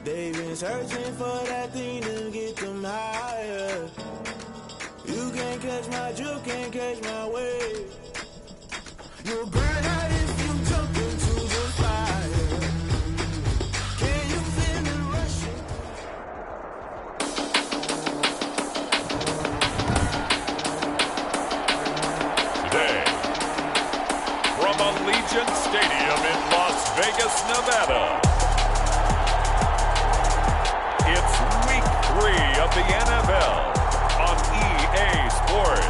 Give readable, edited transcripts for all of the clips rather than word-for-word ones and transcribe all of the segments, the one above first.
They've been searching for that thing to get them higher. You can't catch my drift, can't catch my wave. You'll burn out if you jump into the fire. Can you feel me rushing? Today, from Allegiant Stadium in Las Vegas, Nevada, it's Week 3 of the NFL on EA Sports.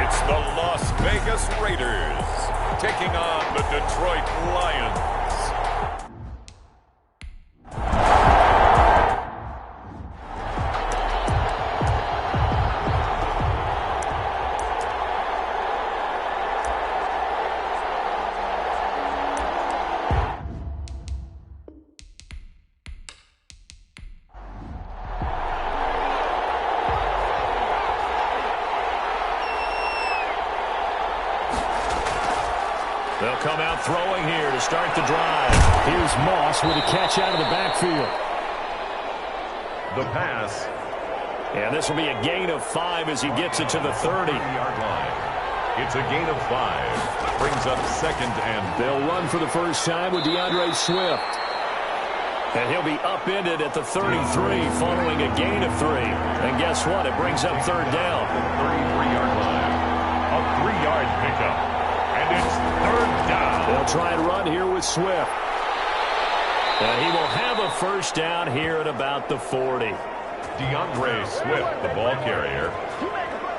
It's the Las Vegas Raiders taking on the Detroit Lions. They'll come out throwing here to start the drive. Here's Moss with a catch out of the backfield. The pass. And this will be a gain of 5 as he gets it to the 30-yard line. It's a gain of 5. Brings up second and... They'll run for the first time with DeAndre Swift. And he'll be upended at the 33 following a gain of 3. And guess what? It brings up third down. 33-yard line. A 3-yard pickup. And it's third down. They'll try and run here with Swift. And he will have a first down here at about the 40. DeAndre Swift, the ball carrier.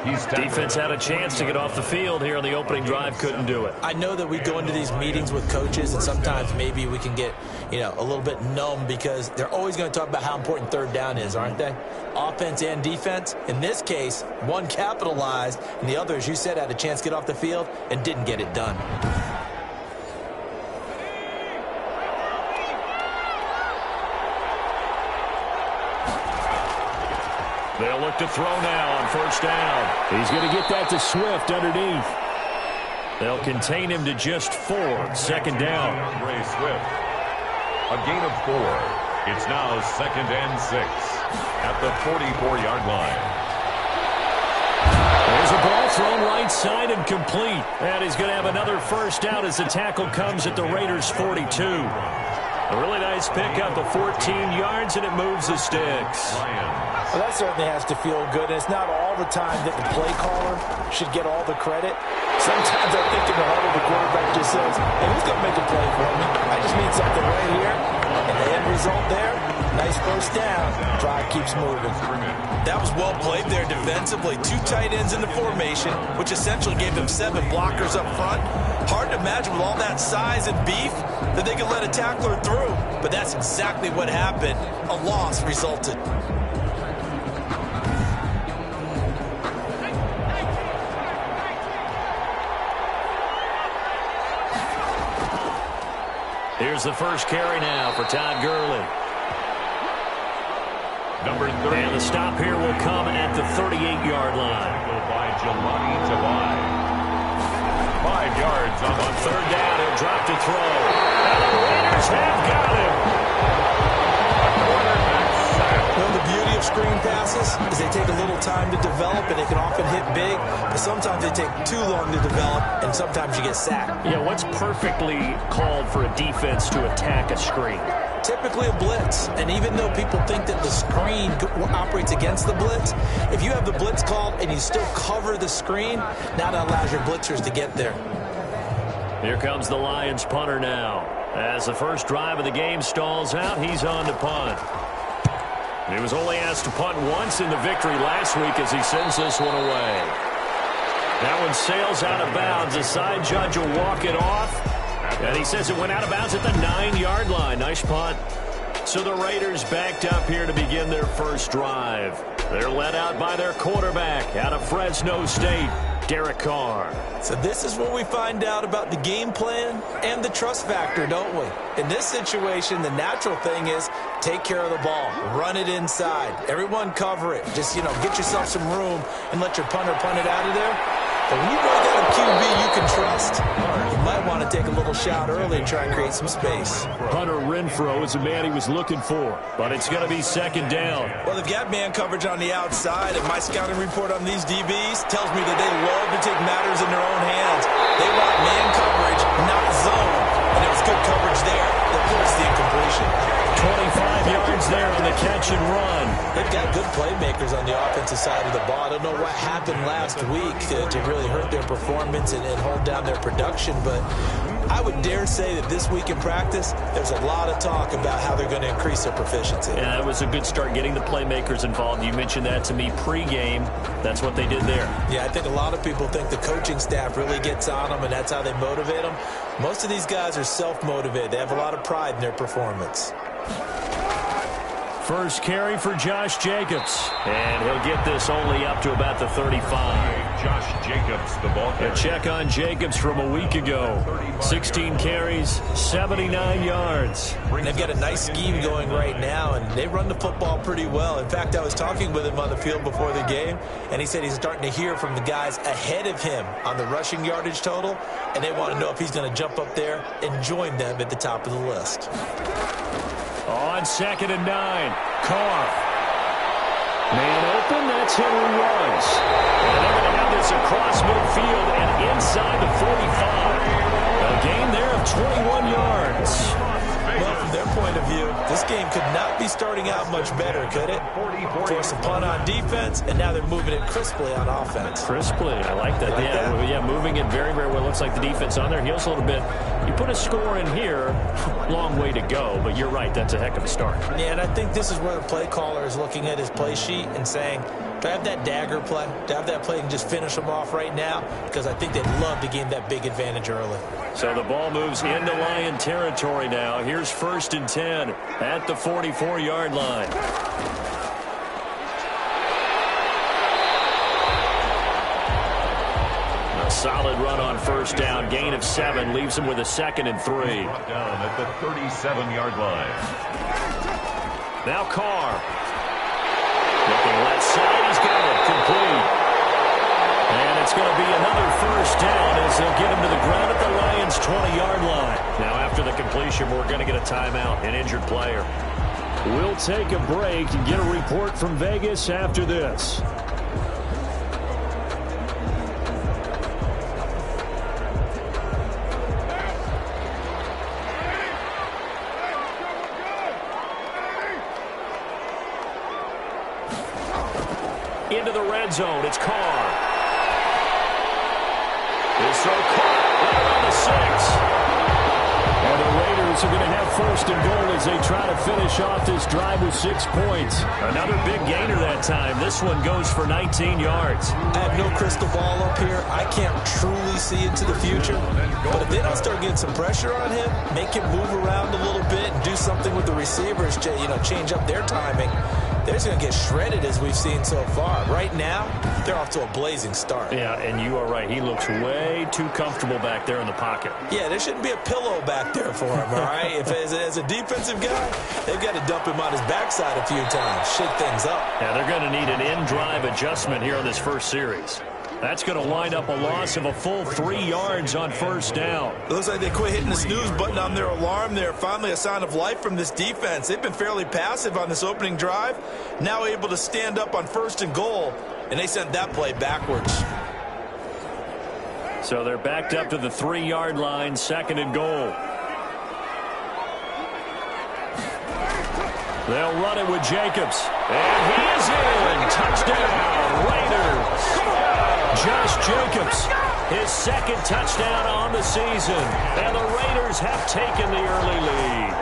Defense had a chance to get off the field here on the opening drive, couldn't do it. I know that we go into these meetings with coaches, and sometimes maybe we can get, a little bit numb because they're always going to talk about how important third down is, aren't they? Offense and defense. In this case, one capitalized, and the other, as you said, had a chance to get off the field and didn't get it done. They'll look to throw now on first down. He's going to get that to Swift underneath. They'll contain him to just 4. Second down. Ray Swift. A gain of 4. It's now second and 6 at the 44-yard line. There's a ball thrown right side and complete. And he's going to have another first down as the tackle comes at the Raiders' 42. A really nice pickup of 14 yards, and it moves the sticks. Well, that certainly has to feel good. And it's not all the time that the play caller should get all the credit. Sometimes I think in the huddle, the quarterback just says, hey, who's going to make a play for me? I just need something right here. And the end result there, nice first down. Drive keeps moving. That was well played there defensively. 2 tight ends in the formation, which essentially gave them 7 blockers up front. Hard to imagine with all that size and beef that they could let a tackler through. But that's exactly what happened. A loss resulted. Here's the first carry now for Todd Gurley. Number 30. And the stop here will come at the 38-yard line. By Jelani Tavai. 5 yards on third down. He'll drop to throw. And the Raiders have got him. Well, the beauty of screen passes is they take a little time to develop, and they can often hit big, but sometimes they take too long to develop, and sometimes you get sacked. Yeah, what's perfectly called for a defense to attack a screen? Typically a blitz, and even though people think that the screen operates against the blitz, if you have the blitz called and you still cover the screen, now that allows your blitzers to get there. Here comes the Lions punter now. As the first drive of the game stalls out, he's on to punt. He was only asked to punt once in the victory last week as he sends this one away. That one sails out of bounds. The side judge will walk it off. And he says it went out of bounds at the 9-yard line. Nice punt. So the Raiders backed up here to begin their first drive. They're led out by their quarterback out of Fresno State, Derek Carr. So this is where we find out about the game plan and the trust factor, don't we? In this situation, the natural thing is take care of the ball. Run it inside. Everyone cover it. Just, get yourself some room and let your punter punt it out of there. But when you really got a QB you can trust, you might want to take a little shot early and try and create some space. Hunter Renfrow is the man he was looking for, but it's going to be second down. Well, they've got man coverage on the outside, and my scouting report on these DBs tells me that they love to take matters in their own hands. They want man coverage, not zone. And it was good coverage there that forced the incompletion. 25 yards there on the catch and run. They've got good playmakers on the offensive side of the ball. I don't know what happened last week to really hurt their performance and hold down their production, but I would dare say that this week in practice, there's a lot of talk about how they're going to increase their proficiency. Yeah, that was a good start getting the playmakers involved. You mentioned that to me pregame. That's what they did there. Yeah, I think a lot of people think the coaching staff really gets on them, and that's how they motivate them. Most of these guys are self-motivated. They have a lot of pride in their performance. First carry for Josh Jacobs. And he'll get this only up to about the 35. Josh Jacobs, the ball carrier. A check on Jacobs from a week ago. 16 carries, 79 yards. They've got a nice scheme going right now, and they run the football pretty well. In fact, I was talking with him on the field before the game, and he said he's starting to hear from the guys ahead of him on the rushing yardage total, and they want to know if he's going to jump up there and join them at the top of the list. On 2nd and 9, Carr. Man open, that's Henry Ruggs. And they're going to have this across midfield and inside the 45. A gain there of 21 yards. Well, from their point of view, this game could not be starting out much better, could it? Force a punt on defense, and now they're moving it crisply on offense. Crisply, I like that. Yeah, moving it very, very well. Looks like the defense on their heels a little bit. You put a score in here, long way to go, but you're right, that's a heck of a start. Yeah, and I think this is where the play caller is looking at his play sheet and saying, do I have that dagger play? Do I have that play and just finish them off right now? Because I think they'd love to gain that big advantage early. So the ball moves into Lion territory now. Here's 1st and 10 at the 44-yard line. A solid run on 1st down. Gain of 7 leaves him with a 2nd and 3. Down at the 37-yard line. Now Carr. Looking left side, he's got it, complete. And it's going to be another 1st down as they'll get him to the ground at the Lions' 20-yard line. Now after the completion, we're going to get a timeout, an injured player. We'll take a break and get a report from Vegas after this. Into the red zone, it's Carr. It's so Carr right around the 6. And the Raiders are going to have 1st and goal as they try to finish off this drive with 6 points. Another big gainer that time. This one goes for 19 yards. I have no crystal ball up here. I can't truly see into the future. But if they don't start getting some pressure on him, make him move around a little bit and do something with the receivers, change up their timing, they're just going to get shredded as we've seen so far. Right now, they're off to a blazing start. Yeah, and you are right. He looks way too comfortable back there in the pocket. Yeah, there shouldn't be a pillow back there for him, all right? If as a defensive guy, they've got to dump him on his backside a few times, shake things up. Yeah, they're going to need an in-drive adjustment here on this first series. That's going to wind up a loss of a full 3 yards on 1st down. Looks like they quit hitting the snooze button on their alarm there. Finally a sign of life from this defense. They've been fairly passive on this opening drive. Now able to stand up on 1st and goal, and they sent that play backwards. So they're backed up to the 3-yard line, 2nd and goal. They'll run it with Jacobs. And he is in. Touchdown, Raiders. Josh Jacobs, his 2nd touchdown on the season. And the Raiders have taken the early lead.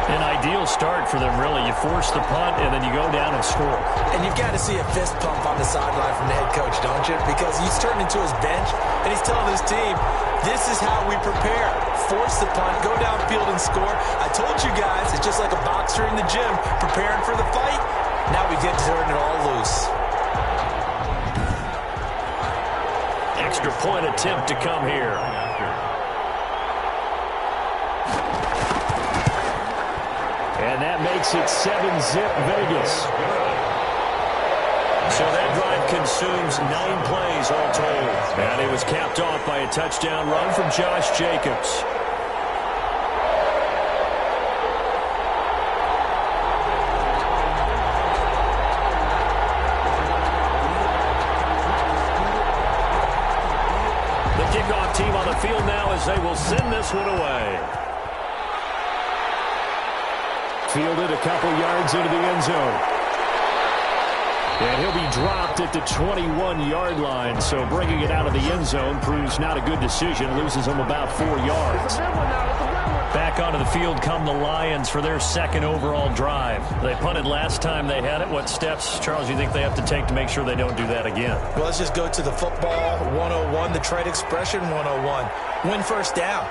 An ideal start for them, really. You force the punt, and then you go down and score. And you've got to see a fist pump on the sideline from the head coach, don't you? Because he's turned into his bench, and he's telling his team, this is how we prepare. Force the punt, go downfield and score. I told you guys, it's just like a boxer in the gym preparing for the fight. Now we get to turn it all loose. Extra point attempt to come here. And that makes it 7-zip Vegas. So that drive consumes 9 plays all told. And it was capped off by a touchdown run from Josh Jacobs. The kickoff team on the field now as they will send this one away. Fielded a couple yards into the end zone. And he'll be dropped at the 21-yard line. So bringing it out of the end zone proves not a good decision. Loses him about 4 yards. Back onto the field come the Lions for their second overall drive. They punted last time they had it. What steps, Charles, do you think they have to take to make sure they don't do that again? Well, let's just go to the football 101, the trade expression 101. Win first down.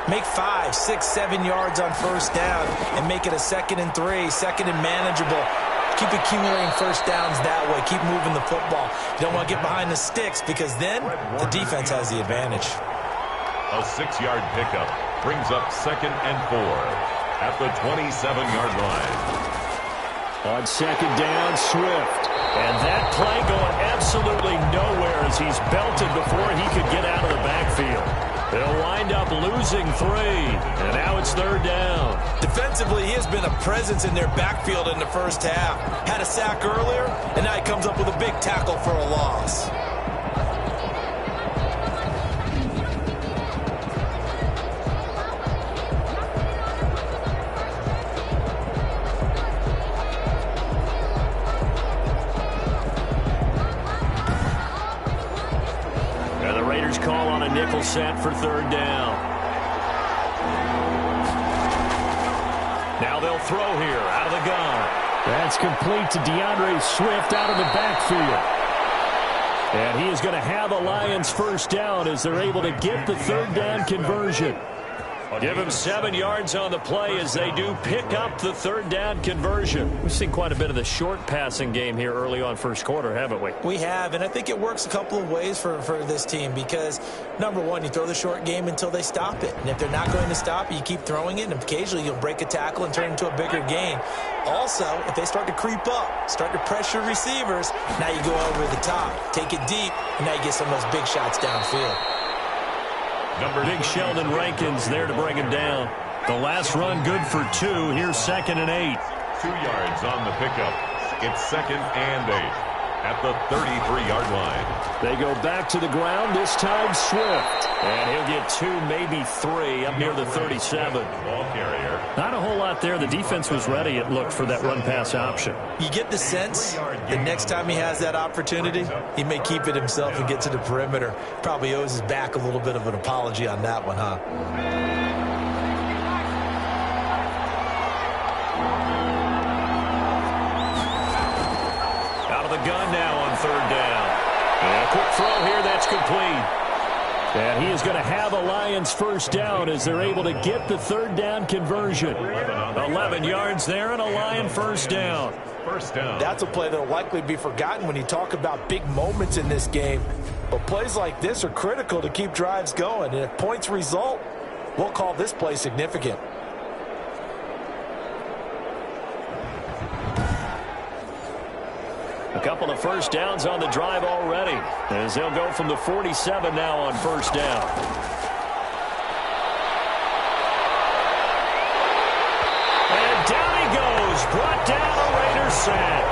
Make 5, 6, 7 yards on first down and make it a 2nd and 3, 2nd and manageable. Keep accumulating first downs that way. Keep moving the football. You don't want to get behind the sticks because then the defense has the advantage. A 6-yard pickup brings up 2nd and 4 at the 27-yard line. On 2nd down, Swift. And that play going absolutely nowhere as he's belted before he could get out of the backfield. They'll wind up losing 3, and now it's 3rd down. Defensively, he has been a presence in their backfield in the first half. Had a sack earlier, and now he comes up with a big tackle for a loss. Call on a nickel set for 3rd down. Now they'll throw here out of the gun. That's complete to DeAndre Swift out of the backfield. And he is going to have a Lions first down as they're able to get the 3rd down conversion. Give him 7 yards on the play as they do pick up the 3rd down conversion. We've seen quite a bit of the short passing game here early on first quarter, haven't we? We have, and I think it works a couple of ways for this team because, number one, you throw the short game until they stop it. And if they're not going to stop it, you keep throwing it, and occasionally you'll break a tackle and turn it into a bigger gain. Also, if they start to creep up, start to pressure receivers, now you go over the top, take it deep, and now you get some of those big shots downfield. Big Sheldon Rankins there to bring him down. The last run good for 2. Here's 2nd and 8. 2 yards on the pickup. It's 2nd and 8 at the 33-yard line. They go back to the ground, this time Swift. And he'll get 2, maybe 3 up near the 37. Ball carrier. Not a whole lot there. The defense was ready, it looked, for that run-pass option. You get the sense the next time he has that opportunity, he may keep it himself and get to the perimeter. Probably owes his back a little bit of an apology on that one, huh? Out of the gun now on 3rd down. And a quick throw here, that's complete. And he is going to have a Lions first down as they're able to get the 3rd down conversion. 11 yards there and a Lion first down. First down. That's a play that will likely be forgotten when you talk about big moments in this game. But plays like this are critical to keep drives going. And if points result, we'll call this play significant. A couple of first downs on the drive already as they'll go from the 47 now on first down. And down he goes, brought down a Raiders sack.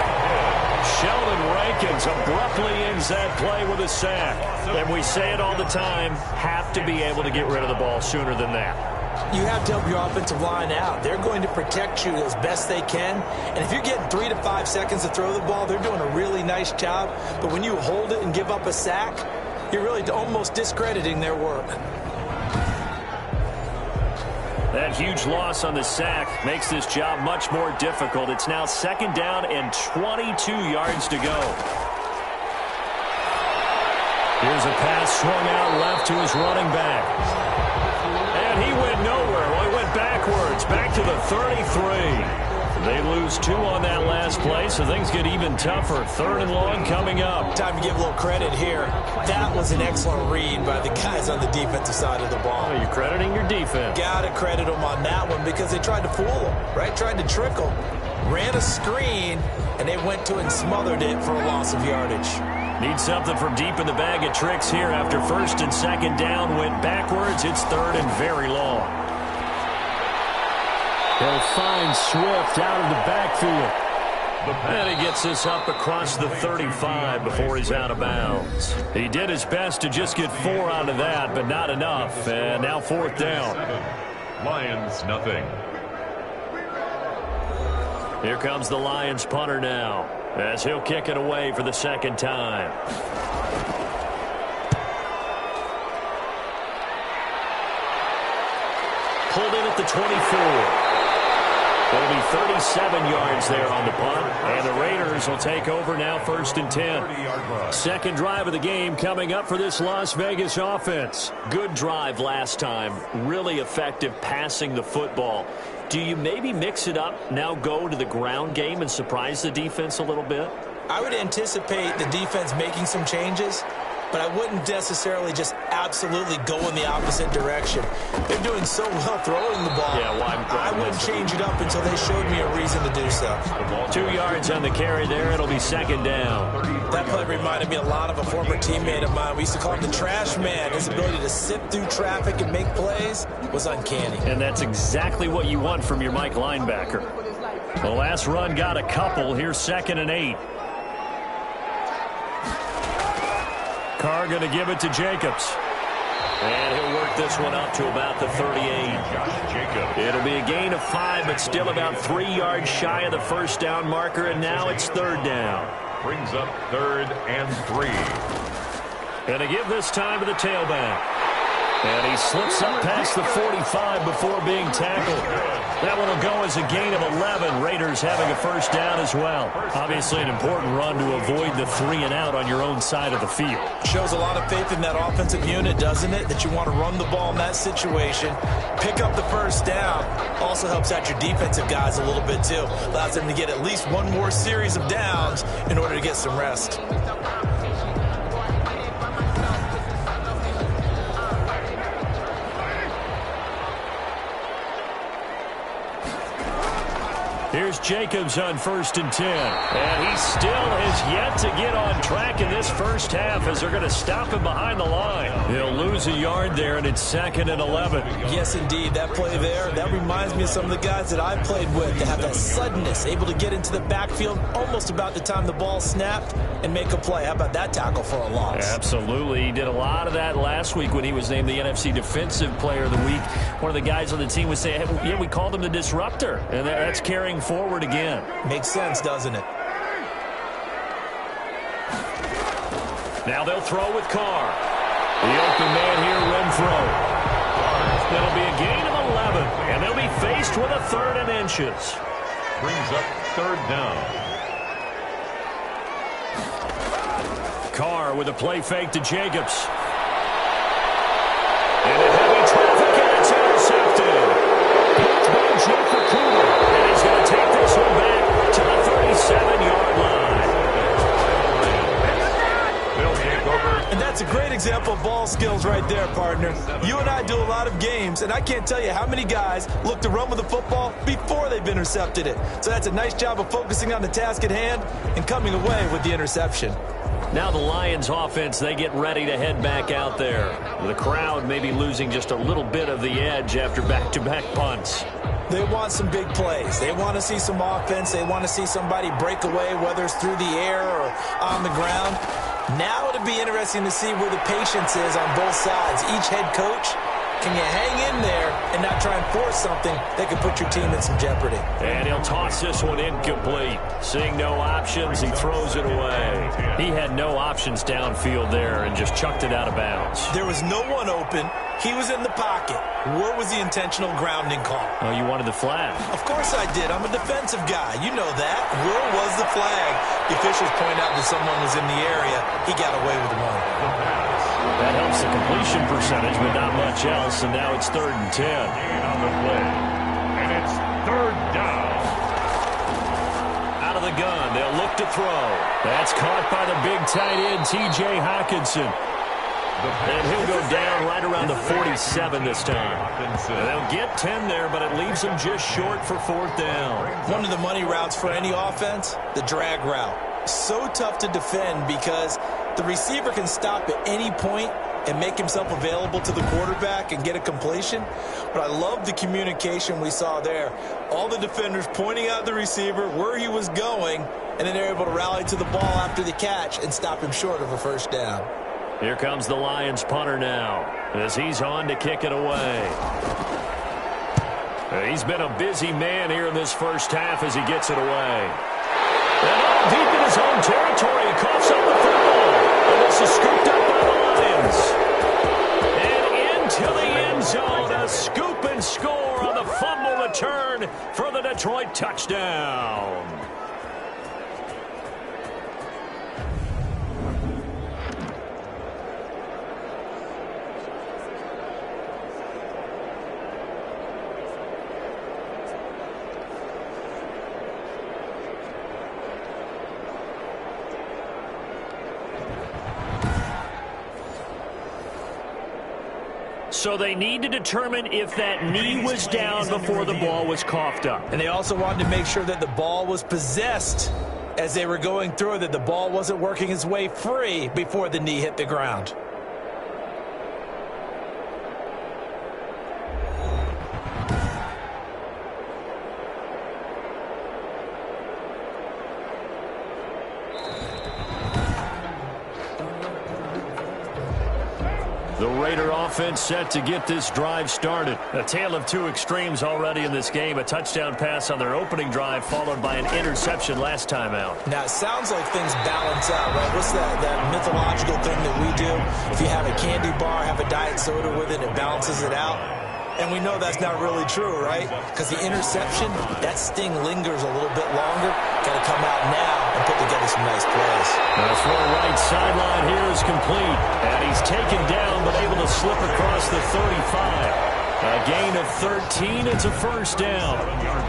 Sheldon Rankins abruptly ends that play with a sack. And we say it all the time, have to be able to get rid of the ball sooner than that. You have to help your offensive line out. They're going to protect you as best they can. And if you're getting 3 to 5 seconds to throw the ball, they're doing a really nice job. But when you hold it and give up a sack, you're really almost discrediting their work. That huge loss on the sack makes this job much more difficult. It's now 2nd down and 22 yards to go. Here's a pass swung out left to his running back. And he went nowhere. Well, he went backwards, back to the 33. They lose 2 on that last play, so things get even tougher. 3rd and long coming up. Time to give a little credit here. That was an excellent read by the guys on the defensive side of the ball. Well, you're crediting your defense. Got to credit them on that one because they tried to fool them, right? Tried to trick them. Ran a screen, and they went to it and smothered it for a loss of yardage. Need something from deep in the bag of tricks here after 1st and 2nd down. Went backwards. It's 3rd and very long. They'll find Swift out of the backfield. And he gets this up across the 35 before he's out of bounds. He did his best to just get 4 out of that, but not enough. And now 4th down. Lions nothing. Here comes the Lions punter now, as he'll kick it away for the 2nd time. Pulled in at the 24. There'll be 37 yards there on the punt, and the Raiders will take over now 1st and 10. Second drive of the game coming up for this Las Vegas offense. Good drive last time, really effective passing the football. Do you maybe mix it up, now go to the ground game and surprise the defense a little bit? I would anticipate the defense making some changes, but I wouldn't necessarily just absolutely go in the opposite direction. They're doing so well throwing the ball. Yeah, well, I wouldn't change it up until they showed me a reason to do so. 2 yards on the carry there. It'll be 2nd down. That play reminded me a lot of a former teammate of mine. We used to call him the trash man. His ability to sift through traffic and make plays was uncanny. And that's exactly what you want from your Mike linebacker. The last run got a couple. Here's 2nd and 8. Carr going to give it to Jacobs. And he'll work this one up to about the 38. It'll be a gain of 5, but still about 3 yards shy of the 1st down marker, and now it's 3rd down. Brings up 3rd and 3. And to give this time to the tailback. And he slips up past the 45 before being tackled. That one will go as a gain of 11. Raiders having a 1st down as well. Obviously an important run to avoid the 3 and out on your own side of the field. Shows a lot of faith in that offensive unit, doesn't it? That you want to run the ball in that situation. Pick up the 1st down. Also helps out your defensive guys a little bit too. Allows them to get at least one more series of downs in order to get some rest. Here's Jacobs on 1st and 10. And he still has yet to get on track in this first half as they're going to stop him behind the line. He'll lose a yard there, and it's 2nd and 11. Yes, indeed. That play there, that reminds me of some of the guys that I've played with. They have that suddenness, able to get into the backfield almost about the time the ball snapped and make a play. How about that tackle for a loss? Absolutely. He did a lot of that last week when he was named the NFC Defensive Player of the Week. One of the guys on the team would say, hey, yeah, we called him the disruptor, and that's carrying forward again. Makes sense, doesn't it? Now they'll throw with Carr. The open man here, Renfro. That'll be a gain of 11, and they'll be faced with a 3rd and inches. Brings up 3rd down. Carr with a play fake to Jacobs. And a heavy traffic, and it's intercepted. Picked by Jacob Cooper. And he's going to take this one back to the 37-yard line. They'll take over. And that's a great example of ball skills right there, partner. You and I do a lot of games, and I can't tell you how many guys look to run with the football before they've intercepted it. So that's a nice job of focusing on the task at hand and coming away with the interception. Now the Lions offense, they get ready to head back out there. The crowd may be losing just a little bit of the edge after back-to-back punts. They want some big plays. They want to see some offense. They want to see somebody break away, whether it's through the air or on the ground. Now it'll be interesting to see where the patience is on both sides. Each head coach, can you hang in there and not try and force something that could put your team in some jeopardy? And he'll toss this one incomplete. Seeing no options, he throws it away. He had no options downfield there and just chucked it out of bounds. There was no one open. He was in the pocket. Where was the intentional grounding call? Oh, you wanted the flag. Of course I did. I'm a defensive guy. You know that. Where was the flag? The officials point out that someone was in the area. He got away with one. That helps the completion percentage, but not much else. And now it's 3rd and 10. On the play. And it's 3rd down. the gun. They'll look to throw. That's caught by the big tight end, T.J. Hockenson. And he'll go down right around the 47 this time. They'll get 10 there, but it leaves them just short for 4th down. One of the money routes for any offense, the drag route. So tough to defend because the receiver can stop at any point and make himself available to the quarterback and get a completion. But I love the communication we saw there. All the defenders pointing out the receiver, where he was going, and then they're able to rally to the ball after the catch and stop him short of a 1st down. Here comes the Lions punter now as he's on to kick it away. He's been a busy man here in this first half as he gets it away. And all deep in his own territory, he coughs up the football. And this is scooped up by the Lions. And into the end zone, a scoop and score on the fumble return for the Detroit touchdown. So they need to determine if that knee was down before the ball was coughed up. And they also wanted to make sure that the ball was possessed as they were going through, that the ball wasn't working its way free before the knee hit the ground. The Raider offense set to get this drive started. A tale of two extremes already in this game. A touchdown pass on their opening drive followed by an interception last time out. Now, it sounds like things balance out, right? What's that mythological thing that we do? If you have a candy bar, have a diet soda with it, it balances it out. And we know that's not really true, right? Because the interception, that sting lingers a little bit longer. Got to come out now and put together some nice plays. The throw right sideline here is complete. And he's taken down but able to slip across the 35. A gain of 13. It's a 1st down.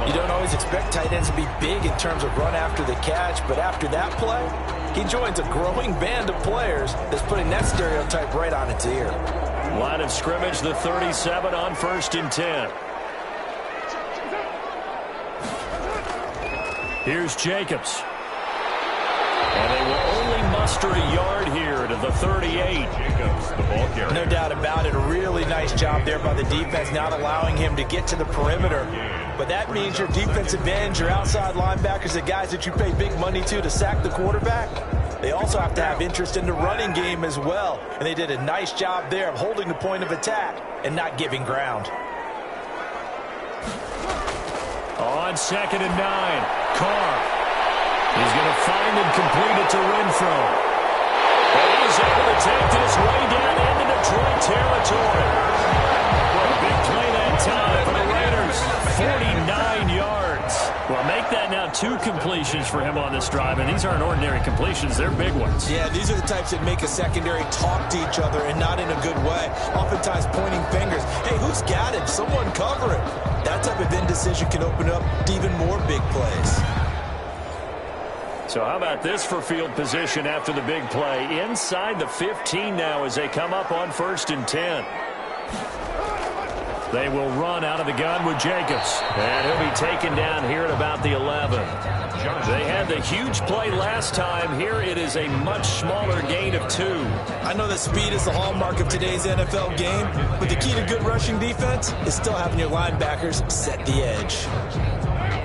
You don't always expect tight ends to be big in terms of run after the catch, but after that play, he joins a growing band of players that's putting that stereotype right on its ear. Line of scrimmage, the 37 on 1st and 10. Here's Jacobs. And they will only muster a yard here to the 38. Jacobs, the ball carrier. No doubt about it. A really nice job there by the defense, not allowing him to get to the perimeter. But that means your defensive ends, your outside linebackers, the guys that you pay big money to sack the quarterback, they also have to have interest in the running game as well. And they did a nice job there of holding the point of attack and not giving ground. On 2nd and 9, Carr. He's going to find and complete it to Renfro. And he's able to take this way down into Detroit territory. What a big play that time for the Raiders. 49 yards. Well, make that now 2 completions for him on this drive. And these aren't ordinary completions. They're big ones. Yeah, these are the types that make a secondary talk to each other and not in a good way. Oftentimes pointing fingers. Hey, who's got him? Someone cover him. That type of indecision can open up to even more big plays. So how about this for field position after the big play? Inside the 15 now as they come up on 1st and 10. They will run out of the gun with Jacobs. And he'll be taken down here at about the 11. They had the huge play last time. Here it is a much smaller gain of 2. I know that speed is the hallmark of today's NFL game, but the key to good rushing defense is still having your linebackers set the edge.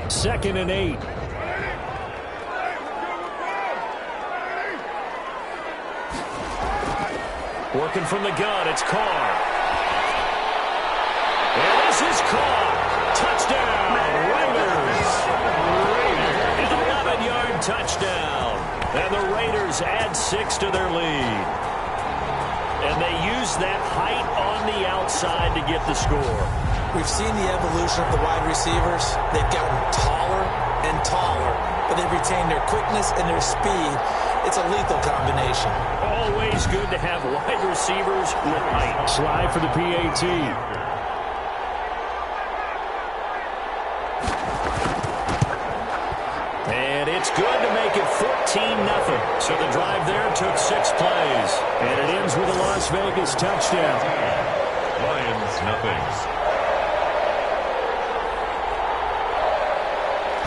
2nd and 8. Working from the gun, it's Carr. And this is Carr. Touchdown, Raiders. An 11-yard touchdown. And the Raiders add 6 to their lead. And they use that height on the outside to get the score. We've seen the evolution of the wide receivers. They've gotten taller and taller, but they've retained their quickness and their speed. It's a lethal combination. Always good to have wide receivers with height. Slide for the PAT. And it It's good to make it 14-0. So the drive there took 6 plays. And it ends with a Las Vegas touchdown. Lions nothing.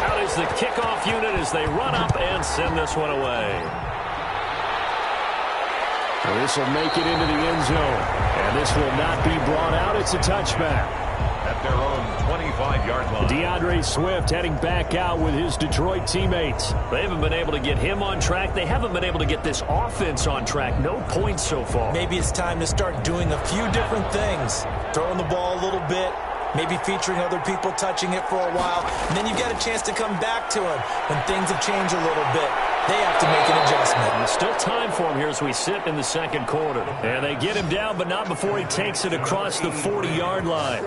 Out is the kickoff unit as they run up and send this one away. Well, this will make it into the end zone. And this will not be brought out. It's a touchback. At their own 25-yard line. DeAndre Swift heading back out with his Detroit teammates. They haven't been able to get him on track. They haven't been able to get this offense on track. No points so far. Maybe it's time to start doing a few different things. Throwing the ball a little bit. Maybe featuring other people touching it for a while. And then you've got a chance to come back to him when things have changed a little bit. They have to make an adjustment. There's still time for him here as we sit in the second quarter. And they get him down, but not before he takes it across the 40-yard line.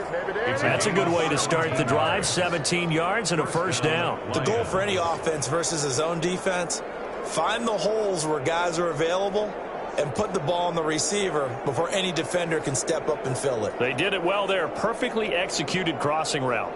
That's a good way to start the drive. 17 yards and a first down. The goal for any offense versus his own defense, find the holes where guys are available and put the ball on the receiver before any defender can step up and fill it. They did it well there. Perfectly executed crossing route.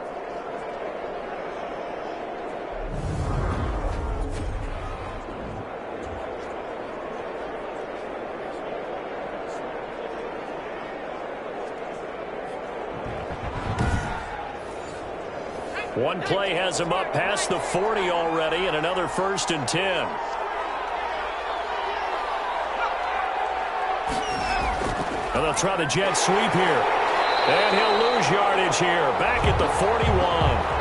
One play has him up past the 40 already, and another 1st and 10. And they'll try the jet sweep here. And he'll lose yardage here. Back at the 41.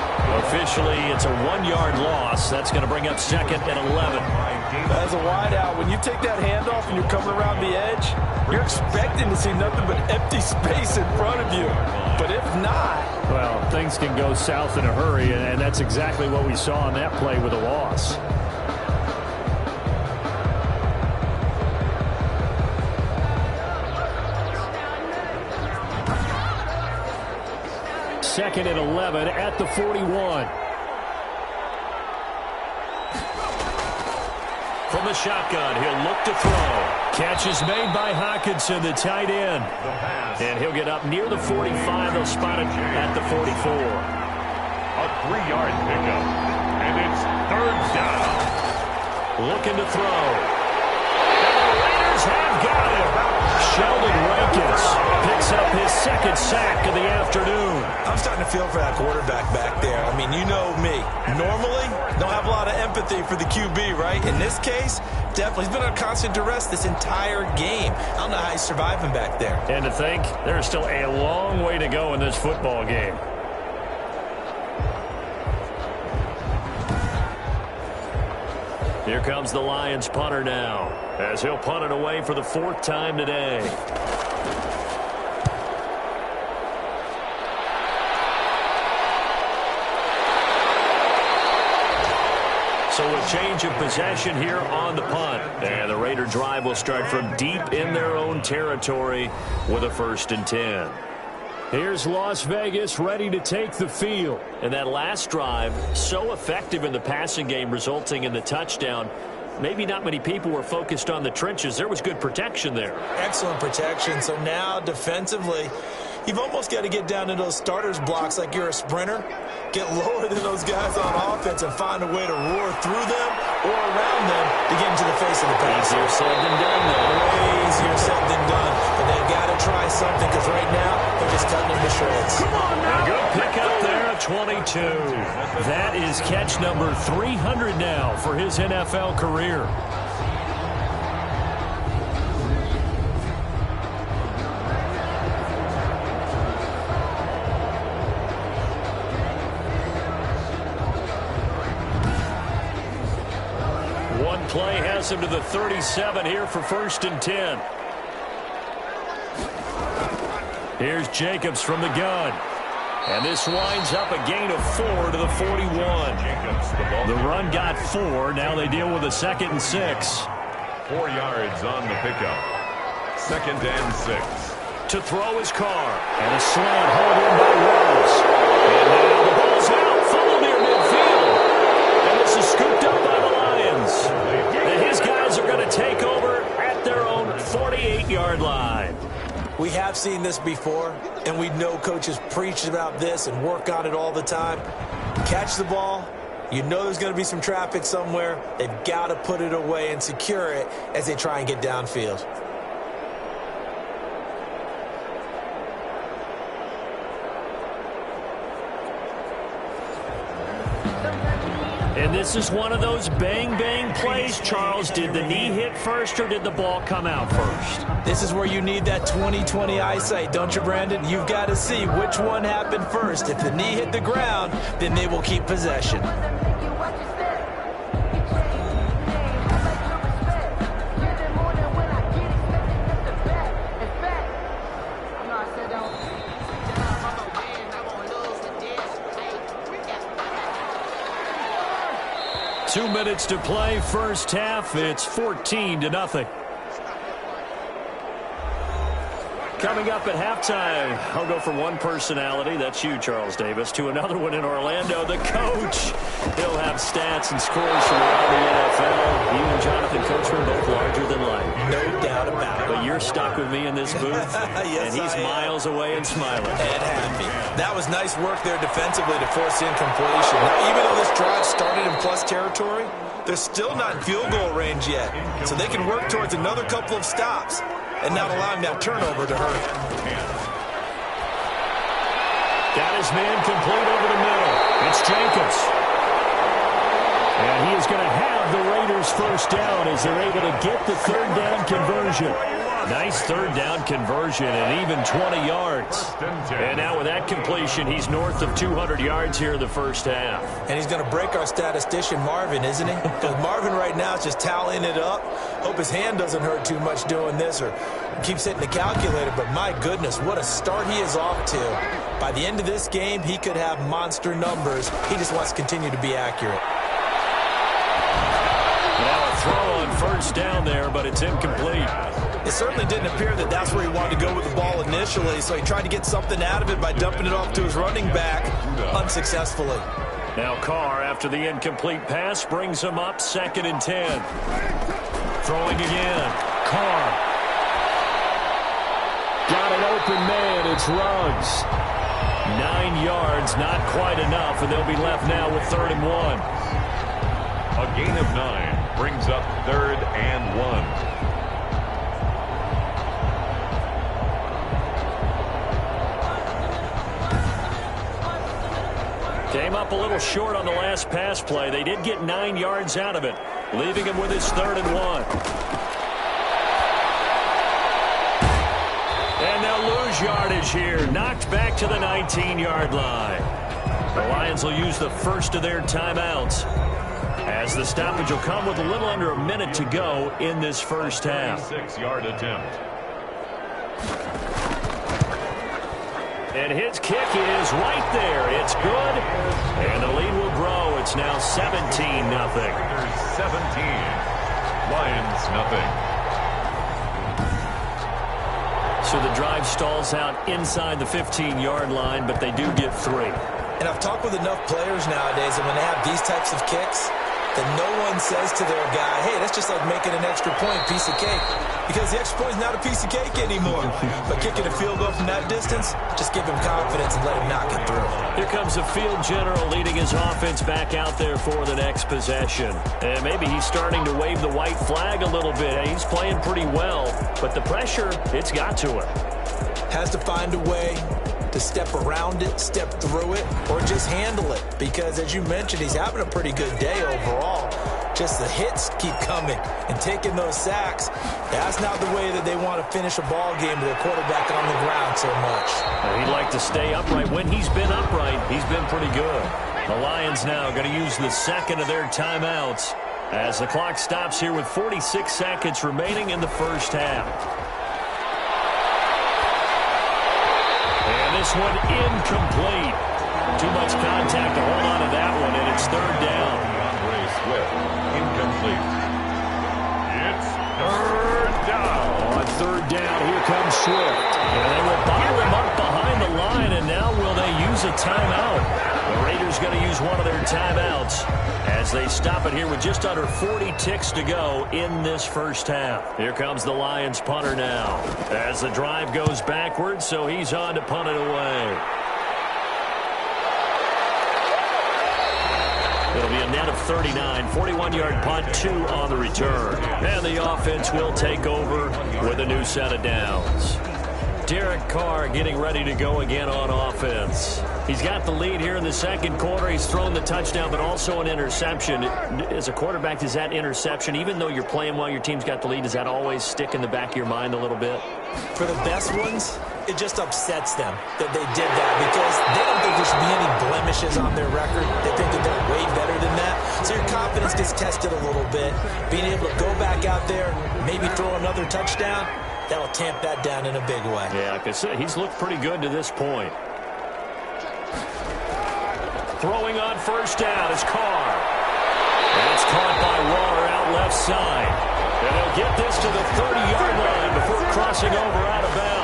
Officially, it's a 1-yard loss. That's going to bring up 2nd and 11. As a wideout, when you take that handoff and you're coming around the edge, you're expecting to see nothing but empty space in front of you. But if not... Well, things can go south in a hurry, and that's exactly what we saw on that play with a loss. Second and 11 at the 41. From the shotgun, he'll look to throw. Catch is made by Hockenson, the tight end. And he'll get up near the 45. They'll spot it at the 44. A 3-yard pickup. And it's 3rd down. Looking to throw. And the Raiders have got him. Sheldon Rankins picks up his 2nd sack of the afternoon. I'm starting to feel for that quarterback back there. I mean, you know me. Normally, don't have a lot of empathy for the QB, right? In this case, definitely. He's been on constant duress this entire game. I don't know how he's surviving back there. And to think, there's still a long way to go in this football game. Here comes the Lions punter now, as he'll punt it away for the 4th time today. So a change of possession here on the punt. And the Raider drive will start from deep in their own territory with a 1st and 10. Here's Las Vegas ready to take the field. And that last drive, so effective in the passing game, resulting in the touchdown. Maybe not many people were focused on the trenches. There was good protection there. Excellent protection. So now defensively, you've almost got to get down to those starters blocks like you're a sprinter. Get lower than those guys on offense and find a way to roar through them or around them to get into the face of the pass. Easier said than done, though. Way easier said than done. But they've got to try something because right now they're just cutting them to shreds. Come on now. A good pickup there at 22. That is catch number 300 now for his NFL career. One play has him to the 37 here for 1st and 10. Here's Jacobs from the gun. And this winds up a gain of 4 to the 41. The run got 4. Now they deal with a 2nd and 6. 4 yards on the pickup. 2nd and 6. To throw his car. And a slant hauled in by Rose. And now the ball's out. Fumble near midfield. And this is scooped up by the Lions. And his guys are going to take over at their own 48-yard line. We have seen this before, and we know coaches preach about this and work on it all the time. Catch the ball, You know there's going to be some traffic somewhere. They've got to put it away and secure it as they try and get downfield. And this is one of those bang-bang plays, Charles. Did the knee hit first or did the ball come out first? This is where you need that 20/20 eyesight, don't you, Brandon? You've got to see which one happened first. If the knee hit the ground, then they will keep possession. Two minutes to play, first half. It's 14-0. Coming up at halftime, I'll go from one personality, that's you, Charles Davis, to another one in Orlando, the coach. He'll have stats and scores from around the NFL. You and Jonathan Coachman both larger than life. No doubt about it. But you're stuck with me in this booth, yes, and he's miles away and smiling. And happy. That was nice work there defensively to force incompletion. Now, even though this drive started in plus territory, they're still not in field goal range yet. So they can work towards another couple of stops and not allowing that turnover to hurt. Got his man complete over the middle. It's Jacobs. And he is going to have the Raiders first down as they're able to get the third down conversion. Nice third down conversion and even 20 yards. And now with that completion, he's north of 200 yards here in the first half. And he's going to break our statistician Marvin, isn't he? Because Marvin right now is just tallying it up. Hope his hand doesn't hurt too much doing this or keeps hitting the calculator. But my goodness, what a start he is off to. By the end of this game, he could have monster numbers. He just wants to continue to be accurate. Now a throw on first down there, but it's incomplete. It certainly didn't appear that that's where he wanted to go with the ball initially, so he tried to get something out of it by dumping it off to his running back unsuccessfully. Now Carr, after the incomplete pass, brings him up 2nd and 10. Throwing again. Carr. Got an open man. It's Ruggs. 9 yards, not quite enough, and they'll be left now with 3rd and 1. A gain of 9 brings up 3rd and 1. Came up a little short on the last pass play. They did get 9 yards out of it, leaving him with his 3rd and 1. And they'll lose yardage here. Knocked back to the 19-yard line. The Lions will use the first of their timeouts, as the stoppage will come with a little under a minute to go in this first half. 6-yard attempt. And his kick is right there. It's good. And the lead will grow. It's now 17-0. 17. Lions nothing. So the drive stalls out inside the 15-yard line, but they do get 3. And I've talked with enough players nowadays, and when they have these types of kicks, that no one says to their guy, hey, that's just like making an extra point, piece of cake. Because the extra point is not a piece of cake anymore. But kicking a field goal from that distance, just give him confidence and let him knock it through. Here comes the field general leading his offense back out there for the next possession. And maybe he's starting to wave the white flag a little bit. He's playing pretty well, but the pressure, it's got to him. Has to find a way to step around it, step through it, or just handle it. Because as you mentioned, he's having a pretty good day overall. Just the hits keep coming and taking those sacks. That's not the way that they want to finish a ball game with a quarterback on the ground so much. He'd like to stay upright. When he's been upright, he's been pretty good. The Lions now going to use the second of their timeouts as the clock stops here with 46 seconds remaining in the first half. And this one incomplete. Too much contact to hold on to that one, and it's 3rd down. Swift, incomplete. It's 3rd down. On 3rd down, here comes Swift. And they will bottle him up behind the line, and now will they use a timeout? The Raiders going to use one of their timeouts as they stop it here with just under 40 ticks to go in this first half. Here comes the Lions punter now as the drive goes backwards, so he's on to punt it away. It'll be a net of 39, 41-yard punt, 2 on the return. And the offense will take over with a new set of downs. Derek Carr getting ready to go again on offense. He's got the lead here in the second quarter. He's thrown the touchdown, but also an interception. As a quarterback, does that interception, even though you're playing while your team's got the lead, does that always stick in the back of your mind a little bit? For the best ones, it just upsets them that they did that because they don't think there should be any blemishes on their record. They think that they're way better than that. So your confidence gets tested a little bit. Being able to go back out there, maybe throw another touchdown, that'll tamp that down in a big way. Yeah, like I said, he's looked pretty good to this point. Throwing on first down is Carr. And it's caught by Waller out left side. And they'll get this to the 30-yard line before crossing over out of bounds.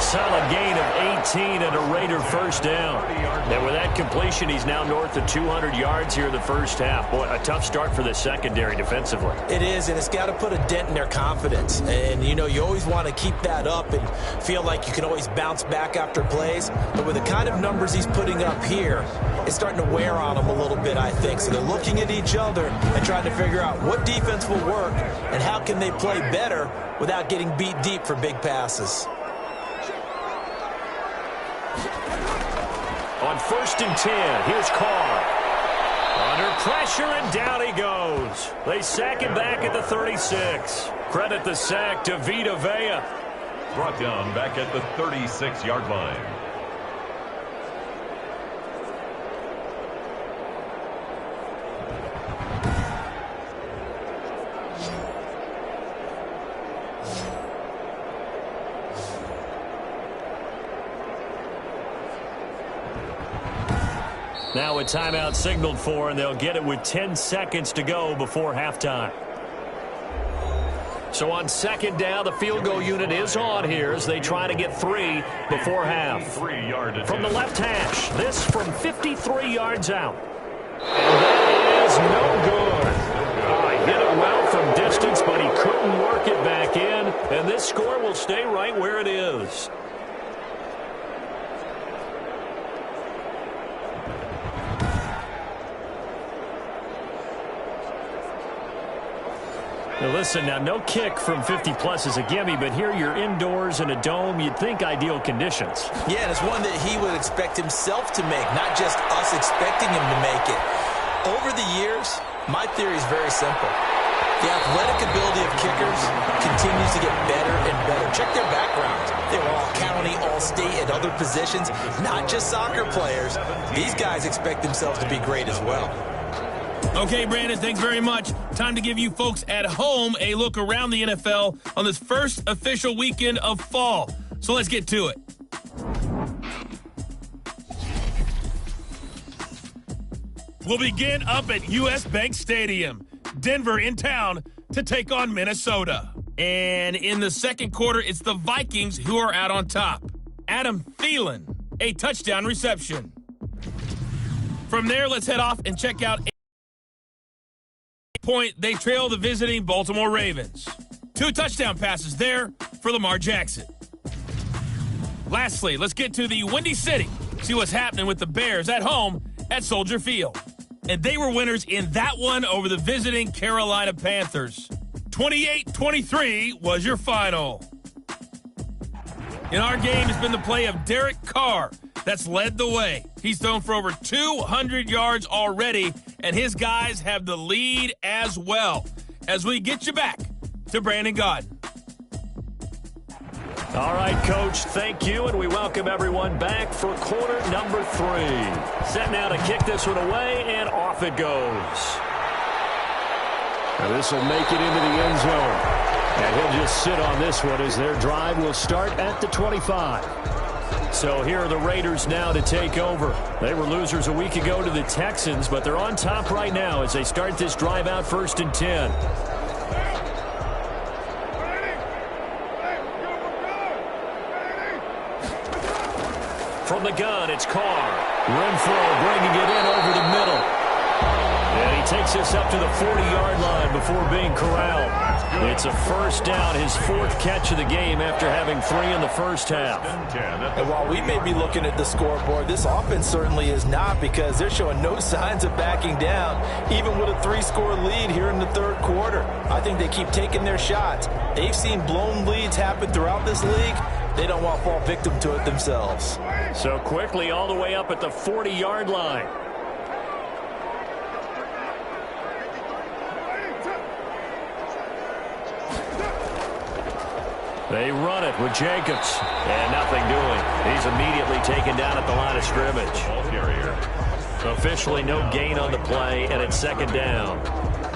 Solid gain of 18 and a Raider first down. And with that completion, he's now north of 200 yards here in the first half. Boy, a tough start for the secondary defensively. It is, and it's got to put a dent in their confidence. And, you know, you always want to keep that up and feel like you can always bounce back after plays. But with the kind of numbers he's putting up here, it's starting to wear on them a little bit, I think. So they're looking at each other and trying to figure out what defense will work and how can they play better without getting beat deep for big passes. On 1st and 10, here's Carr. Under pressure, and down he goes. They sack him back at the 36. Credit the sack to Vita Vea. Brought down back at the 36-yard line. Now a timeout signaled for, and they'll get it with 10 seconds to go before halftime. So on second down, the field goal unit is on here as they try to get 3 before half. From the left hash, this from 53 yards out. And that is no good. He hit it well from distance, but he couldn't work it back in. And this score will stay right where it is. Now listen, now no kick from 50-plus is a gimme, but here you're indoors in a dome. You'd think ideal conditions. Yeah, and it's one that he would expect himself to make, not just us expecting him to make it. Over the years, my theory is very simple. The athletic ability of kickers continues to get better and better. Check their backgrounds. They were all county, all state, at other positions, not just soccer players. These guys expect themselves to be great as well. Okay, Brandon, thanks very much. Time to give you folks at home a look around the NFL on this first official weekend of fall. So let's get to it. We'll begin up at U.S. Bank Stadium. Denver in town to take on Minnesota. And in the second quarter, it's the Vikings who are out on top. Adam Thielen, a touchdown reception. From there, let's head off and check out point. They trail the visiting Baltimore Ravens. 2 touchdown passes there for Lamar Jackson. Lastly, let's get to the Windy City. See what's happening with the Bears at home at Soldier Field. And they were winners in that one over the visiting Carolina Panthers. 28-23 was your final. In our game has been the play of Derek Carr that's led the way. He's thrown for over 200 yards already, and his guys have the lead as well. As we get you back to Brandon Gaudin. All right, Coach, thank you, and we welcome everyone back for quarter number 3. Set now to kick this one away, and off it goes. Now this will make it into the end zone. And he'll just sit on this one as their drive will start at the 25. So here are the Raiders now to take over. They were losers a week ago to the Texans, but they're on top right now as they start this drive out 1st and 10. From the gun, it's Carr. Renfro bringing it in over the middle. And he takes us up to the 40-yard line before being corralled. It's a first down, his fourth catch of the game after having 3 in the first half. And while we may be looking at the scoreboard, this offense certainly is not, because they're showing no signs of backing down, even with a 3-score lead here in the third quarter. I think they keep taking their shots. They've seen blown leads happen throughout this league. They don't want to fall victim to it themselves. So quickly all the way up at the 40-yard line. They run it with Jacobs. And nothing doing. He's immediately taken down at the line of scrimmage. Officially no gain on the play, and it's second down.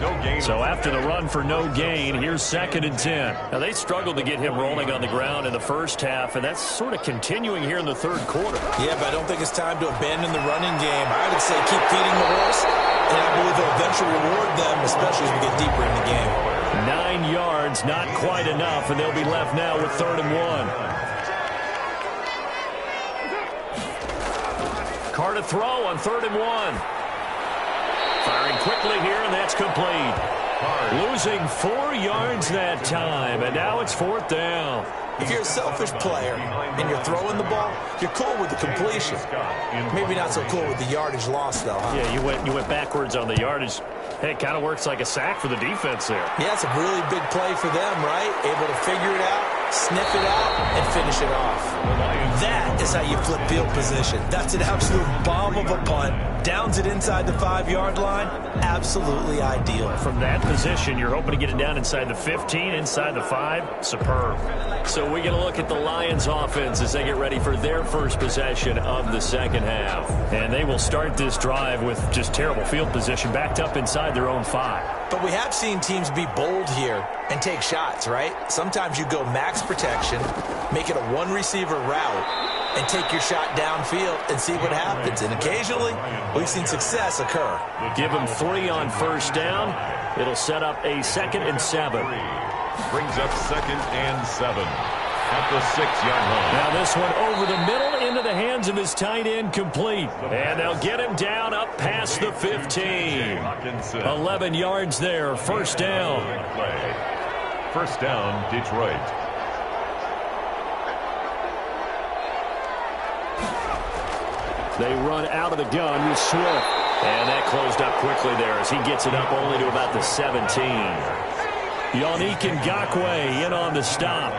No gain. So after the run for no gain, here's 2nd and 10. Now, they struggled to get him rolling on the ground in the first half, and that's sort of continuing here in the third quarter. Yeah, but I don't think it's time to abandon the running game. I would say keep feeding the horse, and I believe it'll eventually reward them, especially as we get deeper in the game. 9 yards, not quite enough, and they'll be left now with 3rd and 1. Carr to throw on 3rd and 1. Firing quickly here, and that's complete. Losing 4 yards that time, and now it's 4th down. If you're a selfish player and you're throwing the ball, you're cool with the completion. Maybe not so cool with the yardage loss, though, huh? Yeah, you went backwards on the yardage. Hey, it kind of works like a sack for the defense there. Yeah, it's a really big play for them, right? Able to figure it out, sniff it out, and finish it off. That is how you flip field position. That's an absolute bomb of a punt. Downs it inside the 5-yard line. Absolutely ideal. From that position, you're hoping to get it down inside the 15, inside the 5. Superb. So we're going to look at the Lions offense as they get ready for their first possession of the second half. And they will start this drive with just terrible field position, backed up inside their own 5. But we have seen teams be bold here and take shots, right? Sometimes you go max protection, make it a one-receiver route, and take your shot downfield and see what happens. And occasionally, we've seen success occur. Give them 3 on first down. It'll set up a 2nd and 7. Brings up 2nd and 7 at the 6-yard line. Now this one over the middle into the hands of his tight end, complete. And they'll get him down up past the 15. 11 yards there, first down. First down, Detroit. They run out of the gun with Swift. And that closed up quickly there as he gets it up only to about the 17. Yannick Ngakoue in on the stop.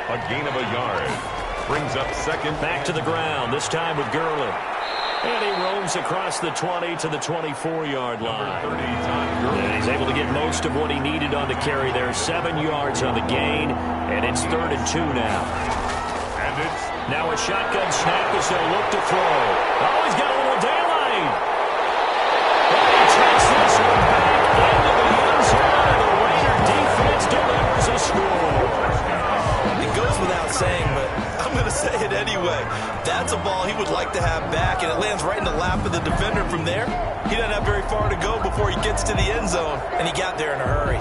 A gain of a yard. Brings up 2nd. Back to the ground, this time with Gurley. And he roams across the 20 to the 24-yard line. And he's able to get most of what he needed on the carry there. 7 yards on the gain, and it's 3rd and 2 now. And it's now a shotgun snap as they'll look to throw. Oh, he's got a little daylight. And he takes this one back into the end zone, and the Raider defense delivers a score. It goes without saying, but I'm going to say it anyway. That's a ball he would like to have back, and it lands right in the lap of the defender from there. He doesn't have very far to go before he gets to the end zone, and he got there in a hurry.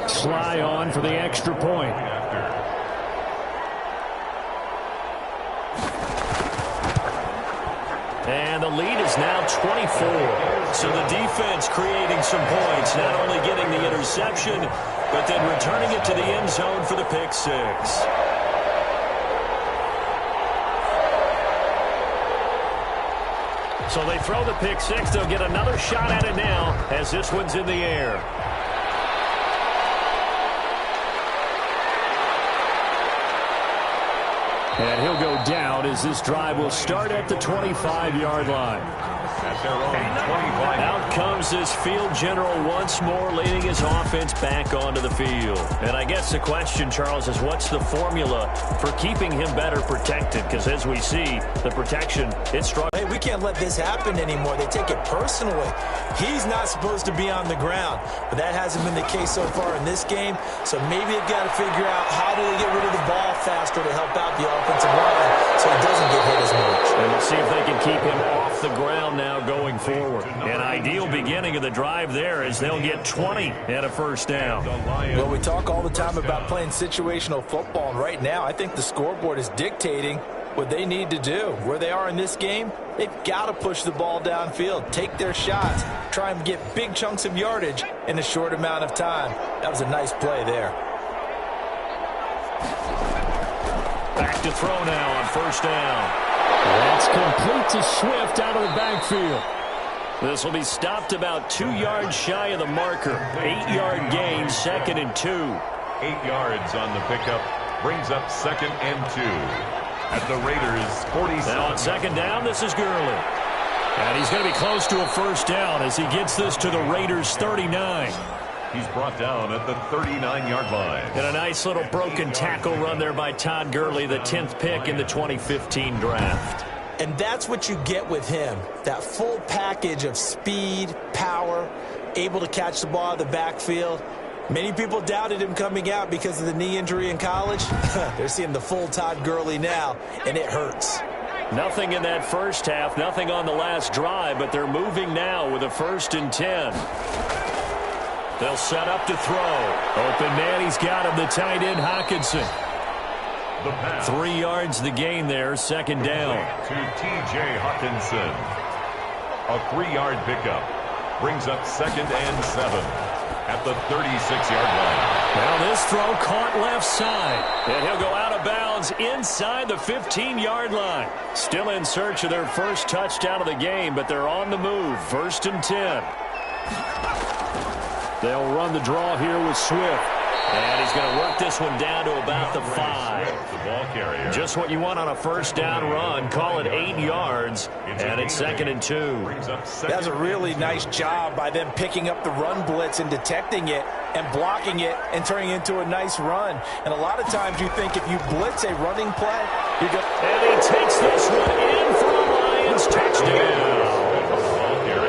Sly on for the extra point. And the lead is now 24. So the defense creating some points, not only getting the interception, but then returning it to the end zone for the pick 6. So they throw the pick 6. They'll get another shot at it now as this one's in the air. And he'll go down as this drive will start at the 25-yard line. at their own 25. Out comes this field general once more, leading his offense back onto the field. And I guess the question, Charles, is what's the formula for keeping him better protected? Because as we see, the protection, it's strong. Hey, we can't let this happen anymore. They take it personally. He's not supposed to be on the ground, but that hasn't been the case so far in this game. So maybe they've got to figure out how do they get rid of the ball faster to help out the offensive line so he doesn't get hit as much. And we'll see if they can keep him off the ground now now going forward. An ideal beginning of the drive there as they'll get 20 and a first down. Well, we talk all the time about playing situational football, and right now I think the scoreboard is dictating what they need to do. Where they are in this game, they've got to push the ball downfield, take their shots, try and get big chunks of yardage in a short amount of time. That was a nice play there. Back to throw now on first down. That's complete to Swift out of the backfield. This will be stopped about 2 yards shy of the marker. 8-yard gain, 2nd and 2. 8 yards on the pickup. Brings up 2nd and 2. At the Raiders' 47. Now on 2nd down, this is Gurley. And he's going to be close to a first down as he gets this to the Raiders' 39. He's brought down at the 39-yard line. And a nice little broken tackle run there by Todd Gurley, the 10th pick in the 2015 draft. And that's what you get with him, that full package of speed, power, able to catch the ball out of the backfield. Many people doubted him coming out because of the knee injury in college. They're seeing the full Todd Gurley now, and it hurts. Nothing in that first half, nothing on the last drive, but they're moving now with a 1st and 10. They'll set up to throw. Open man, he's got him, the tight end, Hockenson. 3 yards the gain there, 2nd down. To T.J. Hockenson. A 3-yard pickup. Brings up 2nd and 7 at the 36-yard line. Now this throw caught left side. And he'll go out of bounds inside the 15-yard line. Still in search of their first touchdown of the game, but they're on the move. 1st and 10. They'll run the draw here with Swift. And he's going to work this one down to about the 5. The ball carrier. Just what you want on a first down run. Call it 8 yards. And it's 2nd and 2. That's a really nice job by them picking up the run blitz and detecting it and blocking it and turning it into a nice run. And a lot of times you think if you blitz a running play, you go. And he takes this one in for the Lions. Touchdown.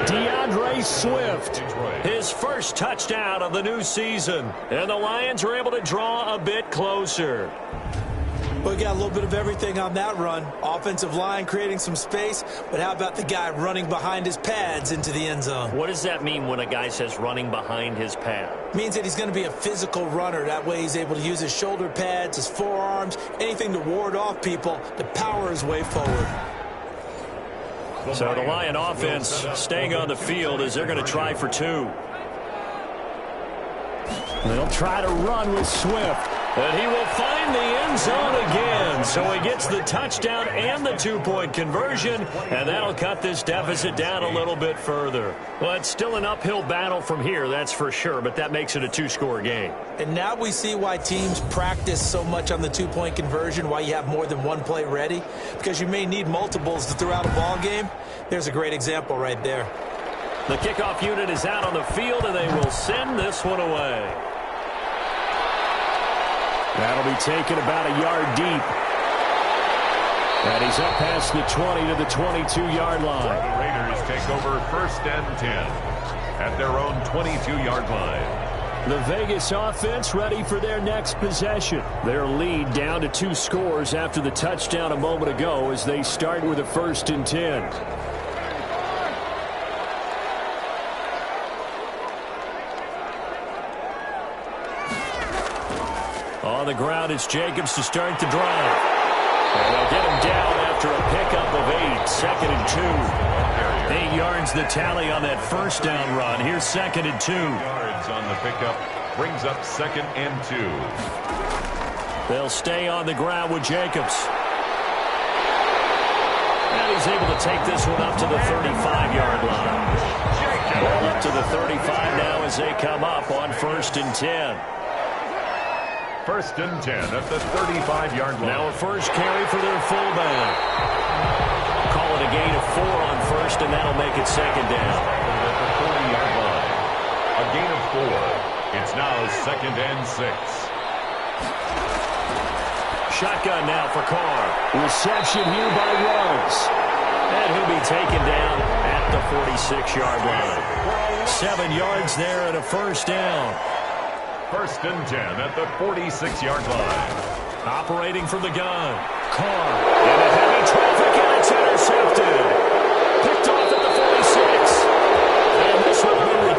DeAndre Swift, his first touchdown of the new season. And the Lions are able to draw a bit closer. We got a little bit of everything on that run. Offensive line creating some space, but how about the guy running behind his pads into the end zone? What does that mean when a guy says running behind his pad? Means that he's going to be a physical runner. That way he's able to use his shoulder pads, his forearms, anything to ward off people to power his way forward. So the Lion offense staying on the field as they're going to try for 2. They'll try to run with Swift. And he will find the end zone again. So he gets the touchdown and the 2-point conversion. And that'll cut this deficit down a little bit further. Well, it's still an uphill battle from here, that's for sure. But that makes it a 2-score game. And now we see why teams practice so much on the 2-point conversion, why you have more than one play ready. Because you may need multiples to throw out a ball game. There's a great example right there. The kickoff unit is out on the field, and they will send this one away. That'll be taken about a yard deep. And he's up past the 20 to the 22-yard line. The Raiders take over 1st and 10 at their own 22-yard line. The Vegas offense ready for their next possession. Their lead down to 2 scores after the touchdown a moment ago as they start with a 1st and 10. On the ground, it's Jacobs to start the drive. And they'll get him down after a pickup of 8, 2nd and 2. 8 yards the tally on that first down run. Here's 2nd and 2. Yards on the pickup brings up 2nd and 2. They'll stay on the ground with Jacobs. And he's able to take this one up to the 35-yard line. Ball up to the 35 now as they come up on 1st and 10. 1st and 10 at the 35-yard line. Now a first carry for their fullback. Call it a gain of 4 on 1st, and that'll make it 2nd down. At the 40-yard line. A gain of 4. It's now 2nd and 6. Shotgun now for Carr. Reception here by Ruggs. And he'll be taken down at the 46-yard line. 7 yards there and a first down. 1st and 10 at the 46-yard line. Operating from the gun. Carr. And a heavy traffic, and it's intercepted. Picked off at the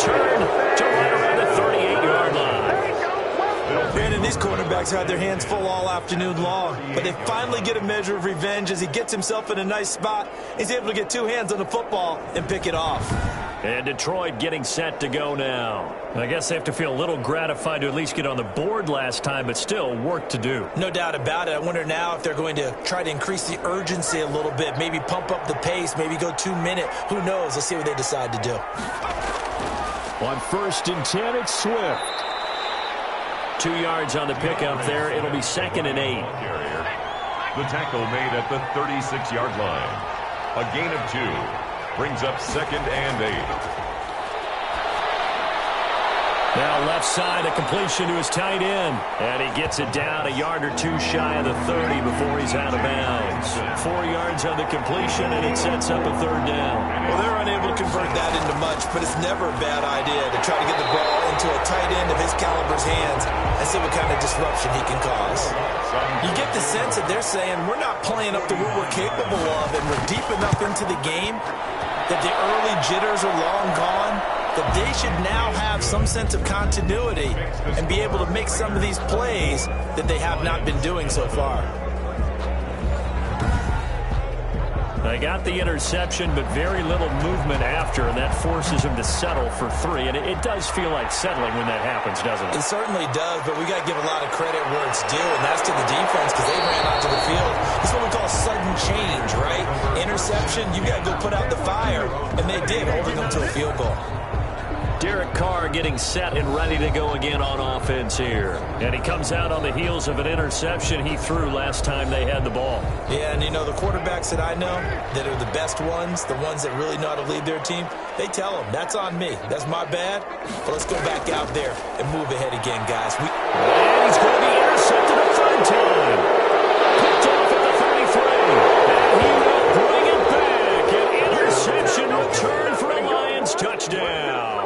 return to right around the 38-yard line. Brandon, these cornerbacks had their hands full all afternoon long, but they finally get a measure of revenge as he gets himself in a nice spot. He's able to get two hands on the football and pick it off. And Detroit getting set to go now. I guess they have to feel a little gratified to at least get on the board last time, but still work to do. No doubt about it. I wonder now if they're going to try to increase the urgency a little bit, maybe pump up the pace, maybe go 2 minute. Who knows? Let's see what they decide to do. On 1st and 10, it's Swift. 2 yards on the pickup there. It'll be 2nd and 8. The tackle made at the 36-yard line. A gain of 2. Brings up 2nd and 8. Now left side, a completion to his tight end. And he gets it down a yard or 2 shy of the 30 before he's out of bounds. 4 yards on the completion, and it sets up a 3rd down. Well, they're unable to convert that into much, but it's never a bad idea to try to get the ball into a tight end of his caliber's hands and see what kind of disruption he can cause. You get the sense that they're saying, we're not playing up to what we're capable of, and we're deep enough into the game that the early jitters are long gone, that they should now have some sense of continuity and be able to make some of these plays that they have not been doing so far. They got the interception, but very little movement after, and that forces him to settle for 3. And it does feel like settling when that happens, doesn't it? It certainly does, but we got to give a lot of credit where it's due, and that's to the defense because they ran onto the field. It's what we call sudden change, right? Interception, you got to go put out the fire, and they did, holding them to a field goal. Derek Carr getting set and ready to go again on offense here. And he comes out on the heels of an interception he threw last time they had the ball. Yeah, and you know, the quarterbacks that I know that are the best ones, the ones that really know how to lead their team, they tell them, that's on me. That's my bad. But let's go back out there and move ahead again, guys. And he's going to be intercepted a 3rd time. Picked off at the 33. And he will bring it back. An interception return for a Lions touchdown.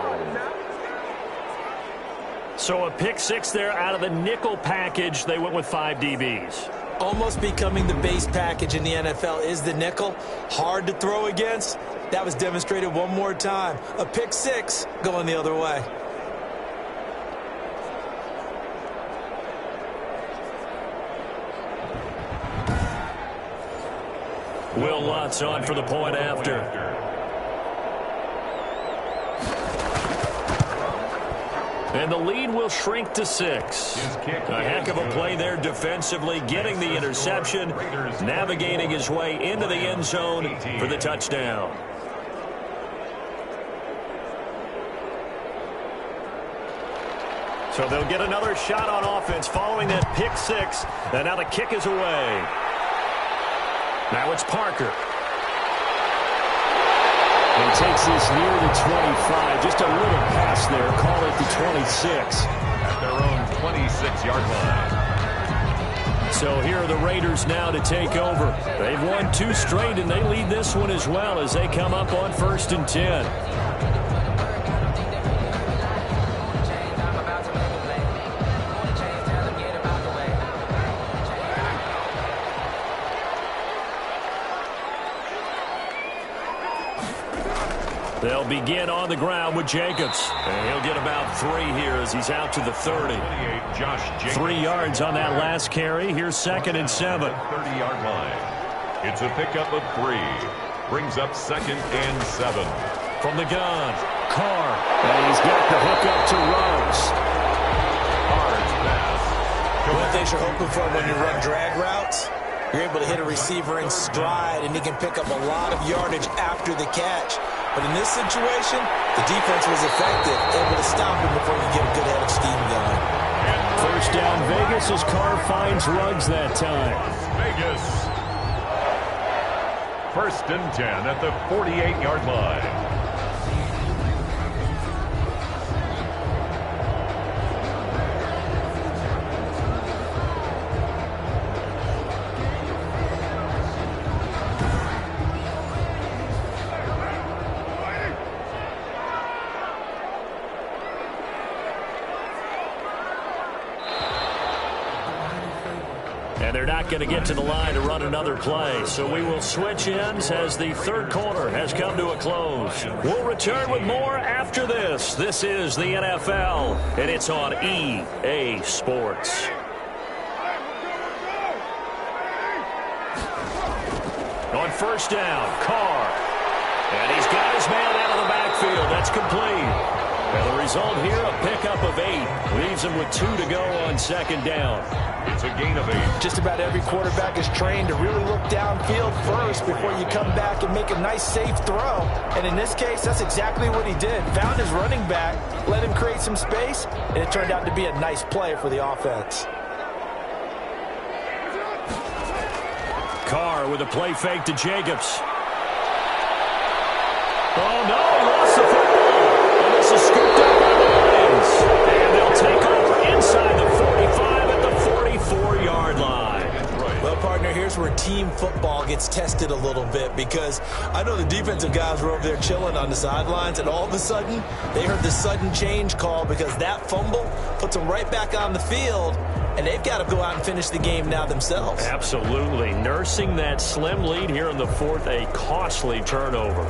So a pick 6 there out of the nickel package. They went with 5 DBs. Almost becoming the base package in the NFL is the nickel. Hard to throw against. That was demonstrated one more time. A pick 6 going the other way. Will Lutz on for the point after. And the lead will shrink to 6. A heck of a play there defensively, getting the interception, navigating his way into the end zone for the touchdown. So they'll get another shot on offense following that pick 6. And now the kick is away. Now it's Parker. And takes this near the 25. Just a little pass there. Call it the 26. At their own 26-yard line. So here are the Raiders now to take over. They've won 2 straight, and they lead this one as well as they come up on 1st and 10. They'll begin on the ground with Jacobs. And he'll get about 3 here as he's out to the 30. 3 yards on that last carry. Here's 2nd and 7. 30-yard line. It's a pickup of 3. Brings up 2nd and 7. From the gun, Carr. And he's got the hook up to Rose. Hard pass. One thing you're hoping for when you run drag routes, you're able to hit a receiver in stride, and he can pick up a lot of yardage after the catch. But in this situation, the defense was effective, able to stop him before he could get a good head of steam going. 1st down Vegas as Carr finds Ruggs that time. Vegas. 1st and 10 at the 48-yard line. they're not going to get to the line to run another play. So we will switch ends as the third quarter has come to a close. We'll return with more after this. This is the NFL, and it's on EA Sports. On first down, Carr. And he's got his man out of the backfield. That's complete. And the result here, a pickup of 8. Leaves him with 2 to go on second down. It's a gain of 8. Just about every quarterback is trained to really look downfield first before you come back and make a nice, safe throw. And in this case, that's exactly what he did. Found his running back, let him create some space, and it turned out to be a nice play for the offense. Carr with a play fake to Jacobs. Oh, no, he lost the football. And this is scooped up by the Lions. And they'll take over inside the 45 at the 44-yard line. Well, partner, here's where team football gets tested a little bit, because I know the defensive guys were over there chilling on the sidelines, and all of a sudden, they heard the sudden change call because that fumble puts them right back on the field, and they've got to go out and finish the game now themselves. Absolutely. Nursing that slim lead here in the fourth, a costly turnover.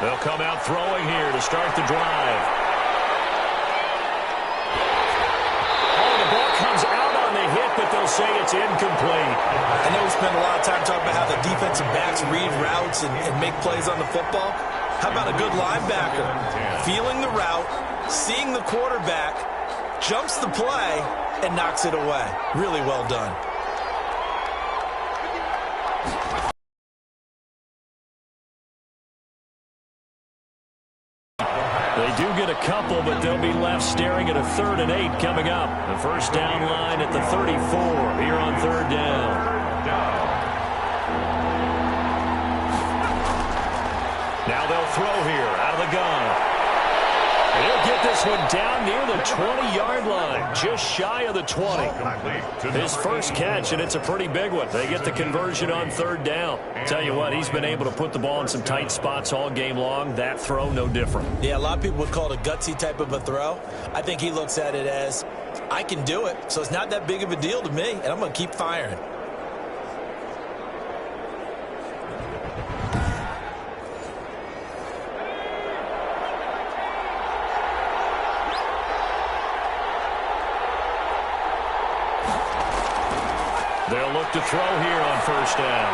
They'll come out throwing here to start the drive. Oh, the ball comes out on the hit, but they'll say it's incomplete. I know we spend a lot of time talking about how the defensive backs read routes and make plays on the football. How about a good linebacker? Feeling the route, seeing the quarterback, jumps the play, and knocks it away. Really well done. They do get a couple, but they'll be left staring at a 3rd and 8 coming up. The first down line at the 34 here on 3rd down. Now they'll throw here out of the gun. And he'll get this one down near the 20-yard line, just shy of the 20. His first catch, and it's a pretty big one. They get the conversion on 3rd down. Tell you what, he's been able to put the ball in some tight spots all game long. That throw, no different. Yeah, a lot of people would call it a gutsy type of a throw. I think he looks at it as, I can do it, so it's not that big of a deal to me, and I'm going to keep firing. They'll look to throw here on first down.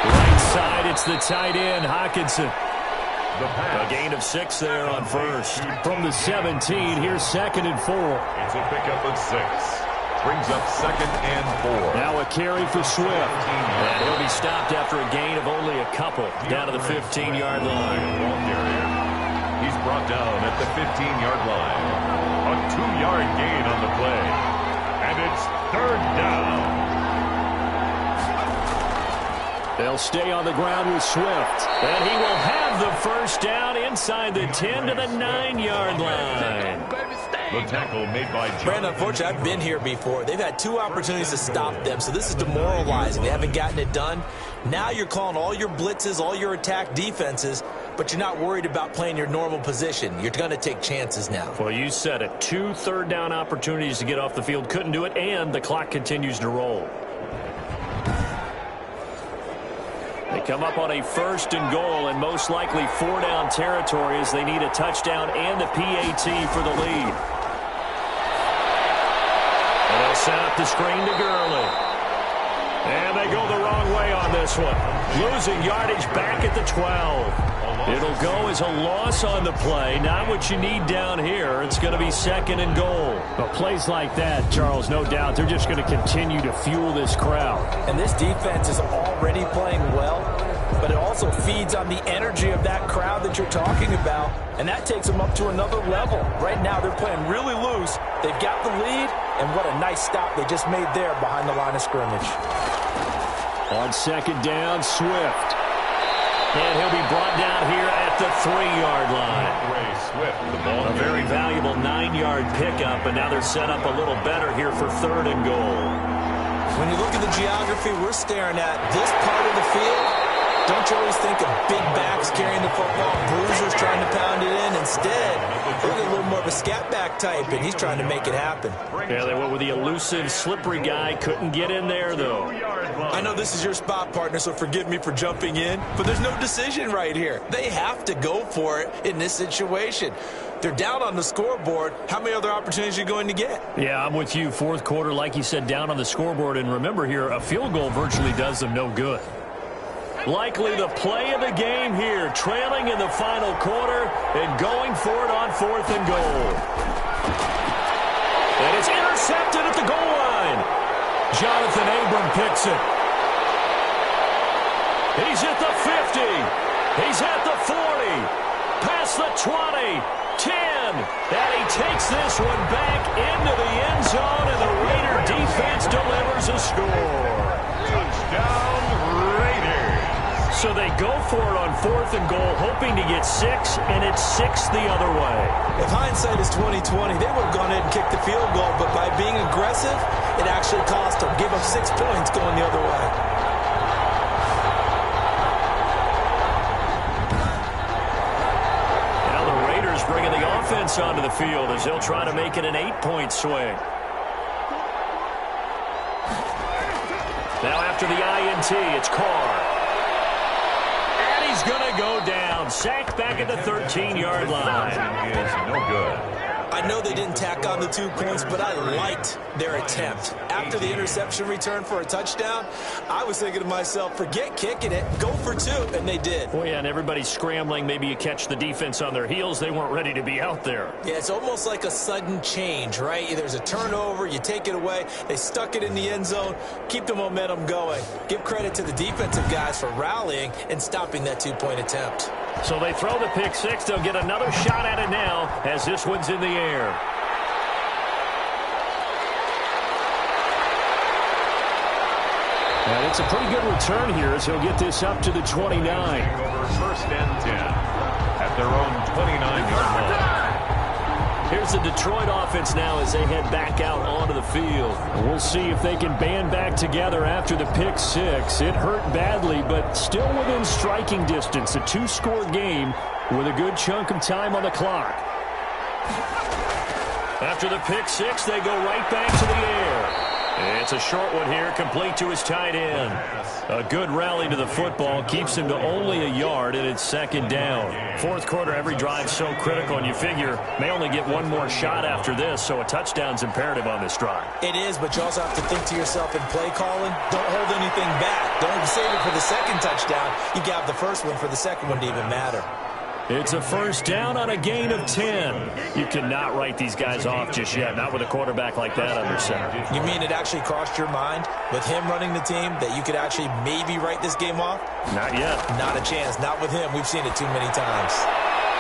Right side, it's the tight end, Hockenson. A gain of 6 there on first. From the 17, here's 2nd and 4. It's a pickup of 6. Brings up 2nd and 4. Now a carry for Swift. And he'll be stopped after a gain of only a couple down to the 15-yard line. He's brought down at the 15-yard line. A 2-yard gain on the play. And it's 3rd down. They'll stay on the ground with Swift. And he will have the first down inside the 10 to the 9-yard line. The tackle made by John. Brandon, unfortunately, I've been here before. They've had 2 opportunities to stop them, so this is demoralizing. They haven't gotten it done. Now you're calling all your blitzes, all your attack defenses, but you're not worried about playing your normal position. You're going to take chances now. Well, you said it. 2 third-down opportunities to get off the field. Couldn't do it, and the clock continues to roll. They come up on a 1st and goal, and most likely 4-down territory as they need a touchdown and a PAT for the lead. And they'll set up the screen to Gurley. And they go the wrong way on this one. Losing yardage back at the 12. It'll go as a loss on the play. Not what you need down here. It's going to be 2nd and goal. But plays like that, Charles, no doubt, they're just going to continue to fuel this crowd. And this defense is already playing well, but it also feeds on the energy of that crowd that you're talking about, and that takes them up to another level. Right now, they're playing really loose. They've got the lead, and what a nice stop they just made there behind the line of scrimmage. On 2nd down, Swift. And he'll be brought down here at the 3-yard line. A very valuable 9-yard pickup, and now they're set up a little better here for 3rd and goal. When you look at the geography, we're staring at this part of the field Don't you always think of big backs carrying the football, bruisers trying to pound it in? Instead, look at a little more of a scat back type, and he's trying to make it happen. Yeah, they went with the elusive, slippery guy. Couldn't get in there, though. I know this is your spot, partner, so forgive me for jumping in, but there's no decision right here. They have to go for it in this situation. They're down on the scoreboard. How many other opportunities are you going to get? Yeah, I'm with you. Fourth quarter, like you said, down on the scoreboard. And remember here, a field goal virtually does them no good. Likely the play of the game here, trailing in the final quarter and going for it on 4th and goal. And it's intercepted at the goal line. Jonathan Abram picks it. He's at the 50. He's at the 40. Past the 20. 10. And he takes this one back into the end zone, and the Raider defense delivers a score. Touchdown, Raiders. So they go for it on 4th and goal, hoping to get 6, and it's 6 the other way. If hindsight is 20/20, they would have gone ahead and kicked the field goal, but by being aggressive, it actually cost them. Give up 6 points going the other way. Now the Raiders bringing the offense onto the field as they'll try to make it an 8-point swing. Now after the INT, it's Carr. And he's going to go down. Sacked back at the 13-yard line. Is no good. I know they didn't tack on the 2 points, but I liked their attempt. After the interception return for a touchdown, I was thinking to myself, forget kicking it, go for 2, and they did. Oh, yeah, and everybody's scrambling. Maybe you catch the defense on their heels. They weren't ready to be out there. Yeah, it's almost like a sudden change, right? There's a turnover, you take it away, they stuck it in the end zone, keep the momentum going. Give credit to the defensive guys for rallying and stopping that 2-point attempt. So they throw the pick 6. They'll get another shot at it now as this one's in the air. And it's a pretty good return here as he'll get this up to the 29. Over 1st and 10 at their own 29-yard line. Here's the Detroit offense now as they head back out onto the field. We'll see if they can band back together after the pick 6. It hurt badly, but still within striking distance. A 2-score game with a good chunk of time on the clock. After the pick 6, they go right back to the air. It's a short one here, complete to his tight end. A good rally to the football keeps him to only a yard, and it's 2nd down. 4th quarter, every drive so critical, and you figure may only get one more shot after this, so a touchdown's imperative on this drive. It is, but you also have to think to yourself in play calling, don't hold anything back. Don't save it for the 2nd touchdown. You got the first one for the 2nd one to even matter. It's a 1st down on a gain of 10. You cannot write these guys off just yet, not with a quarterback like that under center. You mean it actually crossed your mind with him running the team that you could actually maybe write this game off? Not yet. Not a chance. Not with him. We've seen it too many times.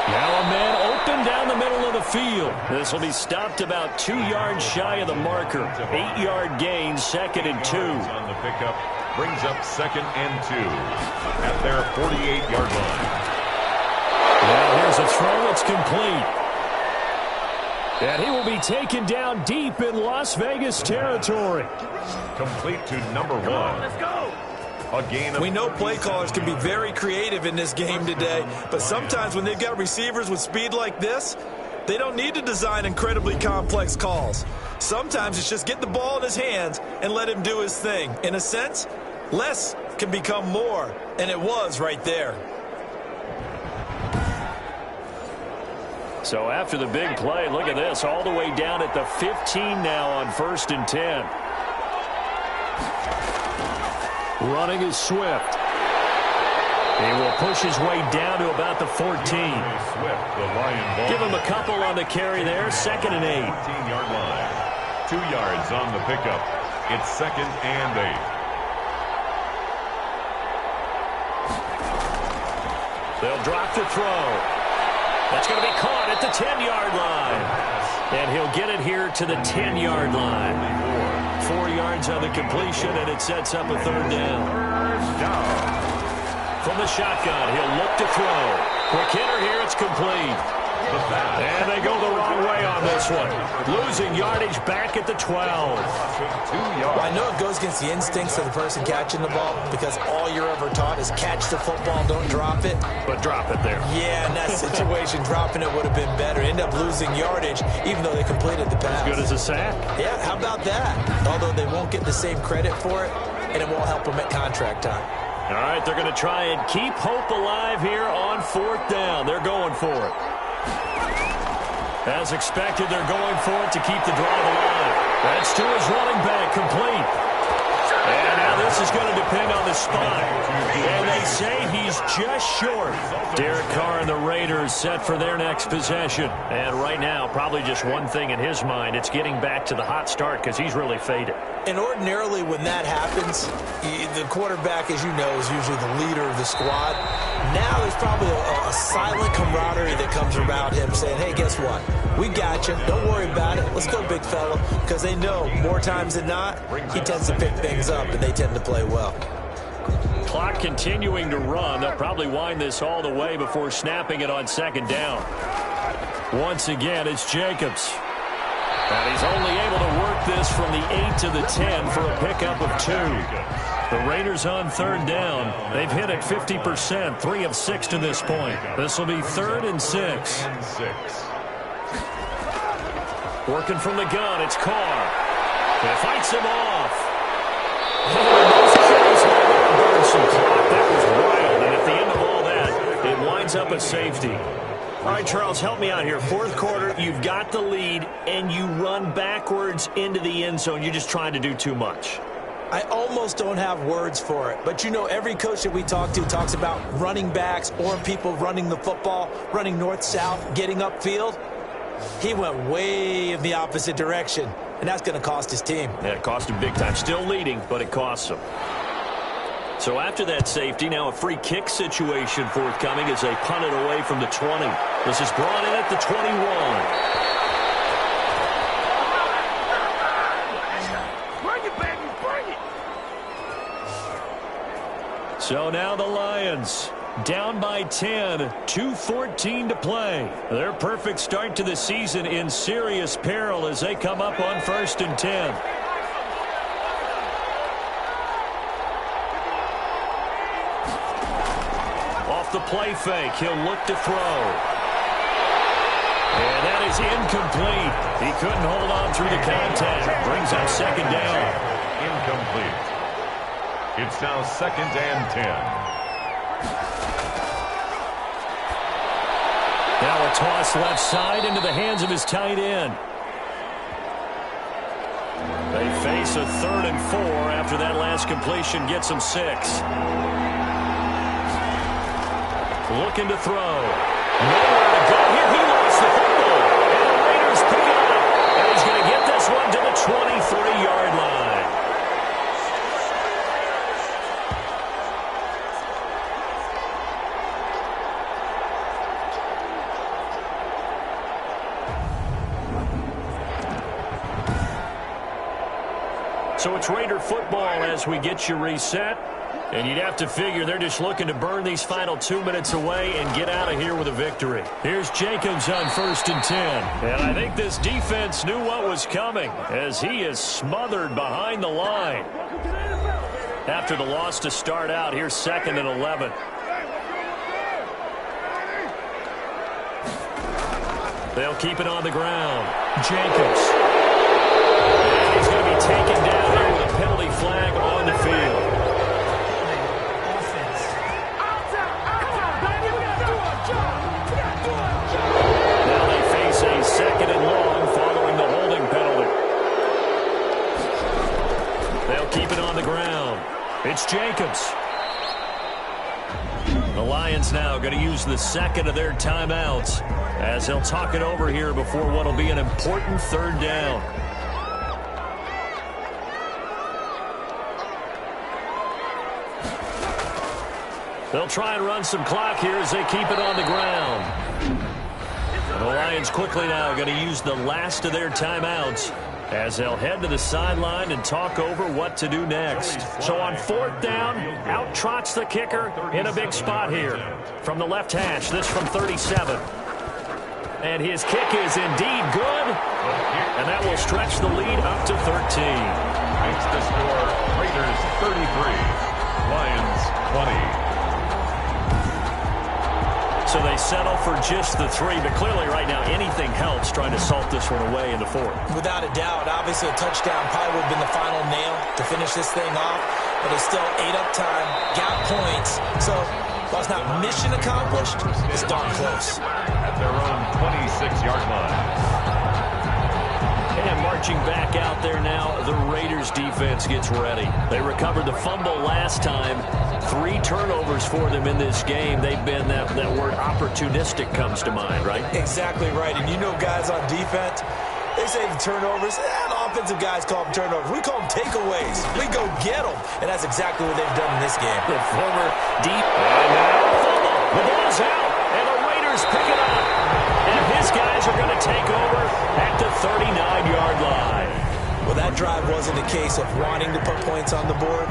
Now a man open down the middle of the field. This will be stopped about 2 yards shy of the marker. 8-yard gain, 2nd and 2. On the pickup brings up 2nd and 2 at their 48-yard line. Now here's a throw that's complete. And he will be taken down deep in Las Vegas territory. Complete to number 1. Let's go. A gain of... We know play callers can be very creative in this game today, but sometimes when they've got receivers with speed like this, they don't need to design incredibly complex calls. Sometimes it's just get the ball in his hands and let him do his thing. In a sense, less can become more, and it was right there. So after the big play, look at this, all the way down at the 15 now on 1st and 10. Running is Swift. He will push his way down to about the 14. Swift, the Lion ball. Give him a couple on the carry there, 2nd and 8. 15-yard line. 2 yards on the pickup. It's 2nd and 8. They'll drop the throw. That's going to be caught at the 10-yard line. And he'll get it here to the 10-yard line. 4 yards on the completion, and it sets up a 3rd down. From the shotgun, he'll look to throw. Quick hitter here, it's complete. And they go the wrong way on this one. Losing yardage back at the 12. Well, I know it goes against the instincts of the person catching the ball because all you're ever taught is catch the football, don't drop it. But drop it there. Yeah, in that situation, dropping it would have been better. End up losing yardage, even though they completed the pass. As good as a sack. Yeah, how about that? Although they won't get the same credit for it, and it won't help them at contract time. All right, they're going to try and keep hope alive here on 4th down. They're going for it. As expected, they're going for it to keep the drive alive. That's to his running back, complete. And now this is going to depend on the spot. And they say he's just short. Derek Carr and the Raiders set for their next possession. And right now, probably just one thing in his mind. It's getting back to the hot start because he's really faded. And ordinarily when that happens, the quarterback, as you know, is usually the leader of the squad. Now there's probably a silent camaraderie that comes around him saying, hey, guess what? We got you. Don't worry about it. Let's go, big fella. Because they know more times than not, he tends to pick things up, and they tend to play well. Clock continuing to run. They'll probably wind this all the way before snapping it on 2nd down. Once again, it's Jacobs. And he's only able to work this from the 8 to the 10 for a pickup of 2. The Raiders on 3rd down. They've hit it 50%, 3 of 6 to this point. This will be 3rd and 6. Working from the gun, it's Carr. He fights him off. Burns some clock. That was wild. And at the end of all that, it winds up a safety. All right, Charles, help me out here. 4th quarter, you've got the lead, and you run backwards into the end zone. You're just trying to do too much. I almost don't have words for it. But, you know, every coach that we talk to talks about running backs or people running the football, running north-south, getting upfield. He went way in the opposite direction, and that's going to cost his team. Yeah, it cost him big time. Still leading, but it costs him. So after that safety, now a free kick situation forthcoming as they punt it away from the 20. This is brought in at the 21. Bring it, baby, bring it. So now the Lions down by 10, 2:14 to play. Their perfect start to the season in serious peril as they come up on 1st and 10. Off the play fake, he'll look to throw. And that is incomplete. He couldn't hold on through the contact. Brings up 2nd down. Incomplete. It's now 2nd and 10. Now a toss left side into the hands of his tight end. They face a 3rd and 4 after that last completion gets them 6. Looking to throw. Nowhere to go here. He lost the football. And the Raiders pick it up. And he's going to get this one to the 23-yard line. So it's Raider football as we get you reset. And you'd have to figure they're just looking to burn these final 2 minutes away and get out of here with a victory. Here's Jacobs on 1st and 10. And I think this defense knew what was coming as he is smothered behind the line. After the loss to start out, here's 2nd and 11. They'll keep it on the ground. Jacobs. And he's going to be taken down here with a penalty flag on the field. Now they face a 2nd and long following the holding penalty. They'll keep it on the ground. It's Jacobs. The Lions now going to use the 2nd of their timeouts as they'll talk it over here before what will be an important 3rd down. They'll try and run some clock here as they keep it on the ground. And the Lions quickly now going to use the last of their timeouts as they'll head to the sideline and talk over what to do next. So on 4th down, out trots the kicker in a big spot here. From the left hash, this from 37. And his kick is indeed good. And that will stretch the lead up to 13. Makes the score Raiders 33, Lions 20. So they settle for just the 3, but clearly right now anything helps trying to salt this one away in the 4th. Without a doubt, obviously a touchdown probably would have been the final nail to finish this thing off, but it's still 8 up time, got points, so while it's not mission accomplished, it's darn close. At their own 26-yard line. And marching back out there now, the Raiders defense gets ready. They recovered the fumble last time. 3 turnovers for them in this game. They've been, that word opportunistic comes to mind, right? Exactly right. And you know guys on defense, they say the turnovers. The offensive guys call them turnovers. We call them takeaways. We go get them. And that's exactly what they've done in this game. The former deep. And now fumble. The ball's out. And the Raiders pick it up. And his guys are going to take over at the 39-yard line. Well, that drive wasn't a case of wanting to put points on the board.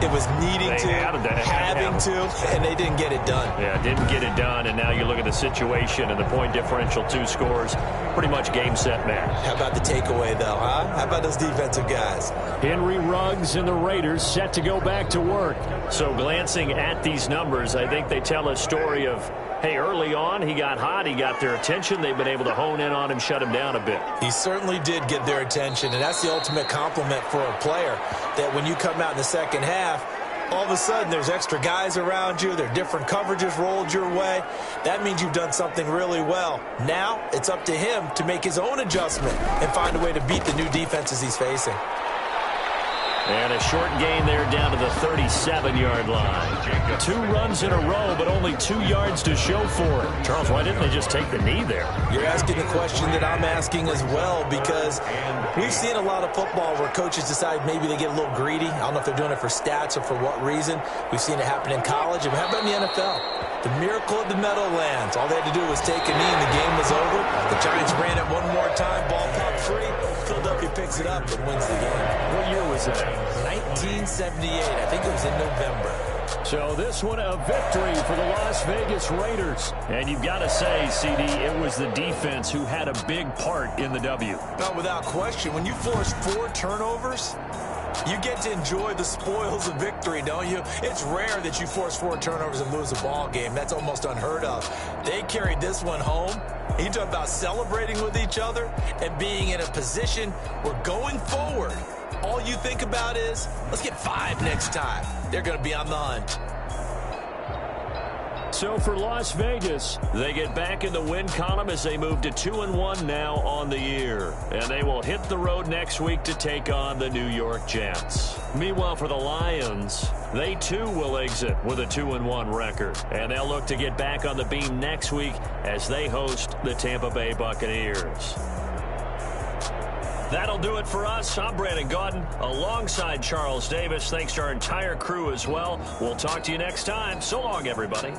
It was needing to, having to, and they didn't get it done. Yeah, didn't get it done, and now you look at the situation and the point differential, 2 scores, pretty much game, set, match. How about the takeaway, though, huh? How about those defensive guys? Henry Ruggs and the Raiders set to go back to work. So glancing at these numbers, I think they tell a story of, hey, early on, he got hot, he got their attention, they've been able to hone in on him, shut him down a bit. He certainly did get their attention, and that's the ultimate compliment for a player, that when you come out in the second half, all of a sudden there's extra guys around you, there are different coverages rolled your way. That means you've done something really well. Now it's up to him to make his own adjustment and find a way to beat the new defenses he's facing. And a short gain there down to the 37-yard line. 2 runs in a row, but only 2 yards to show for it. Charles, why didn't they just take the knee there? You're asking the question that I'm asking as well, because we've seen a lot of football where coaches decide maybe they get a little greedy. I don't know if they're doing it for stats or for what reason. We've seen it happen in college. And how about in the NFL? The miracle of the Meadowlands. All they had to do was take a knee and the game was over. The Giants ran it one more time, ball popped free. Philadelphia picks it up and wins the game. What year was that? 1978. I think it was in November. So this one a victory for the Las Vegas Raiders. And you've got to say, CD, it was the defense who had a big part in the W. No, without question. When you force 4 turnovers, you get to enjoy the spoils of victory, don't you? It's rare that you force 4 turnovers and lose a ball game. That's almost unheard of. They carried this one home. You talk about celebrating with each other and being in a position where going forward, all you think about is, let's get 5 next time. They're going to be on the hunt. So for Las Vegas, they get back in the win column as they move to 2-1 now on the year. And they will hit the road next week to take on the New York Jets. Meanwhile, for the Lions, they too will exit with a 2-1 record. And they'll look to get back on the beam next week as they host the Tampa Bay Buccaneers. That'll do it for us. I'm Brandon Gaudin alongside Charles Davis. Thanks to our entire crew as well. We'll talk to you next time. So long, everybody.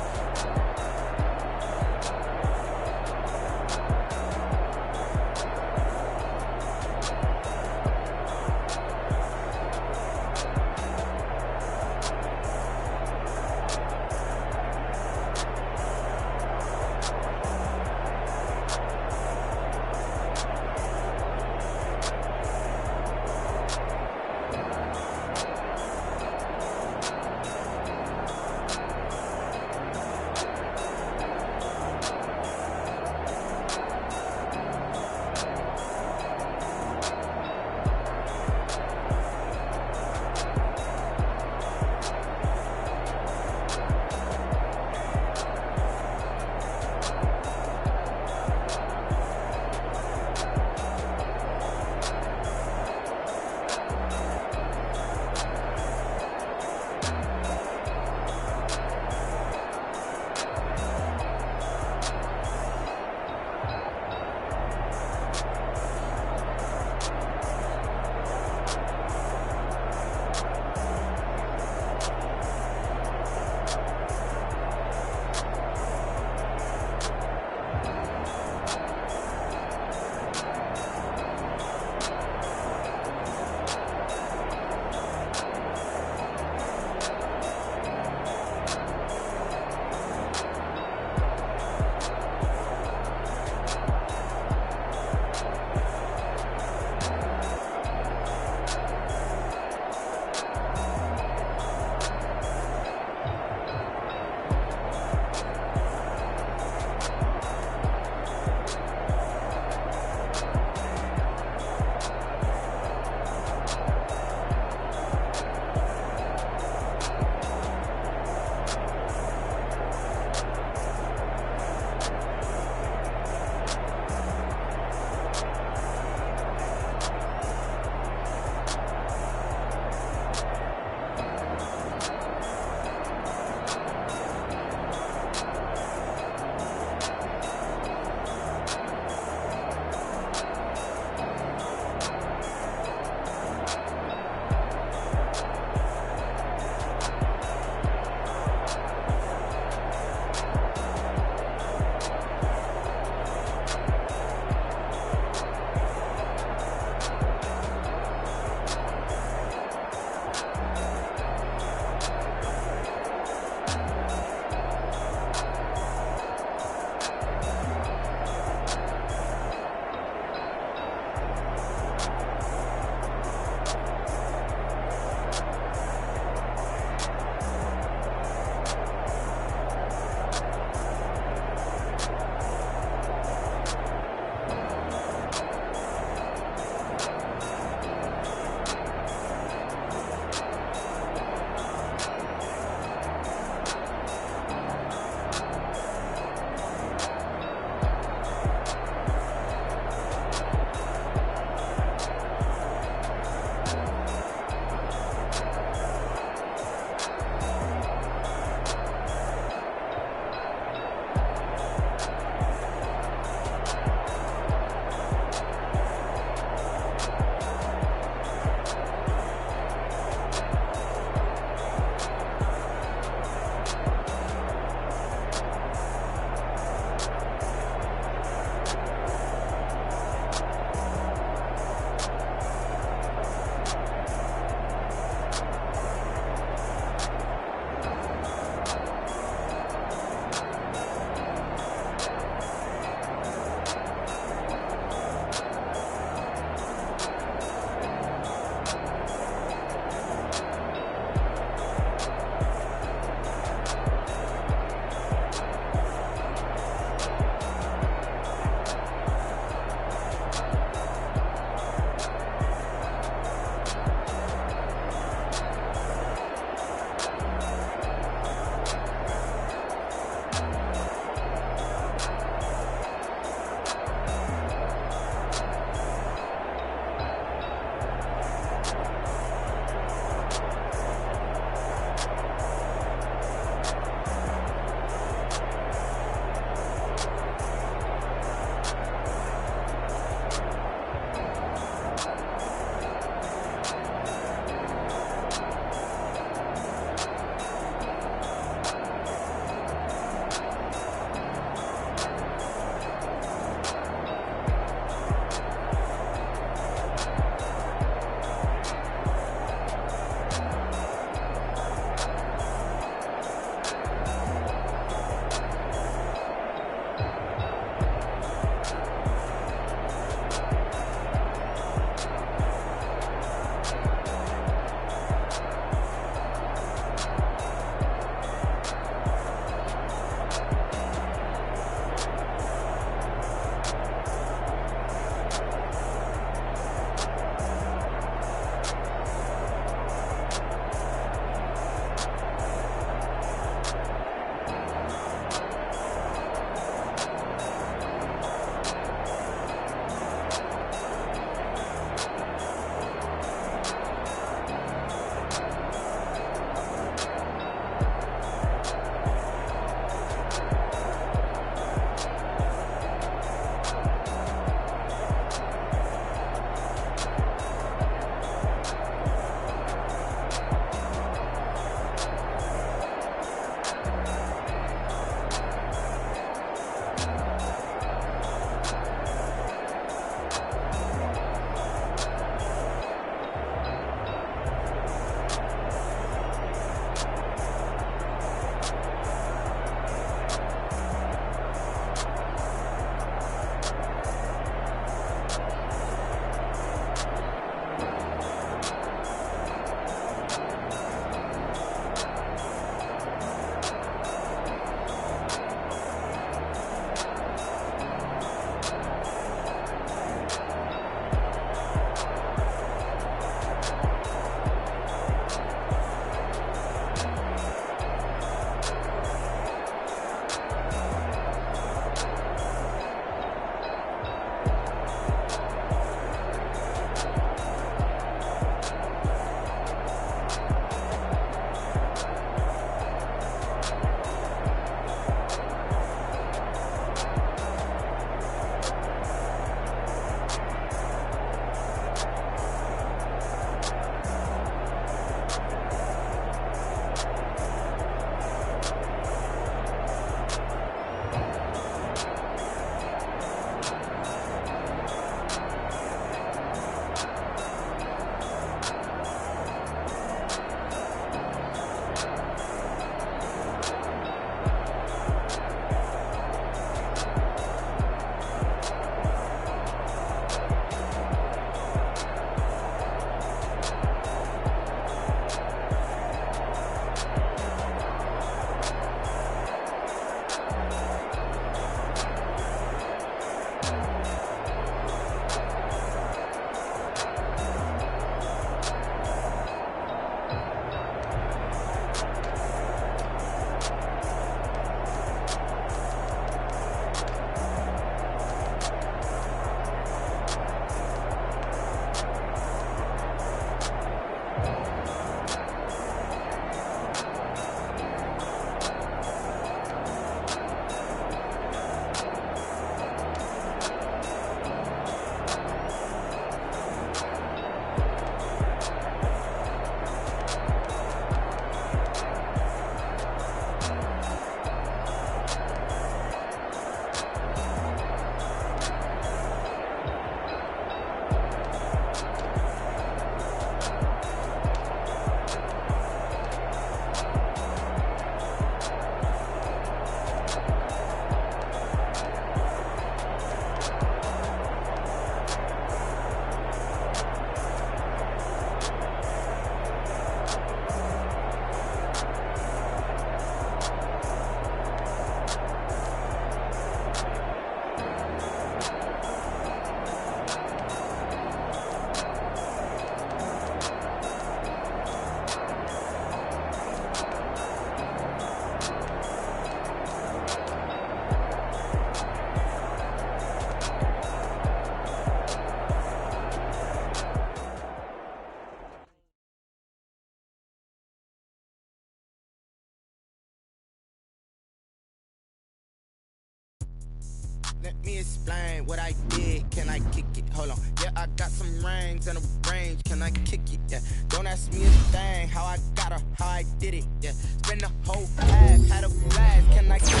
Let me explain what I did. Can I kick it? Hold on. Yeah, I got some rings and a range. Can I kick it? Yeah. Don't ask me a thing. How I got her, how I did it. Yeah. Spend the whole half, had a blast. Can I kick it?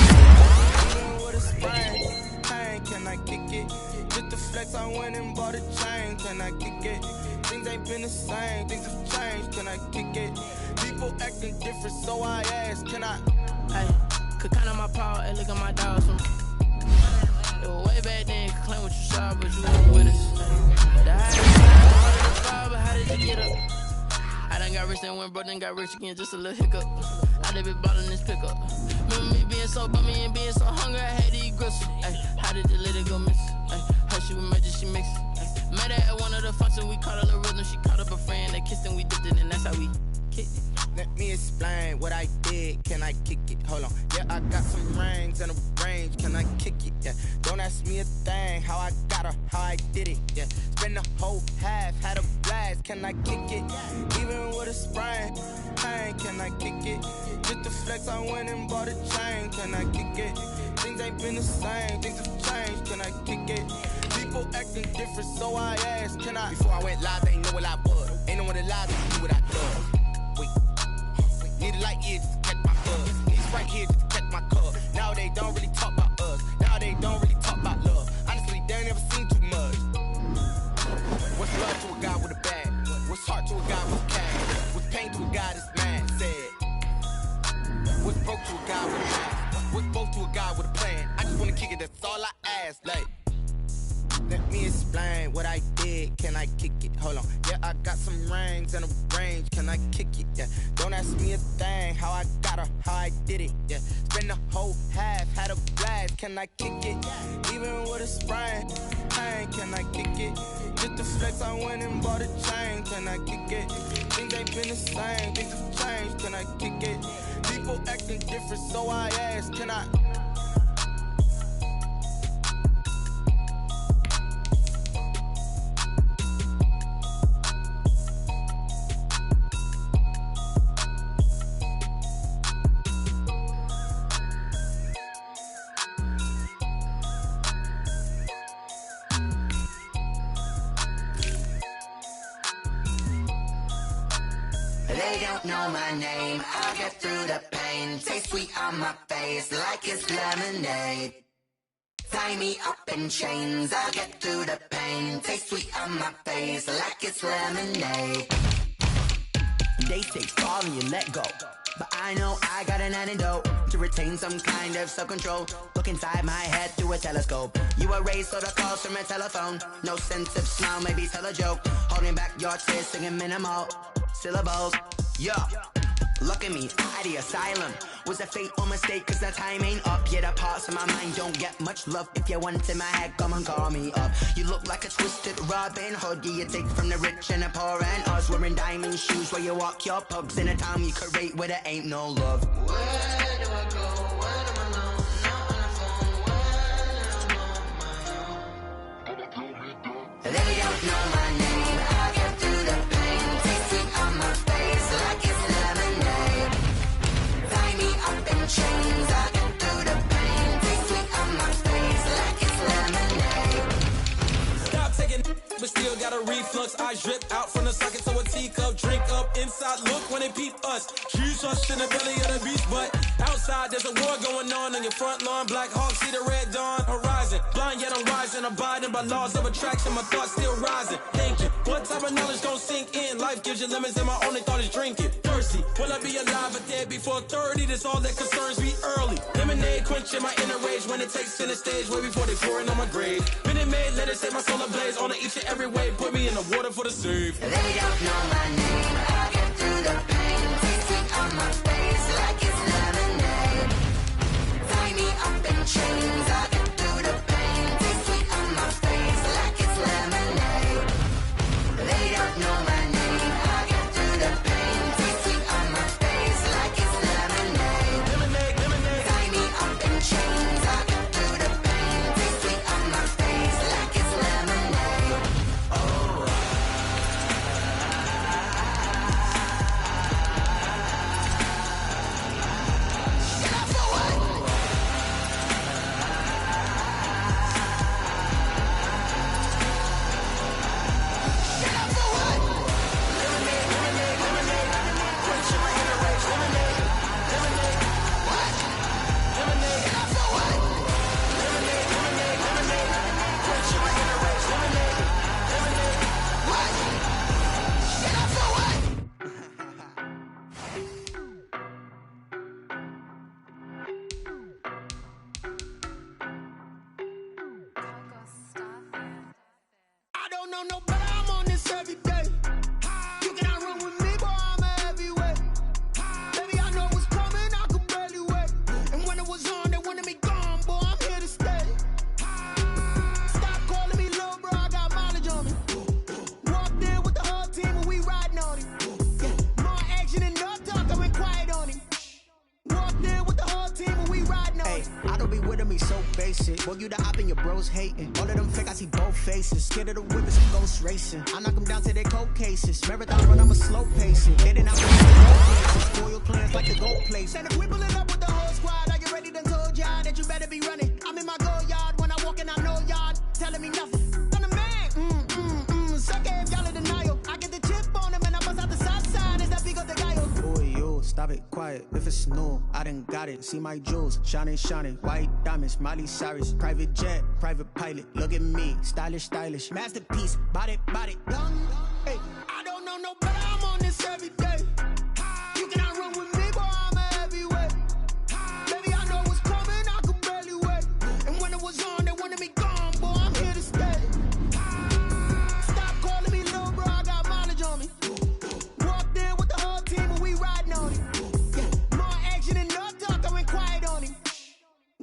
Even with a sprain. Pain, can I kick it? Just the flex, I went and bought a chain. Can I kick it? Things ain't been the same. Things have changed. Can I kick it? People acting different, so I ask. Can I? Hey, could count on my power and look at my dogs. It was way back then, could claim what you saw, but you weren't with us. The high, but how did you get up? I done got rich, then went broke, then got rich again, just a little hiccup. I done been ballin' this pickup. Remember me being so bummy and being so hungry, I had to eat gristle. Ay, how did the lady go miss? Ay, how she was magic, she mixed. Met her at one of the functions, we caught a little rhythm, she caught up a friend, they kissed and we dipped it, and that's how we kicked it. Let me explain what I did. Can I kick it? Hold on. Yeah, I got some rings and a range. Can I kick it? Yeah. Don't ask me a thing. How I got her, how I did it. Yeah. Spend the whole half, had a blast. Can I kick it? Even with a sprain. Pain, can I kick it? Just the flex, I went and bought a chain. Can I kick it? Things ain't been the same. Things have changed. Can I kick it? People acting different, so I asked. Can I? Before I went live, they ain't know what I was. Ain't no one alive to do what I love. Need a light years to catch my buzz. Need right here just to catch my cup. Now they don't really talk about us. Now they don't really talk about love. Honestly, they ain't never seen too much. What's love to a guy with a bag? What's heart to a guy with cash? What's pain to a guy that's mad? Said. What's broke to a guy with a mask? What's both to a guy with a plan? I just wanna kick it, that's all I ask. Like, let me explain what I did. Can I kick it? Hold on. Yeah, I got some rings and a range. Can I kick it? Yeah. Don't ask me a thing. How I got her, how I did it. Yeah. Spend the whole half, had a blast. Can I kick it? Even with a sprain. Pain, can I kick it? Just the flex, I went and bought a chain. Can I kick it? Things ain't been the same. Things have changed. Can I kick it? People acting different, so I ask. Can I? They don't know my name, I'll get through the pain. Taste sweet on my face like it's lemonade. Tie me up in chains, I'll get through the pain. Taste sweet on my face like it's lemonade. They say fall and you let go, but I know I got an antidote to retain some kind of self-control. Look inside my head through a telescope. You erase all the calls from a telephone. No sense of smile, maybe tell a joke. Holding back your tears, singing minimal syllables. Yeah, look at me, out the asylum. Was a fate or mistake, cause the time ain't up. Yeah, the parts of my mind don't get much love. If you want in my head, come and call me up. You look like a twisted Robin Hood. Yeah, you take from the rich and the poor and us. Wearing diamond shoes where you walk your pugs in a town you could rate where there ain't no love. Where do I go? When am I alone? Not on the phone. When I'm on my own. They don't know my name. I get through the pain. Taste sweet on my face like it's lemonade. Tie me up in chains. I get through the pain. Taste sweet on my face like it's lemonade. Stop taking, but still got a reflux. Eyes drip out from the socket to a teacup. Drink up inside, look when they peep us. Shoes us in the belly of the beast, but outside there's a war going on your front lawn. Black Hawk, see the red dawn horizon. Blind yet I'm rising, abiding by laws of attraction. My thoughts still rising. Thinking, what type of knowledge gon' sink in? Life gives you lemons and my only thought is drinking. Thirsty, will I be alive or dead before 30? That's all that concerns me early. Lemonade quenching my inner rage when it takes center stage way before they pouring on my grave. Minute Maid, let it set my soul ablaze on each and every way. Put me in the water for the save. They don't know my name. I get through the pain. Taste sweet on my face like it's lemonade. Tie me up in chains. I get through the pain. Taste sweet on my face like it's lemonade. They don't know my name. I get through the pain. Taste sweet on my face like it's lemonade. Lemonade, lemonade. Tie me up in chains. I get through the pain. Taste sweet on my face like it's lemonade. Oh. don't know, but I'm on this every day. You cannot run with me, boy, I'm a heavyweight. Baby, I know what's coming, I could barely wait. And when it was on, they wanted me gone, boy, I'm here to stay. Stop calling me little bro, I got mileage on me. Walked in with the whole team and we riding on him. Yeah, more action than no talk, I went quiet on him. Walked in with the whole team and we riding on him. I don't be with him, he's so basic. Boy, you the op and your bros hating. All of them fake, I see both faces. Scared of the whip, it's a ghost racing. I knock them down to their cold cases. Marathon run, I'm a slow pacing. Getting out with the gold places. Spoil plans like the gold place. And if we pulling up with the whole squad, are you ready? Done told y'all that you better be running. I'm in my go yard. When I walk in, I know y'all telling me nothing. I'm the man. Suck it if y'all in denial. I get the chip on him and I bust out the south side. It's that big of the guy. Boy, yo, stop it, quiet. If it's new, I done got it. See my jewels, shining, shining. White diamonds, Miley Cyrus. Private jet, private pilot. Look at me, stylish, stylish. Masterpiece, body, done. Hey, I don't know no better, I'm on this every day. You cannot run with me, boy, I'm a heavyweight. Baby, I know what's coming, I could barely wait. And when it was on, they wanted me gone, boy, I'm here to stay. Stop calling me little bro, I got mileage on me. Walked in with the whole team and we riding on him. Yeah, more action than no talk, I went quiet on him.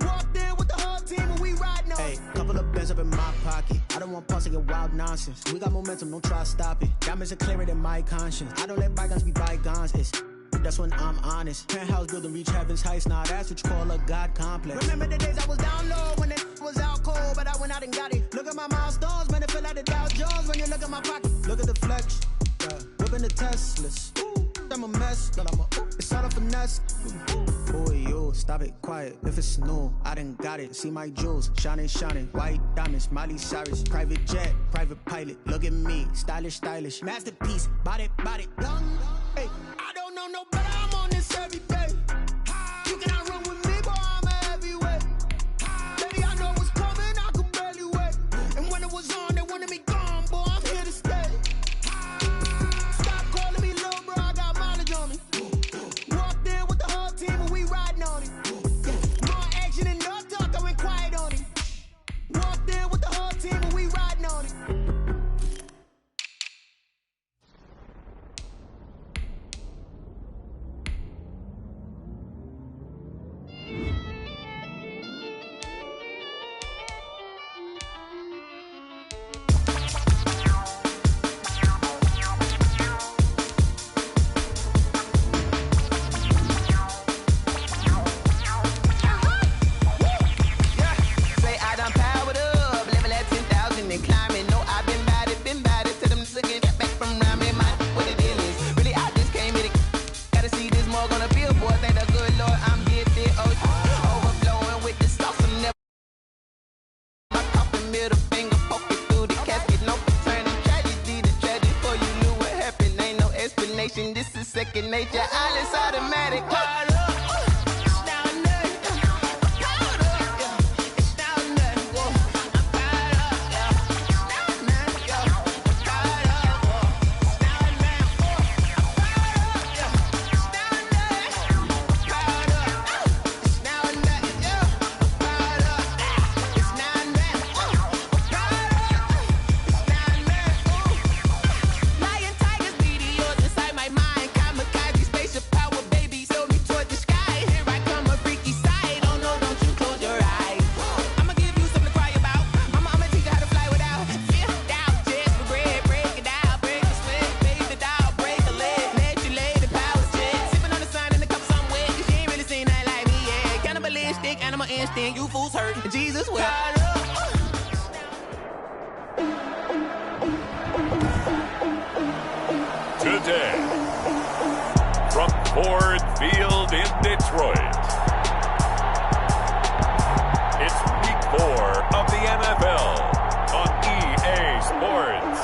Walked in with the whole team and we riding on him. Hey, couple of bands up in my pocket. I don't want pause to get wild nonsense. We got momentum, don't try to stop it. Diamonds are clearer than my conscience. I don't let bygones be bygones. That's when I'm honest. Penthouse building, reach heaven's heights. Now that's what you call a God complex. Remember the days I was down low when it was out cold, but I went out and got it. Look at my milestones, man, it feel like the Dow Jones when you look at my pocket. Look at the flex, whipping the Teslas. I'm a mess, but it's all a finesse. Boy, yo, stop it, quiet. If it's new, I done got it. See my jewels, shining, shining. White diamonds, Miley Cyrus. Private jet, private pilot. Look at me, stylish, stylish. Masterpiece, body, done. Hey, I don't know no better, I'm on this every day. You cannot run with me, boy, I'm a heavyweight. Baby, I know what's coming, I could barely wait. And when it was on, they wanted me gone, boy, I'm here to stay. Stop calling me little bro, I got mileage on me. Walked in with the whole team and we riding on him. Yeah, more action than no talk, I went quiet on him. Walked in with the whole team and we riding on him. This is second nature, all is automatic. You fools hurt. Jesus will. Today, from Ford Field in Detroit, it's Week 4 of the NFL on EA Sports.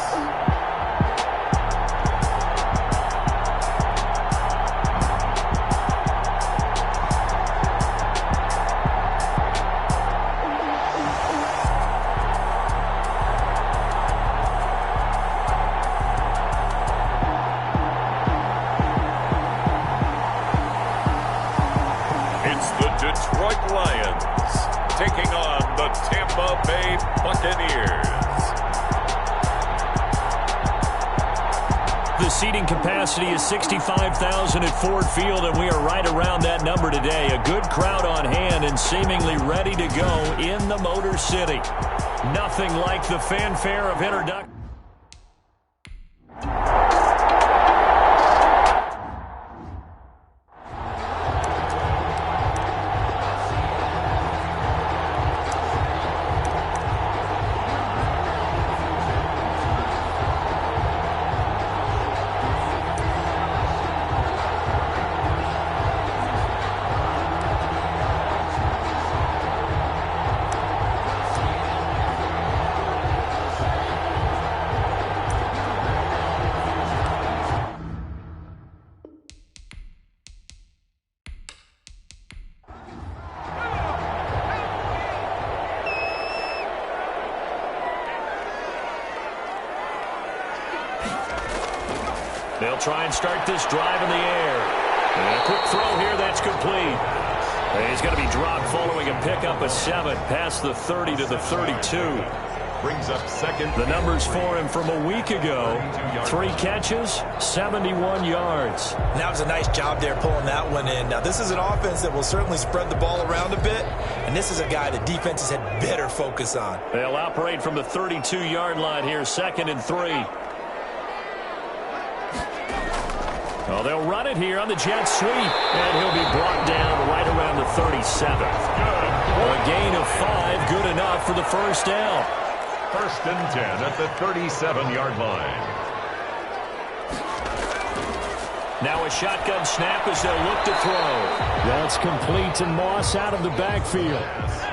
Detroit Lions taking on the Tampa Bay Buccaneers. The seating capacity is 65,000 at Ford Field, and we are right around that number today. A good crowd on hand and seemingly ready to go in the Motor City. Nothing like the fanfare of introduction. They'll try and start this drive in the air. And a quick throw here, that's complete. And he's going to be dropped following a pickup of 7 past the 30 to the 32. Brings up second. The numbers for him from a week ago. 3 catches, 71 yards. That was a nice job there pulling that one in. Now, this is an offense that will certainly spread the ball around a bit, and this is a guy that defenses had better focus on. They'll operate from the 32-yard line here, 2nd and 3. Oh, they'll run it here on the jet sweep, and he'll be brought down right around the 37th. A gain of 5, good enough for the first down. 1st and 10 at the 37-yard line. Now a shotgun snap as they'll look to throw. That's complete to Moss out of the backfield.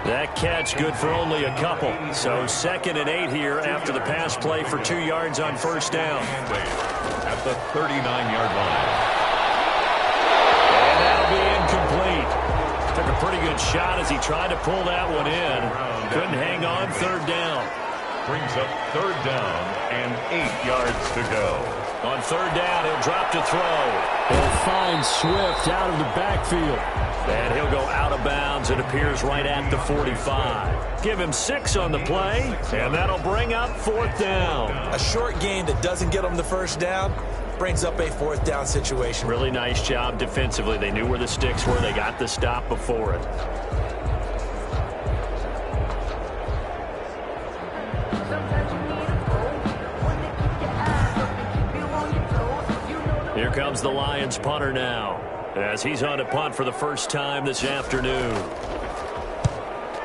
That catch good for only a couple. So 2nd and 8 here after the pass play for 2 yards on first down. At the 39-yard line. And that'll be incomplete. Took a pretty good shot as he tried to pull that one in. Couldn't hang on, 3rd down. Brings up 3rd down and 8 yards to go. On 3rd down, he'll drop to throw. He'll find Swift out of the backfield. And he'll go out of bounds. It appears right at the 45. Give him 6 on the play, and that'll bring up 4th down. A short gain that doesn't get them the first down brings up a 4th down situation. Really nice job defensively. They knew where the sticks were. They got the stop before it. Here comes the Lions punter now, as he's on to punt for the first time this afternoon.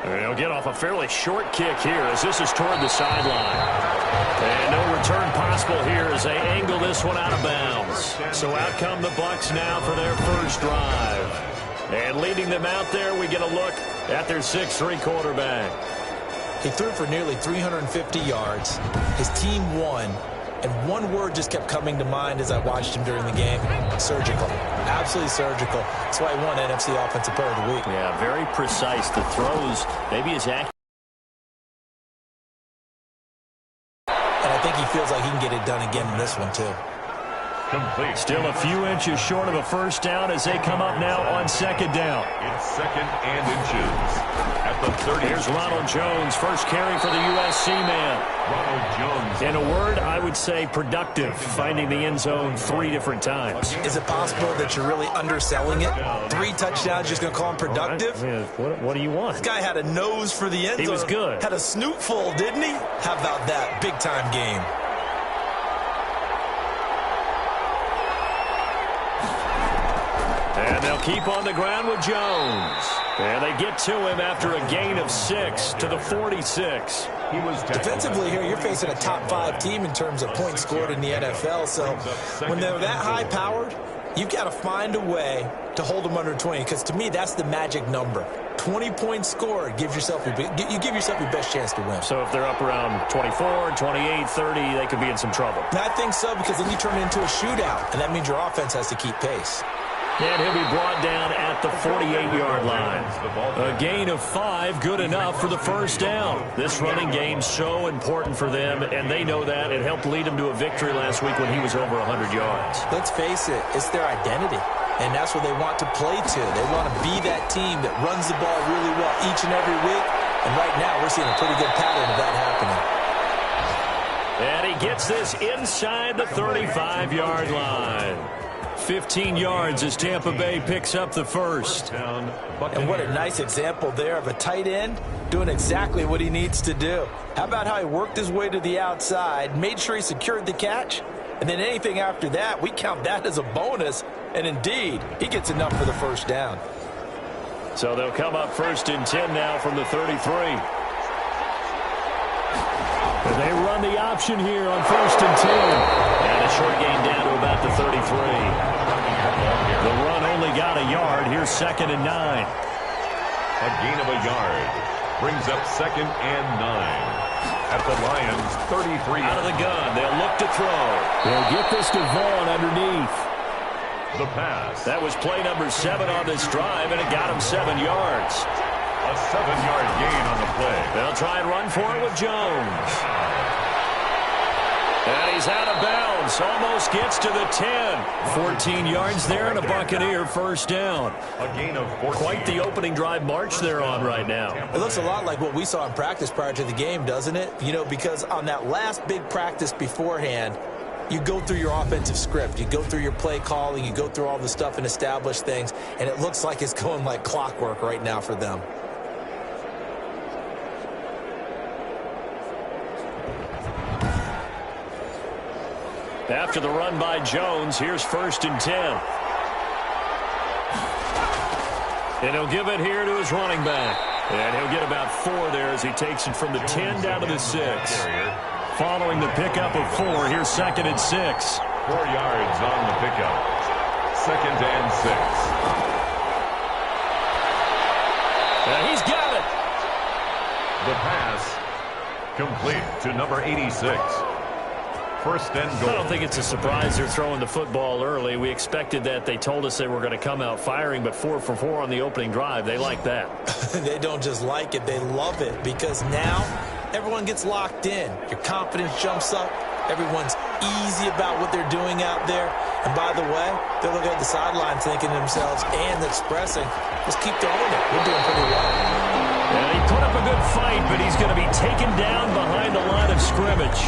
And he'll get off a fairly short kick here as this is toward the sideline. And no return possible here as they angle this one out of bounds. So out come the Bucs now for their first drive. And leading them out there, we get a look at their 6'3" quarterback. He threw for nearly 350 yards. His team won. And one word just kept coming to mind as I watched him during the game: surgical. Absolutely surgical. That's why he won NFC Offensive Player of the Week. Yeah, very precise. The throws, maybe his accuracy. And I think he feels like he can get it done again in this one, too. Complete. Still a few inches short of a first down as they come up now on 2nd down. It's 2nd and inches. At the 30. Here's Ronald Jones, first carry for the USC man. Ronald Jones. In a word, I would say productive, finding the end zone 3 different times. Is it possible that you're really underselling it? 3 touchdowns, just going to call him productive? What do you want? This guy had a nose for the end zone. He was good. Had a snoot full, didn't he? How about that? Big-time game. And they'll keep on the ground with Jones. And they get to him after a gain of 6 to the 46. He was defensively here, you're facing a top 5 team in terms of points scored in the NFL. So when they're that high-powered, you've got to find a way to hold them under 20. Because to me, that's the magic number. 20 points scored gives yourself you give yourself your best chance to win. So if they're up around 24, 28, 30, they could be in some trouble. And I think so, because then you turn it into a shootout, and that means your offense has to keep pace. And he'll be brought down at the 48-yard line. A gain of 5, good enough for the first down. This running game's so important for them, and they know that. It helped lead them to a victory last week when he was over 100 yards. Let's face it, it's their identity, and that's what they want to play to. They want to be that team that runs the ball really well each and every week, and right now we're seeing a pretty good pattern of that happening. And he gets this inside the 35-yard line. 15 yards as Tampa Bay picks up the first. And what a nice example there of a tight end doing exactly what he needs to do. How about how he worked his way to the outside, made sure he secured the catch, and then anything after that, we count that as a bonus. And indeed, he gets enough for the first down. So they'll come up 1st and 10 now from the 33. They run the option here on 1st and 10. And a short gain down to about the 33. The run only got a yard. Here's 2nd and 9. A gain of a yard brings up 2nd and 9. At the Lions' 33. Out of the gun. They'll look to throw. They'll get this to Vaughn underneath. The pass. That was play number 7 on this drive, and it got him 7 yards. A 7-yard gain on the play. They'll try and run for it with Jones. And he's out of bounds. Almost gets to the 10. 14 yards there and a Buccaneer first down. A gain of 14. Quite the opening drive march they're on right now. It looks a lot like what we saw in practice prior to the game, doesn't it? You know, because on that last big practice beforehand, you go through your offensive script. You go through your play calling. You go through all the stuff and establish things. And it looks like it's going like clockwork right now for them. After the run by Jones, here's 1st and 10. And he'll give it here to his running back. And he'll get about 4 there as he takes it from the 10 down to the 6. Following the pickup of 4, here's 2nd and 6. 4 yards on the pickup. 2nd and 6. And he's got it. The pass complete to number 86. 1st and goal. I don't think it's a surprise they're throwing the football early. We expected that. They told us they were going to come out firing, but 4 for 4 on the opening drive. They like that. They don't just like it. They love it because now everyone gets locked in. Your confidence jumps up. Everyone's easy about what they're doing out there. And by the way, they're looking at the sideline thinking to themselves and expressing, let's keep throwing it. We're doing pretty well. And he put up a good fight, but he's going to be taken down behind the line of scrimmage.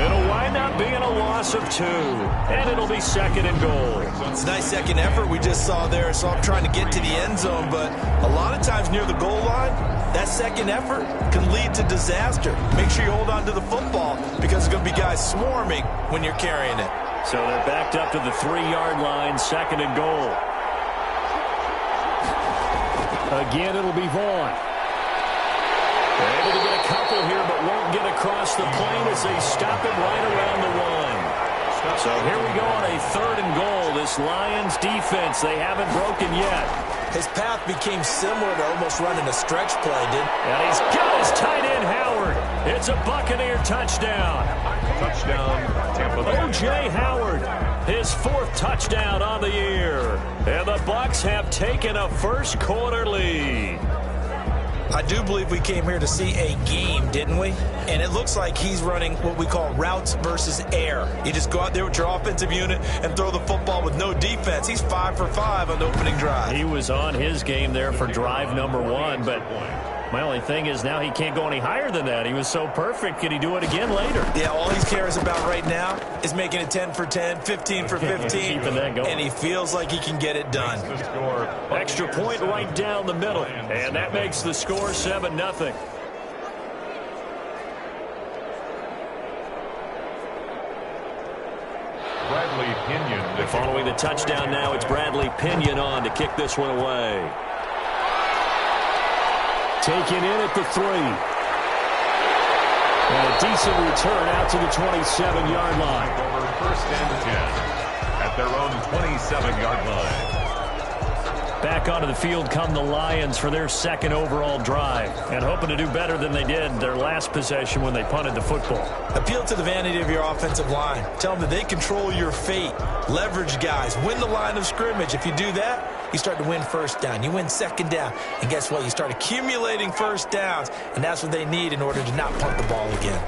It'll wind up being a loss of 2. And it'll be 2nd and goal. It's a nice second effort we just saw there. So I'm trying to get to the end zone, but a lot of times near the goal line, that second effort can lead to disaster. Make sure you hold on to the football because there's going to be guys swarming when you're carrying it. So they're backed up to the 3-yard line, 2nd and goal. Again, it'll be Vaughn. They're able to get a couple here, but won't get across the plane as they stop it right around the 1. So here we go on a 3rd and goal. This Lions defense, they haven't broken yet. His path became similar to almost running a stretch play, And he's got his tight end, Howard. It's a Buccaneer touchdown. Touchdown, Tampa Bay. O.J. Howard, his 4th touchdown on the year. And the Bucs have taken a first quarter lead. I do believe we came here to see a game, didn't we? And it looks like he's running what we call routes versus air. You just go out there with your offensive unit and throw the football with no defense. He's 5 for 5 on the opening drive. He was on his game there for drive number 1, but my only thing is now he can't go any higher than that. He was so perfect. Can he do it again later? Yeah, all he cares about right now is making it 10 for 10, 15 for 15, keeping that going. And he feels like he can get it done. Extra point right down the middle, and that makes the score 7-0. Bradley Pinion. Following the touchdown now, it's Bradley Pinion on to kick this one away. Taken in at the 3. And a decent return out to the 27-yard line. Over 1st and 10 at their own 27-yard line. Back onto the field come the Lions for their 2nd overall drive, and hoping to do better than they did their last possession when they punted the football. Appeal to the vanity of your offensive line. Tell them that they control your fate. Leverage guys. Win the line of scrimmage. If you do that, you start to win 1st down. You win 2nd down. And guess what? You start accumulating 1st downs, and that's what they need in order to not punt the ball again.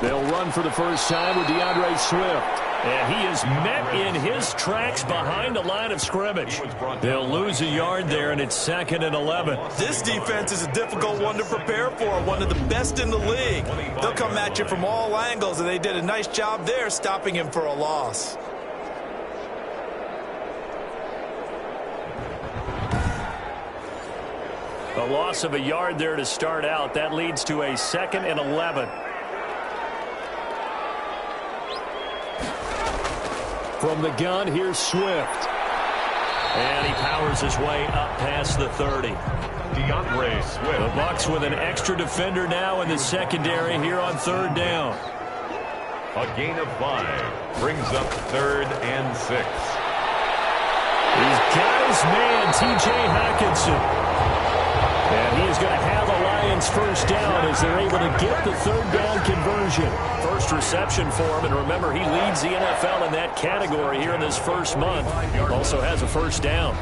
They'll run for the first time with DeAndre Swift. And he is met in his tracks behind the line of scrimmage. They'll lose a yard there, and it's 2nd and 11. This defense is a difficult one to prepare for, one of the best in the league. They'll come at you from all angles, and they did a nice job there stopping him for a loss. A loss of a yard there to start out. That leads to a 2nd and 11. From the gun, here's Swift. And he powers his way up past the 30. DeAndre Swift. The Bucs with an extra defender now in the secondary here on 3rd down. A gain of 5 brings up 3rd and 6. He's got his man, T.J. Hockenson. And he is going to have a Lions first down as they're able to get the 3rd down conversion. First reception for him, and remember, he leads the NFL in that category here in this first month. Also has a first down.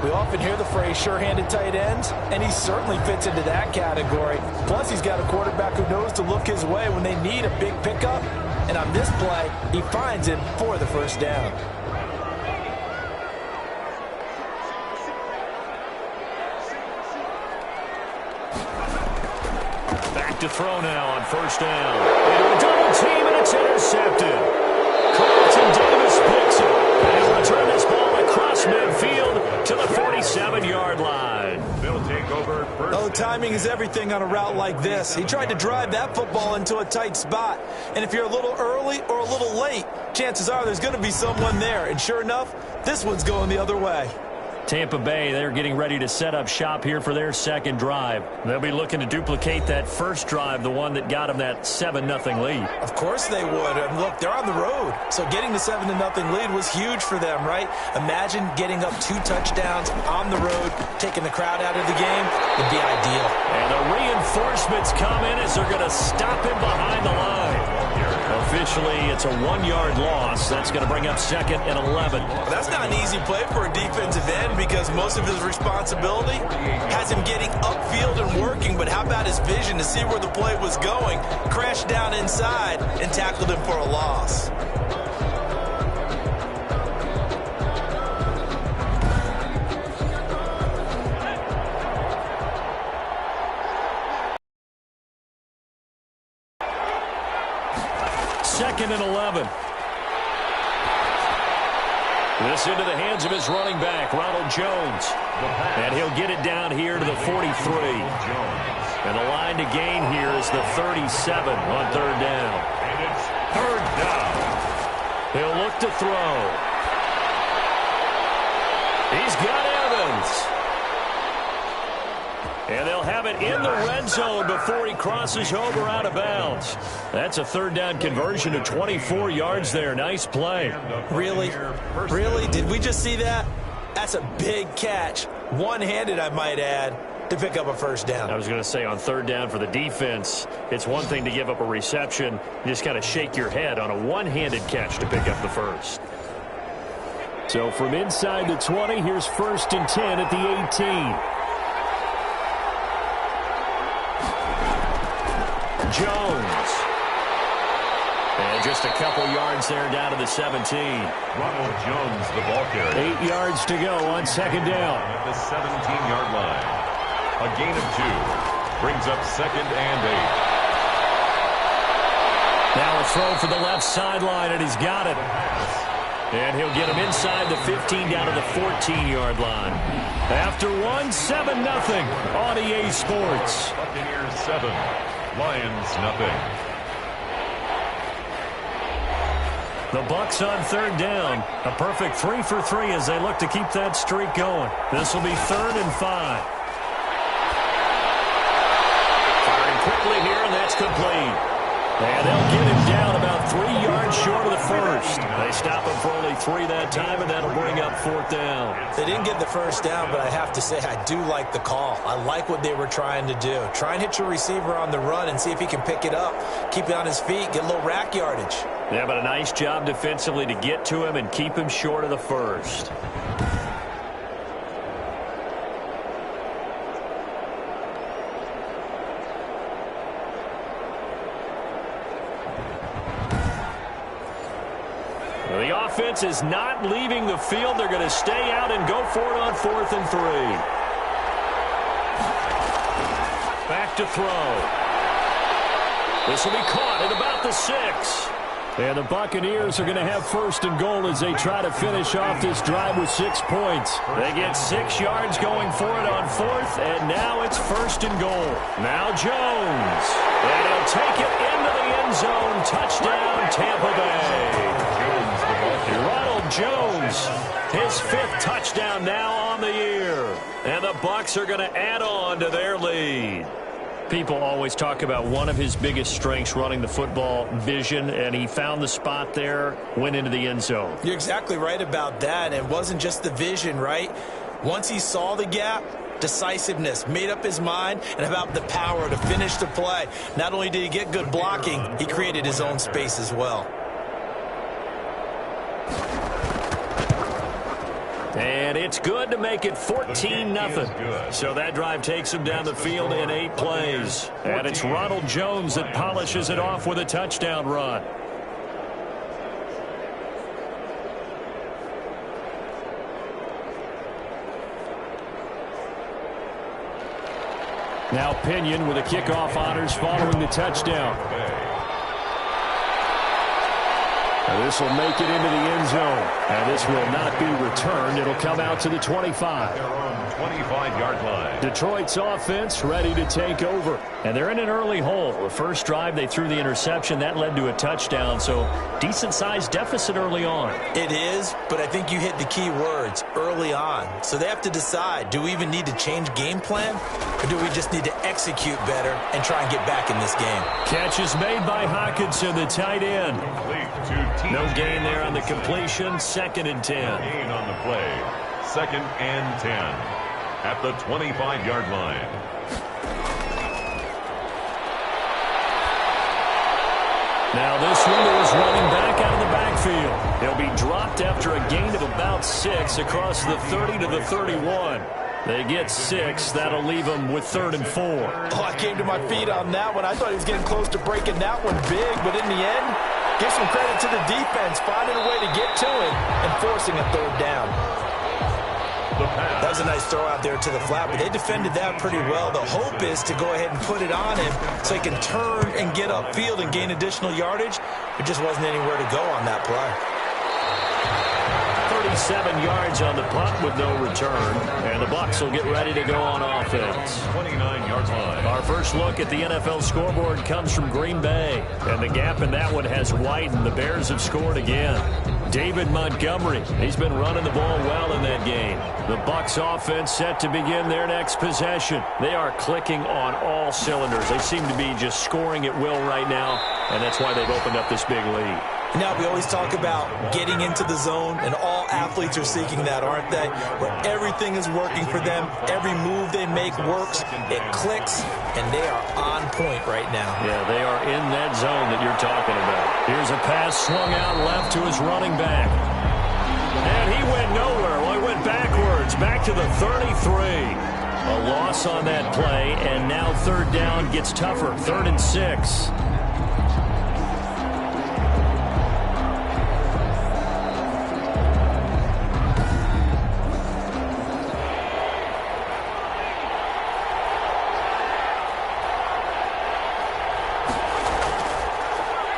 We often hear the phrase sure-handed tight ends, and he certainly fits into that category. Plus, he's got a quarterback who knows to look his way when they need a big pickup. And on this play, he finds him for the first down. To throw now on first down. Into a double team, and it's intercepted. Carlton Davis picks it. And he'll return this ball across midfield to the 47-yard line. They'll take over first. Oh, timing is everything on a route like this. He tried to drive that football into a tight spot. And if you're a little early or a little late, chances are there's going to be someone there. And sure enough, this one's going the other way. Tampa Bay, they're getting ready to set up shop here for their second drive. They'll be looking to duplicate that first drive, the one that got them that 7-0 lead. Of course they would. And look, they're on the road. So getting the 7-0 lead was huge for them, right? Imagine getting up 2 touchdowns on the road, taking the crowd out of the game would be ideal. And the reinforcements come in as they're going to stop him behind the line. Officially, it's a 1-yard loss. That's going to bring up 2nd and 11. Well, that's not an easy play for a defensive end because most of his responsibility has him getting upfield and working. But how about his vision to see where the play was going, crashed down inside, and tackled him for a loss? Second and 11. This into the hands of his running back, Ronald Jones. And he'll get it down here to the 43. And the line to gain here is the 37 on 3rd down. And it's 3rd down. He'll look to throw. He's got Evans. And they'll have it in the red zone before he crosses over out of bounds. That's a 3rd down conversion to 24 yards there. Nice play. Really? Really? Did we just see that? That's a big catch. One-handed, I might add, to pick up a first down. I was going to say on 3rd down for the defense, it's one thing to give up a reception. You just kind of shake your head on a one-handed catch to pick up the first. So from inside the 20, here's 1st and 10 at the 18. Jones. And just a couple yards there down to the 17. Ronald Jones, the ball carrier. 8 yards to go on 2nd down. At the 17-yard line. A gain of 2 brings up 2nd and 8. Now a throw for the left sideline, and he's got it. And he'll get him inside the 15 down to the 14-yard line. After 1, 7-0 on EA Sports. Buccaneers 7, Lions nothing. The Bucs on 3rd down. A perfect 3 for 3 as they look to keep that streak going. This will be 3rd and 5. Firing quickly here, and that's complete. And they'll get him down about 3 yards short of the first. They stop him for only 3 that time, and that'll bring up 4th down. They didn't get the first down, but I have to say I do like the call. I like what they were trying to do. Try and hit your receiver on the run and see if he can pick it up, keep it on his feet, get a little rack yardage. Yeah, but a nice job defensively to get to him and keep him short of the first. offense is not leaving the field. They're going to stay out and go for it on 4th and 3. Back to throw. This will be caught at about the 6. And the Buccaneers are going to have 1st and goal as they try to finish off this drive with 6 points. They get 6 yards going for it on 4th, and now it's 1st and goal. Now Jones. And he'll take it into the end zone. Touchdown, Tampa Bay. Ronald Jones, his 5th touchdown now on the year. And the Bucs are going to add on to their lead. People always talk about one of his biggest strengths, running the football, vision, and he found the spot there, went into the end zone. You're exactly right about that. It wasn't just the vision, right? Once he saw the gap, decisiveness, made up his mind, and about the power to finish the play. Not only did he get good blocking, he created his own space as well. And it's good to make it 14-0. So that drive takes him down the field in 8 plays. And it's Ronald Jones that polishes it off with a touchdown run. Now Pinion with the kickoff honors following the touchdown. And this will make it into the end zone. And this will not be returned. It'll come out to the 25. Their own 25-yard line. Detroit's offense ready to take over. And they're in an early hole. The first drive, they threw the interception. That led to a touchdown. So decent-sized deficit early on. It is, but I think you hit the key words, early on. So they have to decide, do we even need to change game plan? Or do we just need to execute better and try and get back in this game? Catch is made by Hockenson, the tight end. No gain there on the completion. 2nd and 10. Gain on the play. 2nd and 10 at the 25-yard line. Now this one is running back out of the backfield. He'll be dropped after a gain of about 6 across the 30 to the 31. They get 6. That'll leave them with 3rd and 4. Oh, I came to my feet on that one. I thought he was getting close to breaking that one big, but in the end, give some credit to the defense, finding a way to get to it and forcing a 3rd down. That was a nice throw out there to the flat, but they defended that pretty well. The hope is to go ahead and put it on him so he can turn and get upfield and gain additional yardage. There just wasn't anywhere to go on that play. 37 yards on the punt with no return. And the Bucs will get ready to go on offense. 29-yard line. Our first look at the NFL scoreboard comes from Green Bay. And the gap in that one has widened. The Bears have scored again. David Montgomery, he's been running the ball well in that game. The Bucs offense set to begin their next possession. They are clicking on all cylinders. They seem to be just scoring at will right now, and that's why they've opened up this big lead. Now, we always talk about getting into the zone, and all athletes are seeking that, aren't they? Where everything is working for them, every move they make works, it clicks, and they are on point right now. Yeah, they are in that zone that you're talking about. Here's a pass swung out left to his running back. And he went nowhere. Well, he went backwards, back to the 33. A loss on that play, and now 3rd down gets tougher, 3rd and 6.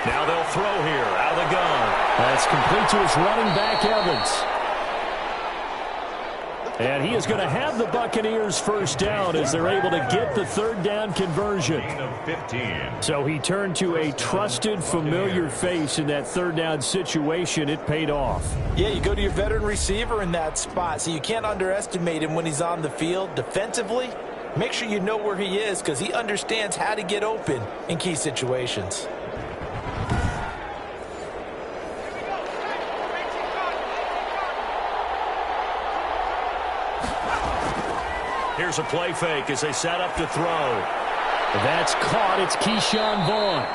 Now they'll throw here out of the gun. That's complete to his running back, Evans. And he is going to have the Buccaneers 1st down as they're able to get the 3rd down conversion. So he turned to a trusted, familiar face in that 3rd down situation. It paid off. Yeah, you go to your veteran receiver in that spot, so you can't underestimate him when he's on the field. Defensively, make sure you know where he is because he understands how to get open in key situations. Here's a play fake as they set up to throw. That's caught. It's Keyshawn Vaughn.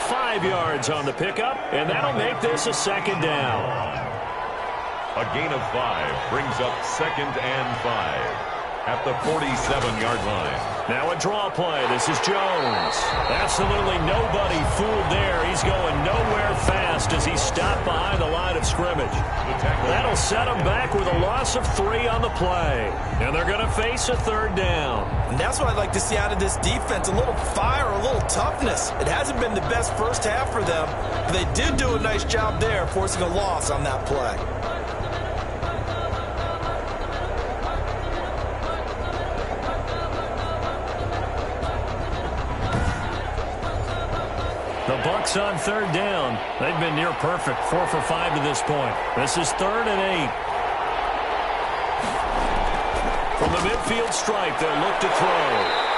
5 yards on the pickup, and that'll make this a 2nd down. A gain of 5 brings up 2nd and 5 at the 47-yard line. Now a draw play. This is Jones. Absolutely nobody fooled there. He's going nowhere fast as he's stopped behind the line of scrimmage. That'll set him back with a loss of 3 on the play. And they're going to face a 3rd down. And that's what I'd like to see out of this defense. A little fire, a little toughness. It hasn't been the best first half for them, but they did do a nice job there forcing a loss on that play. The Bucs on 3rd down. They've been near perfect, 4 for 5 to this point. This is 3rd and 8. From the midfield stripe, they'll look to throw.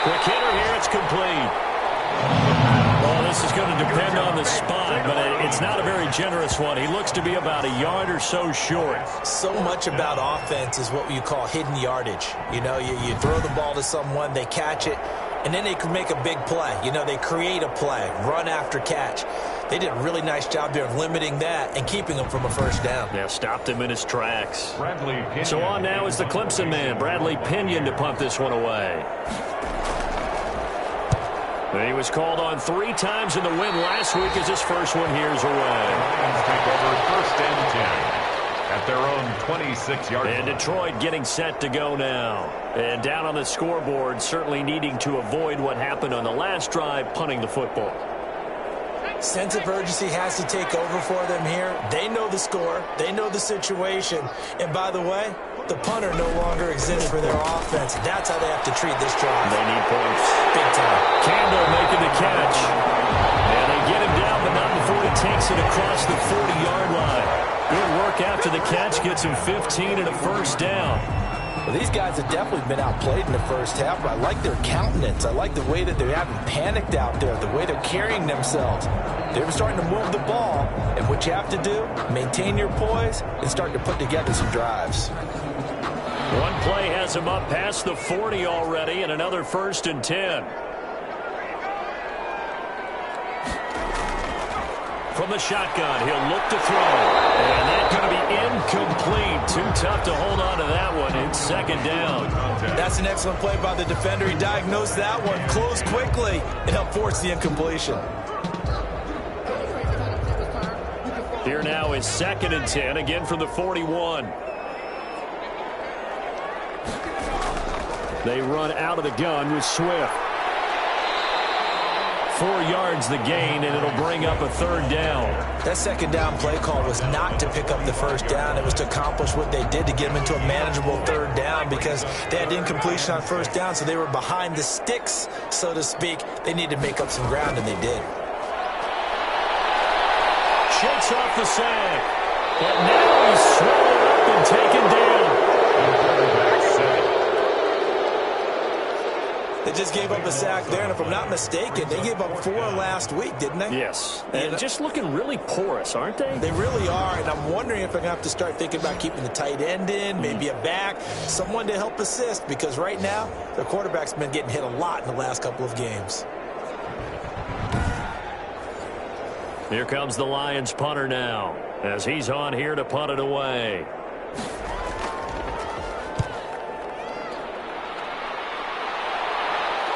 Quick hitter here, it's complete. Well, this is going to depend on the spot, but it's not a very generous one. He looks to be about a yard or so short. So much about offense is what you call hidden yardage. You know, you throw the ball to someone, they catch it, and then they can make a big play. You know, they create a play, run after catch. They did a really nice job there of limiting that and keeping him from a first down. Yeah, stopped him in his tracks. Bradley Pinion. So on now is the Clemson man, Bradley Pinion, to punt this one away. He was called on 3 times in the win last week as his first one here's away. Lions take over 1st and 10 at their own 26-yard line. And Detroit getting set to go now. And down on the scoreboard, certainly needing to avoid what happened on the last drive, punting the football. Sense of urgency has to take over for them here. They know the score. They know the situation. And by the way, the punter no longer exists for their offense. That's how they have to treat this drive. They need points. Big time. Campbell making the catch. And they get him down, but not before he takes it across the 40-yard line. Good work after the catch. Gets him 15 and a first down. Well, these guys have definitely been outplayed in the first half, but I like their countenance. I like the way that they haven't panicked out there, the way they're carrying themselves. They're starting to move the ball, and what you have to do, maintain your poise and start to put together some drives. One play has him up past the 40 already, and another 1st and 10. From the shotgun, he'll look to throw. And that's going to be incomplete. Too tough to hold on to that one. It's 2nd down. That's an excellent play by the defender. He diagnosed that one, closed quickly, and helped force the incompletion. Here now is 2nd and 10, again from the 41. They run out of the gun with Swift. 4 yards the gain, and it'll bring up a 3rd down. That 2nd down play call was not to pick up the 1st down. It was to accomplish what they did to get them into a manageable 3rd down because they had incompletion on 1st down, so they were behind the sticks, so to speak. They needed to make up some ground, and they did. Shakes off the sack. But now he's swallowed up and taken down. They just gave up a sack there, and if I'm not mistaken, they gave up 4 last week, didn't they? Yes. And just looking really porous, aren't they? They really are, and I'm wondering if they're going to have to start thinking about keeping the tight end in, maybe a back, someone to help assist, because right now, their quarterback's been getting hit a lot in the last couple of games. Here comes the Lions punter now, as he's on here to punt it away.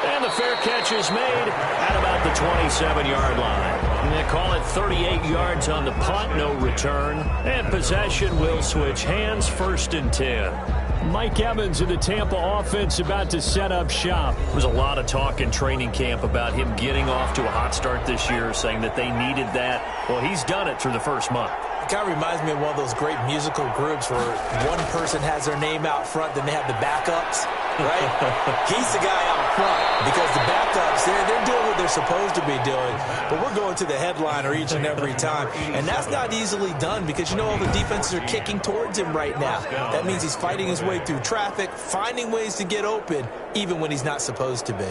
And the fair catch is made at about the 27-yard line. And they call it 38 yards on the punt, no return. And possession will switch hands, 1st and 10. Mike Evans in the Tampa offense about to set up shop. There was a lot of talk in training camp about him getting off to a hot start this year, saying that they needed that. Well, he's done it through the first month. It kind of reminds me of one of those great musical groups where one person has their name out front, then they have the backups, right? He's the guy out front because the backups, they're doing what they're supposed to be doing, but we're going to the headliner each and every time, and that's not easily done because, you know, all the defenses are kicking towards him right now. That means he's fighting his way through traffic, finding ways to get open, even when he's not supposed to be.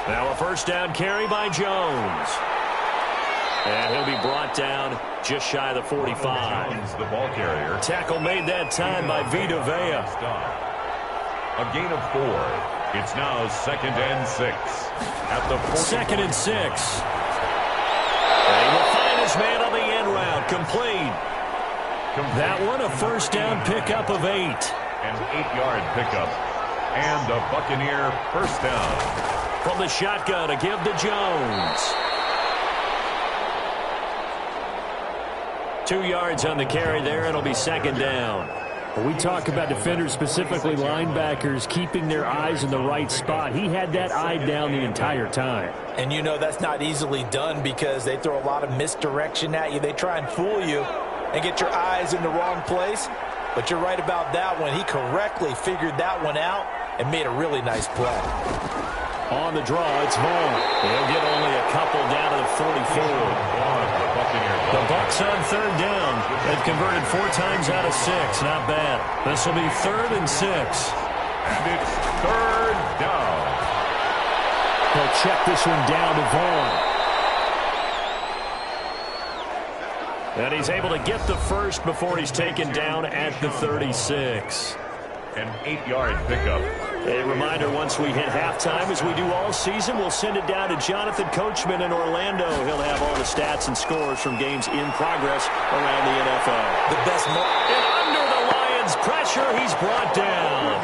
Now a first down carry by Jones. And he'll be brought down just shy of the 45. The ball carrier. Tackle made that time by Vita Vea. A gain of 4. It's now 2nd and 6. At the 2nd and 6. And complete. That one a first down pickup of 8. An 8-yard pickup. And a Buccaneer first down. From the shotgun to give to Jones. 2 yards on the carry there. It'll be second down. When we talk about defenders, specifically linebackers, keeping their eyes in the right spot. He had that eye down the entire time. And you know that's not easily done because they throw a lot of misdirection at you. They try and fool you and get your eyes in the wrong place. But you're right about that one. He correctly figured that one out and made a really nice play. On the draw, it's Vaughn. He'll get only a couple down to the 44. The Bucs on third down. They've converted 4 times out of 6. Not bad. This will be 3rd and 6. And it's 3rd down. He'll check this one down to Vaughn. And he's able to get the first before he's taken down at the 36. An 8-yard pickup. A reminder, once we hit halftime, as we do all season, we'll send it down to Jonathan Coachman in Orlando. He'll have all the stats and scores from games in progress around the NFL. The best and under the Lions' pressure, he's brought down.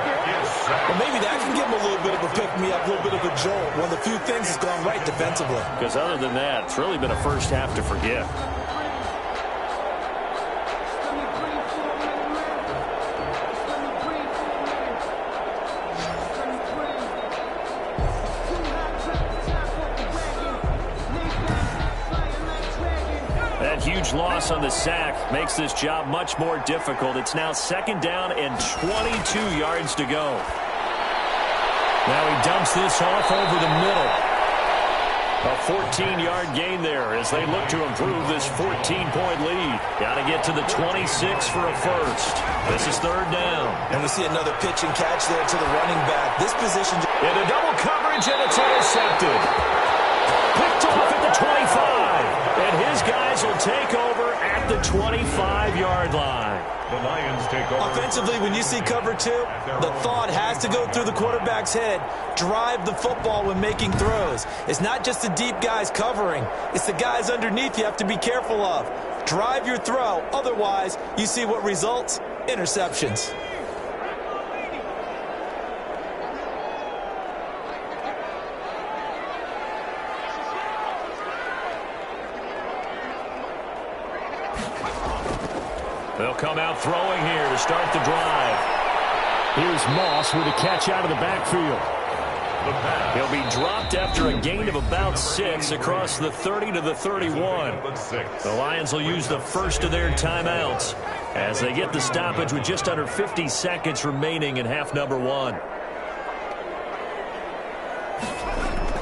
Well, maybe that can give him a little bit of a pick-me-up, a little bit of a jolt. One of the few things that's gone right defensively. Because other than that, it's really been a first half to forget. Huge loss on the sack makes this job much more difficult. It's now second down and 22 yards to go. Now he dumps this off over the middle. A 14-yard gain there as they look to improve this 14-point lead. Got to get to the 26 for a first. This is 3rd down. And we see another pitch and catch there to the running back. This position... Into double coverage, and it's intercepted. Picked off at the 25. And his guys will take over at the 25-yard line. The Lions take over. Offensively, when you see cover 2, the thought has to go through the quarterback's head. Drive the football when making throws. It's not just the deep guys covering. It's the guys underneath you have to be careful of. Drive your throw. Otherwise, you see what results? Interceptions. They'll come out throwing here to start the drive. Here's Moss with a catch out of the backfield. He'll be dropped after a gain of about 6 across the 30 to the 31. The Lions will use the first of their timeouts as they get the stoppage with just under 50 seconds remaining in half number 1.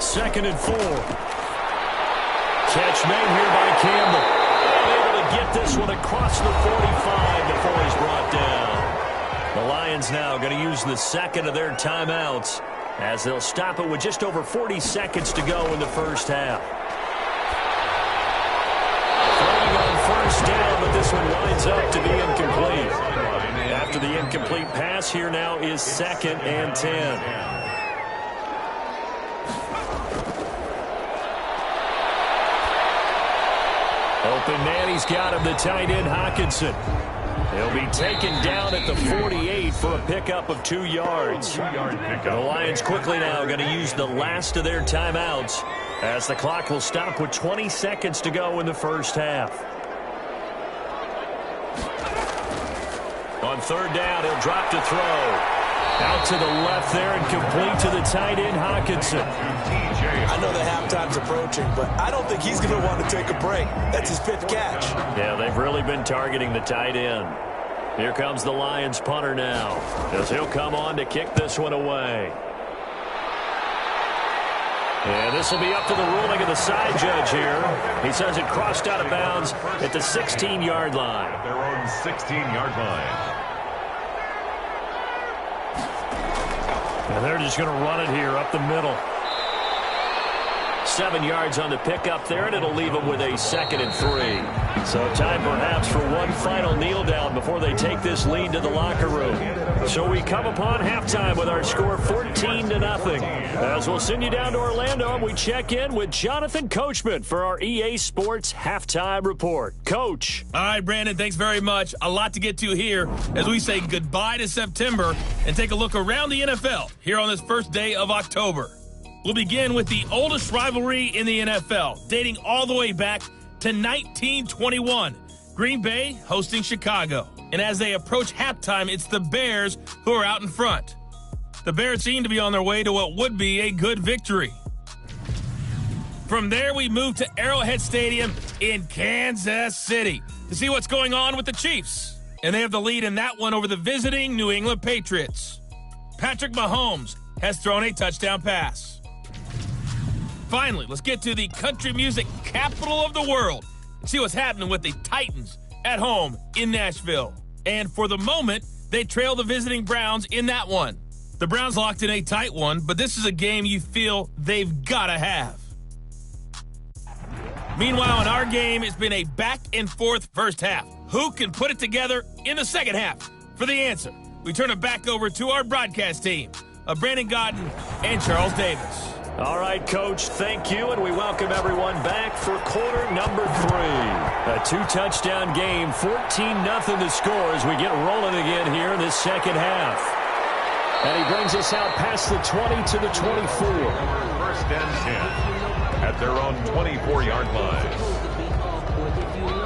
2nd and 4. Catch made here by Campbell. Get this one across the 45 before he's brought down. The Lions now going to use the second of their timeouts as they'll stop it with just over 40 seconds to go in the first half. Throwing on first down, but this one winds up to be incomplete. After the incomplete pass, here now is 2nd and 10. Open man, he's got him, the tight end, Hockenson. He'll be taken down at the 48 for a pickup of 2 yards. The Lions quickly now going to use the last of their timeouts as the clock will stop with 20 seconds to go in the first half. On 3rd down, he'll drop to throw. Out to the left there and complete to the tight end, Hockenson. I know the halftime's approaching, but I don't think he's going to want to take a break. That's his 5th catch. Yeah, they've really been targeting the tight end. Here comes the Lions punter now, as he'll come on to kick this one away. And this will be up to the ruling of the side judge here. He says it crossed out of bounds at the 16-yard line. At their own 16-yard line. And they're just going to run it here up the middle. 7 yards on the pickup there, and it'll leave them with a 2nd and 3. So time perhaps for one final kneel down before they take this lead to the locker room. So we come upon halftime with our score 14-0. As we'll send you down to Orlando, and we check in with Jonathan Coachman for our EA Sports Halftime Report. Coach. All right, Brandon, thanks very much. A lot to get to here as we say goodbye to September and take a look around the NFL here on this first day of October. We'll begin with the oldest rivalry in the NFL, dating all the way back to 1921. Green Bay hosting Chicago. And as they approach halftime, it's the Bears who are out in front. The Bears seem to be on their way to what would be a good victory. From there, we move to Arrowhead Stadium in Kansas City to see what's going on with the Chiefs. And they have the lead in that one over the visiting New England Patriots. Patrick Mahomes has thrown a touchdown pass. Finally, let's get to the country music capital of the world and see what's happening with the Titans at home in Nashville. And for the moment, they trail the visiting Browns in that one. The Browns locked in a tight one, but this is a game you feel they've got to have. Meanwhile, in our game, it's been a back-and-forth first half. Who can put it together in the second half? For the answer, we turn it back over to our broadcast team of Brandon Godden and Charles Davis. All right, Coach, thank you, and we welcome everyone back for quarter number 3. A 2-touchdown game, 14-0 the score as we get rolling again here in this second half. And he brings us out past the 20 to the 24. First and 10 at their own 24-yard line.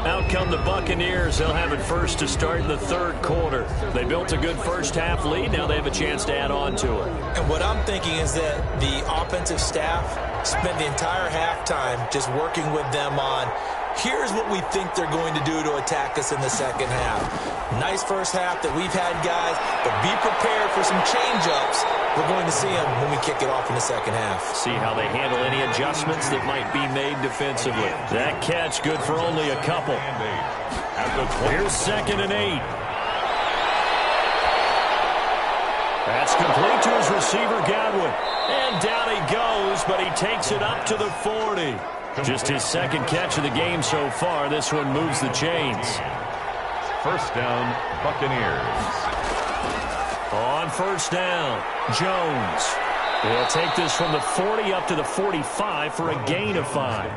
Out come the Buccaneers. They'll have it first to start in the third quarter. They built a good first-half lead. Now they have a chance to add on to it. And what I'm thinking is that the offensive staff spent the entire halftime just working with them on, here's what we think they're going to do to attack us in the second half. Nice first half that we've had, guys, but be prepared for some change-ups. We're going to see them when we kick it off in the second half. See how they handle any adjustments that might be made defensively. That catch good for only a couple. Here's 2nd and 8. That's complete to his receiver, Godwin. And down he goes, but he takes it up to the 40. Just his second catch of the game so far. This one moves the chains. First down, Buccaneers. On first down, Jones. He'll take this from the 40 up to the 45 for a gain of 5.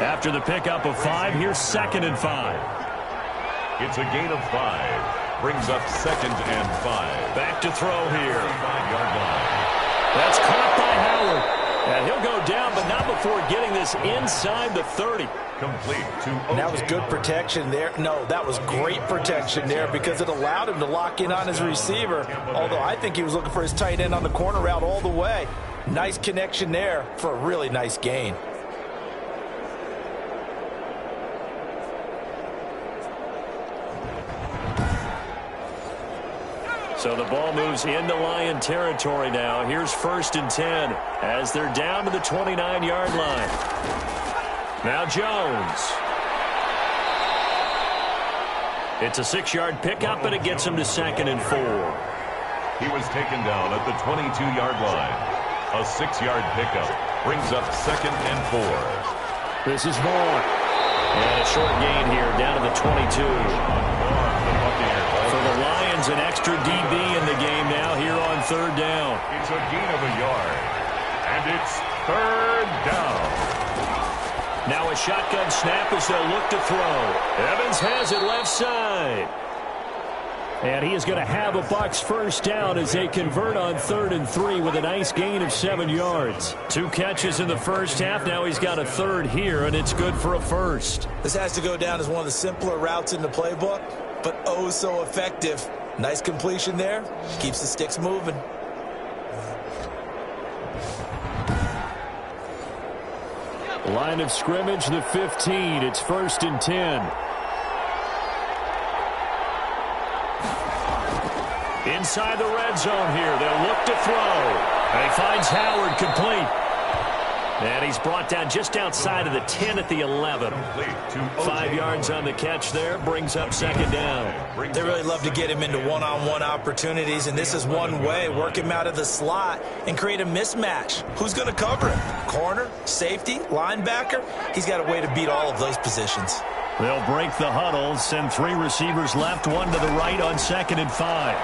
After the pickup of 5, here's 2nd and 5. It's a gain of 5. Brings up 2nd and 5. Back to throw here. 5-yard line. That's caught by Howard. And he'll go down, but not before getting this inside the 30. Complete to And that was good protection there. No, that was great protection there because it allowed him to lock in on his receiver, although I think he was looking for his tight end on the corner route all the way. Nice connection there for a really nice gain. So the ball moves into Lion territory now. Here's 1st and 10 as they're down to the 29-yard line. Now Jones. It's a 6-yard pickup, and it gets him to 2nd and 4. He was taken down at the 22-yard line. A 6-yard pickup brings up 2nd and 4. This is Vaughn. And a short gain here down to the 22. For the Lions, an extra DB in the game now here on 3rd down. It's a gain of a yard. And it's 3rd down. Now a shotgun snap as they'll look to throw. Evans has it left side. And he is going to have a Bucs first down as they convert on 3rd and 3 with a nice gain of 7 yards. 2 catches in the first half. Now he's got a 3rd here, and it's good for a first. This has to go down as one of the simpler routes in the playbook, but oh so effective. Nice completion there. Keeps the sticks moving. Line of scrimmage, the 15. It's 1st and 10. Inside the red zone here. They'll look to throw. And he finds Howard complete. And he's brought down just outside of the 10 at the 11. 5 yards on the catch there, brings up second down. They really love to get him into one-on-one opportunities, and this is one way. Work him out of the slot and create a mismatch. Who's going to cover him? Corner, safety, linebacker? He's got a way to beat all of those positions. They'll break the huddle, send 3 receivers left, 1 to the right on 2nd and 5.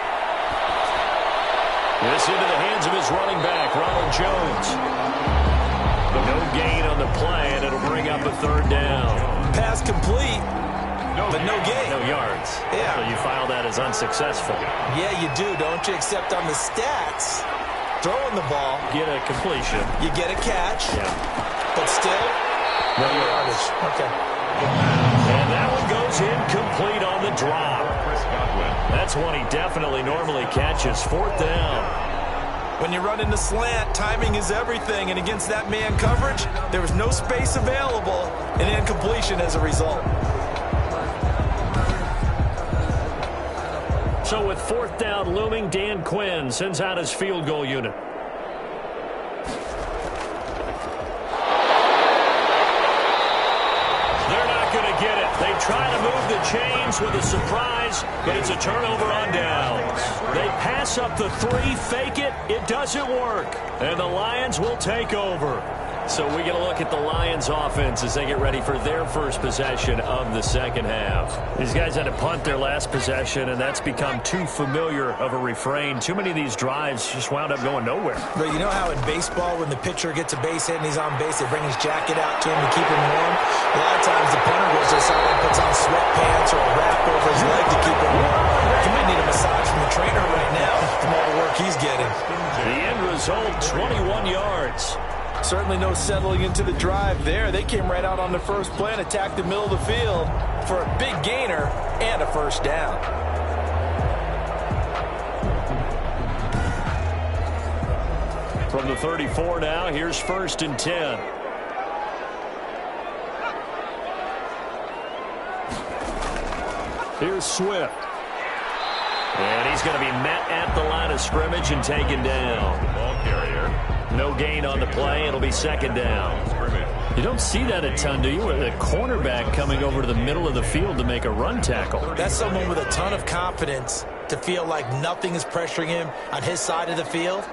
This into the hands of his running back, Ronald Jones. No gain on the play, and it'll bring up a 3rd down. Pass complete, but no gain. No yards. Yeah. So you file that as unsuccessful. Yeah, you do, don't you? Except on the stats, throwing the ball. Get a completion. You get a catch. Yeah. But still, no yardage. Okay. And that one goes incomplete on the drop. That's one he definitely normally catches. 4th down. When you run into slant, timing is everything, and against that man coverage, there was no space available, and incompletion as a result. So with 4th down looming, Dan Quinn sends out his field goal unit. They're not going to get it. They try to move the chains with a surprise, but it's a turnover on downs. They pass up the 3, fake it. It doesn't work. And the Lions will take over. So we get a look at the Lions offense as they get ready for their first possession of the second half. These guys had to punt their last possession, and that's become too familiar of a refrain. Too many of these drives just wound up going nowhere. But you know how in baseball, when the pitcher gets a base hit and he's on base, they bring his jacket out to him to keep him warm? A lot of times the punter goes inside and puts on sweatpants or a wrap over his leg to keep him warm. He might need a massage from the trainer right now from all the work he's getting. The end result, 21 yards. Certainly no settling into the drive there. They came right out on the first play and attacked the middle of the field for a big gainer and a 1st down. From the 34 now, here's 1st and 10. Here's Swift. And he's going to be met at the line of scrimmage and taken down. Ball carrier. No gain on the play. It'll be 2nd down. You don't see that a ton, do you? With a cornerback coming over to the middle of the field to make a run tackle. That's someone with a ton of confidence to feel like nothing is pressuring him on his side of the field.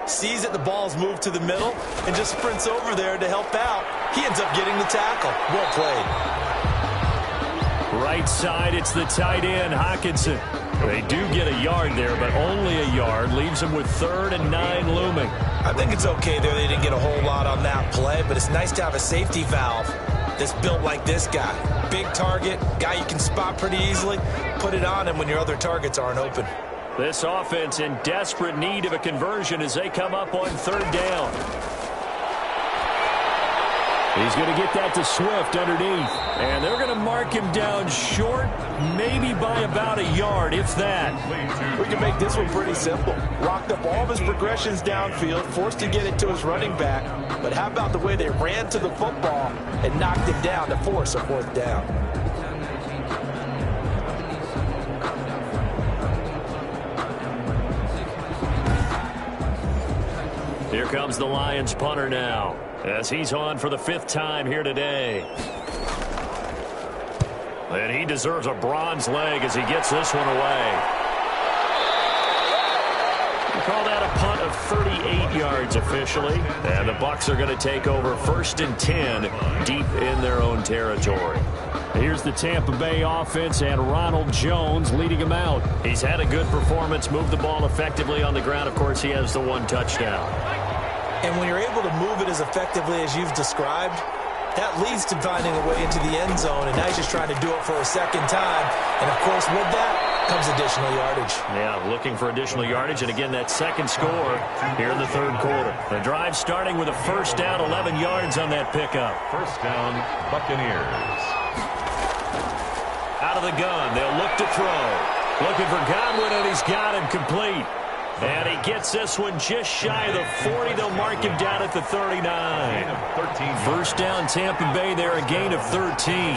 Sees that the ball's moved to the middle and just sprints over there to help out. He ends up getting the tackle. Well played. Right side, it's the tight end, Hockenson. They do get a yard there, but only a yard. Leaves them with 3rd and 9 looming. I think it's okay there. They didn't get a whole lot on that play, but it's nice to have a safety valve that's built like this guy. Big target, guy you can spot pretty easily. Put it on him when your other targets aren't open. This offense in desperate need of a conversion as they come up on 3rd down. He's going to get that to Swift underneath. And they're going to mark him down short, maybe by about a yard, if that. We can make this one pretty simple. Locked up all of his progressions downfield, forced to get it to his running back. But how about the way they ran to the football and knocked him down to force a 4th down? Here comes the Lions punter now, as he's on for the 5th time here today. And he deserves a bronze leg as he gets this one away. We call that a punt of 38 yards officially. And the Bucs are going to take over 1st and 10 deep in their own territory. Here's the Tampa Bay offense and Ronald Jones leading him out. He's had a good performance, moved the ball effectively on the ground. Of course, he has the 1 touchdown. And when you're able to move it as effectively as you've described, that leads to finding a way into the end zone, and now he's just trying to do it for a 2nd time. And, of course, with that comes additional yardage. Yeah, looking for additional yardage, and again, that 2nd score here in the 3rd quarter. The drive starting with a 1st down, 11 yards on that pickup. 1st down, Buccaneers. Out of the gun, they'll look to throw. Looking for Godwin, and he's got him complete. And he gets this one just shy of the 40. They'll mark him down at the 39. 1st down, Tampa Bay there, a gain of 13.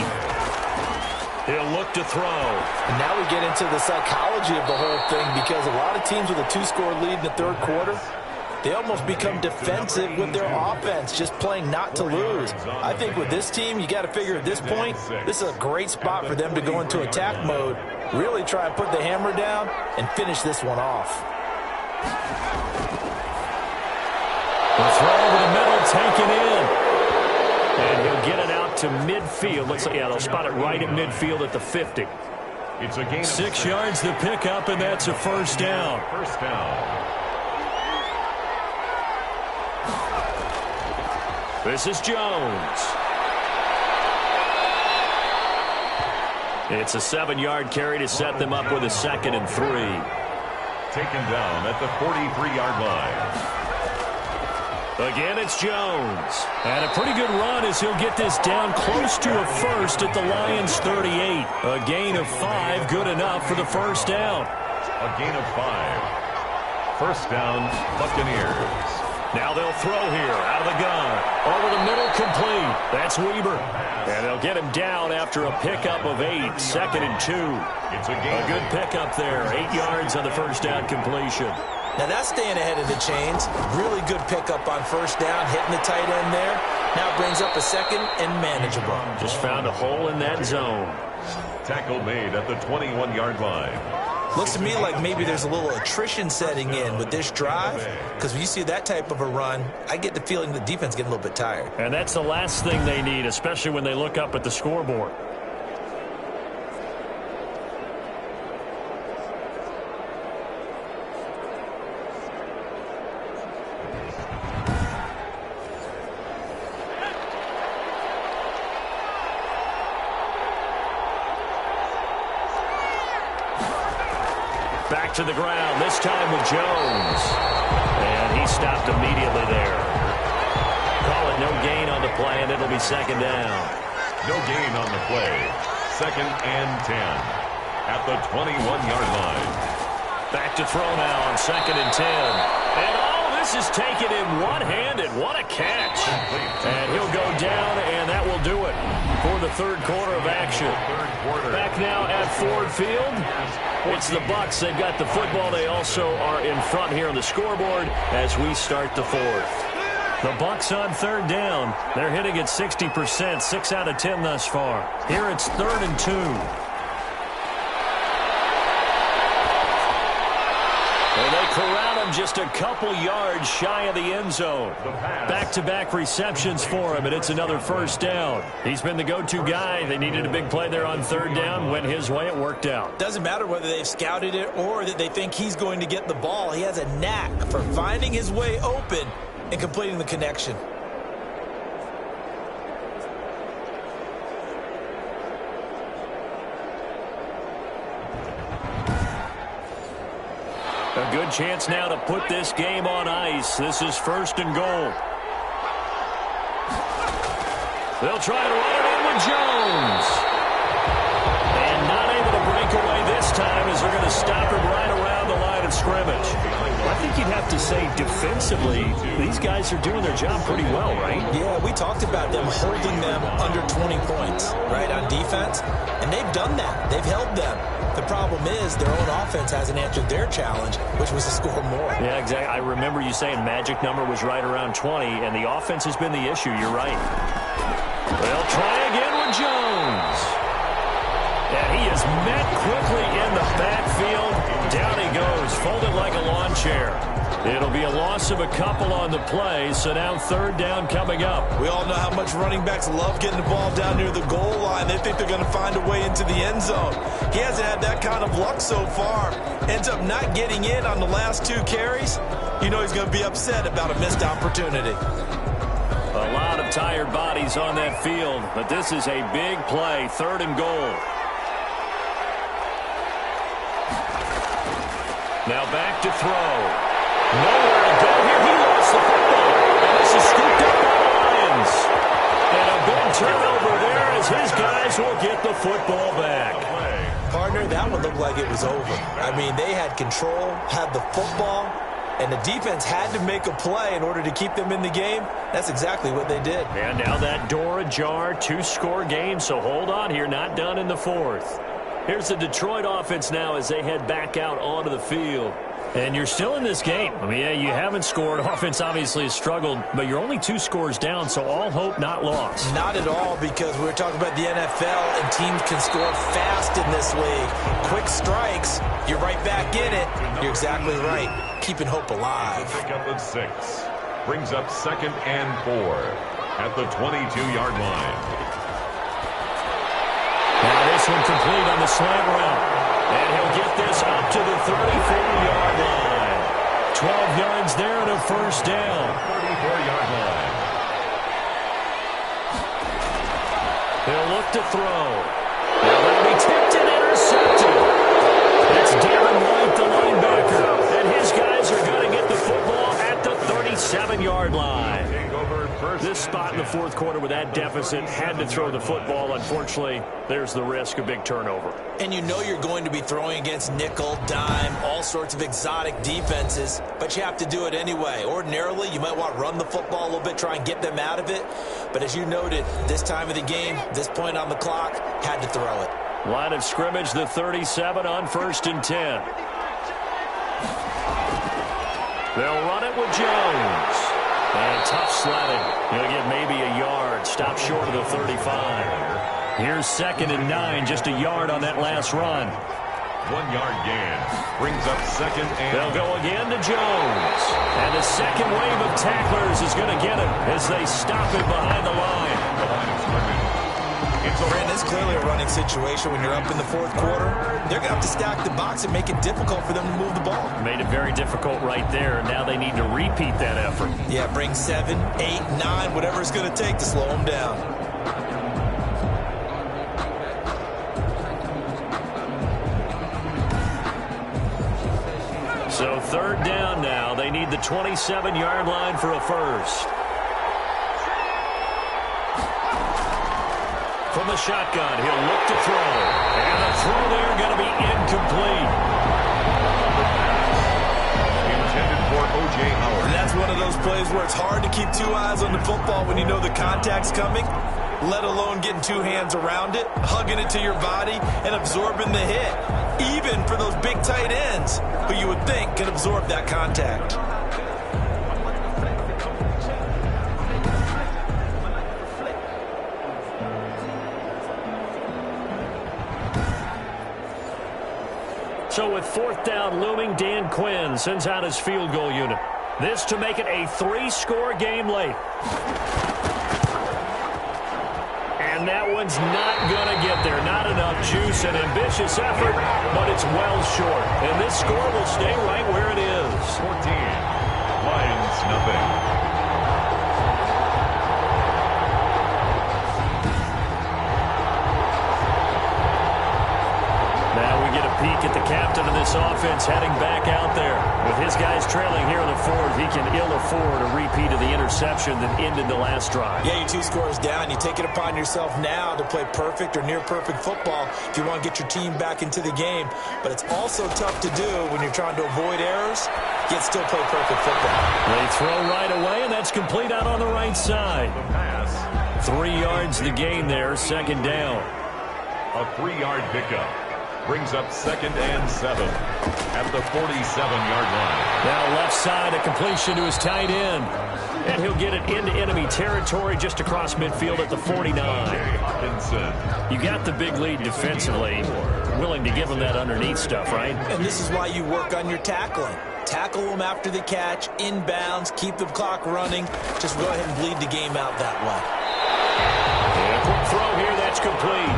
He'll look to throw. And now we get into the psychology of the whole thing, because a lot of teams with a 2-score lead in the 3rd quarter, They almost become defensive with their offense, just playing not to lose. I think with this team, you got to figure at this point, this is a great spot for them to go into attack mode, really try and put the hammer down and finish this one off. The throw over the middle, taken in. And he'll get it out to midfield. Looks like, yeah, they'll spot it right at midfield at the 50. It's a gain 6 yards the pickup, and that's a first down. First down. This is Jones. It's a 7-yard carry to set them up with a 2nd and 3. Taken down at the 43-yard line. Again, it's Jones. And a pretty good run as he'll get this down close to a first at the Lions' 38. A gain of 5, good enough for the first down. A gain of 5. First down, Buccaneers. Now they'll throw here out of the gun. Over the middle, complete. That's Weber. And they'll get him down after a pickup of 8. 2nd and 2. It's a good pickup there. 8 yards on the first down completion. Now that's staying ahead of the chains. Really good pickup on first down, hitting the tight end there. Now brings up a 2nd and manageable. Just found a hole in that zone. Tackle made at the 21-yard line. Looks to me like maybe there's a little attrition setting in with this drive, because when you see that type of a run, I get the feeling the defense getting a little bit tired. And that's the last thing they need, especially when they look up at the scoreboard. Back to the ground, this time with Jones. And he stopped immediately there. Call it no gain on the play, and it'll be 2nd down. No gain on the play. 2nd and 10 at the 21-yard line. Back to throw now on 2nd and 10. And this is taken in one-handed. What a catch. And he'll go down, and that will do it for the third quarter of action. Back now at Ford Field. It's the Bucs. They've got the football. They also are in front here on the scoreboard as we start the fourth. The Bucs on 3rd down. They're hitting at 60%, 6 out of 10 thus far. Here it's 3rd and 2. And they corral him just a couple yards shy of the end zone. Back-to-back receptions for him, and it's another first down. He's been the go-to guy. They needed a big play there on 3rd down. Went his way. It worked out. Doesn't matter whether they've scouted it or that they think he's going to get the ball. He has a knack for finding his way open and completing the connection. A good chance now to put this game on ice. This is 1st and goal. They'll try to run it in with Jones. And not able to break away this time as they're going to stop him right around the line of scrimmage. I think you'd have to say defensively, these guys are doing their job pretty well, right? Yeah, we talked about them holding them under 20 points, right, on defense. And they've done that. They've held them. The problem is their own offense hasn't answered their challenge, which was to score more. Yeah, exactly. I remember you saying magic number was right around 20, and the offense has been the issue. You're right. They'll try again with Jones. And he is met quickly in the backfield. Down he goes, folded like a lawn chair. It'll be a loss of a couple on the play, so now 3rd down coming up. We all know how much running backs love getting the ball down near the goal line. They think they're going to find a way into the end zone. He hasn't had that kind of luck so far. Ends up not getting in on the last 2 carries. You know he's going to be upset about a missed opportunity. A lot of tired bodies on that field, but this is a big play, 3rd and goal. Now back to throw. Nowhere to go here. He lost the football. And this is scooped up by the Lions. And a big turnover there as his guys will get the football back. Partner, that one looked like it was over. I mean, they had control, had the football, and the defense had to make a play in order to keep them in the game. That's exactly what they did. And now that door ajar, 2-score game, so hold on here. Not done in the 4th. Here's the Detroit offense now as they head back out onto the field. And you're still in this game. I mean, yeah, you haven't scored. Offense obviously has struggled, but you're only 2 scores down, so all hope not lost. Not at all, because we were talking about the NFL, and teams can score fast in this league. Quick strikes, you're right back in it. You're exactly right. Keeping hope alive. Pickup of 6. Brings up 2nd and 4 at the 22-yard line. Now this one complete on the slant route. And he'll get this up to the 34-yard line. 12 yards there and a first down. 34-yard line. He'll look to throw. Now that'll be tipped and intercepted. It's Devin White, the linebacker. And his guys are going to get the football at the 37-yard line. This spot in the fourth quarter with that deficit had to throw the football. Unfortunately, there's the risk of big turnover. And you know you're going to be throwing against nickel, dime, all sorts of exotic defenses, but you have to do it anyway. Ordinarily, you might want to run the football a little bit, try and get them out of it. But as you noted, this time of the game, this point on the clock, had to throw it. Line of scrimmage, the 37 on 1st and 10. They'll run it with Jones. And tough sledding. He'll get maybe a yard. Stop short of the 35. Here's 2nd and 9. Just a yard on that last run. 1-yard gain. Brings up 2nd and... They'll go again to Jones. And the second wave of tacklers is going to get him as they stop him behind the line. The line of scrimmage. Brandon, it's clearly a running situation when you're up in the fourth quarter. They're going to have to stack the box and make it difficult for them to move the ball. Made it very difficult right there. Now they need to repeat that effort. Yeah, bring 7, 8, 9, whatever it's going to take to slow them down. So 3rd down now. They need the 27-yard line for a first. From the shotgun, he'll look to throw. And the throw there going to be incomplete. Intended for O.J. Howard. And that's one of those plays where it's hard to keep 2 eyes on the football when you know the contact's coming, let alone getting 2 hands around it, hugging it to your body, and absorbing the hit. Even for those big tight ends, who you would think can absorb that contact. So with 4th down looming, Dan Quinn sends out his field goal unit. This to make it a 3-score game late. And that one's not going to get there. Not enough juice and ambitious effort, but it's well short. And this score will stay right where it is. 14. Lions, nothing. Peek at the captain of this offense heading back out there. With his guys trailing here in the 4th, he can ill afford a repeat of the interception that ended the last drive. Yeah, you're 2 scores down. You take it upon yourself now to play perfect or near-perfect football if you want to get your team back into the game. But it's also tough to do when you're trying to avoid errors, yet still play perfect football. They throw right away, and that's complete out on the right side. The pass. 3 yards the gain there, 2nd down. A 3-yard pickup. Brings up 2nd and 7 at the 47-yard line. Now left side, a completion to his tight end. And he'll get it into enemy territory just across midfield at the 49. You got the big lead defensively. Willing to give him that underneath stuff, right? And this is why you work on your tackling. Tackle them after the catch, inbounds, keep the clock running. Just go ahead and bleed the game out that way. And a quick throw here, that's complete.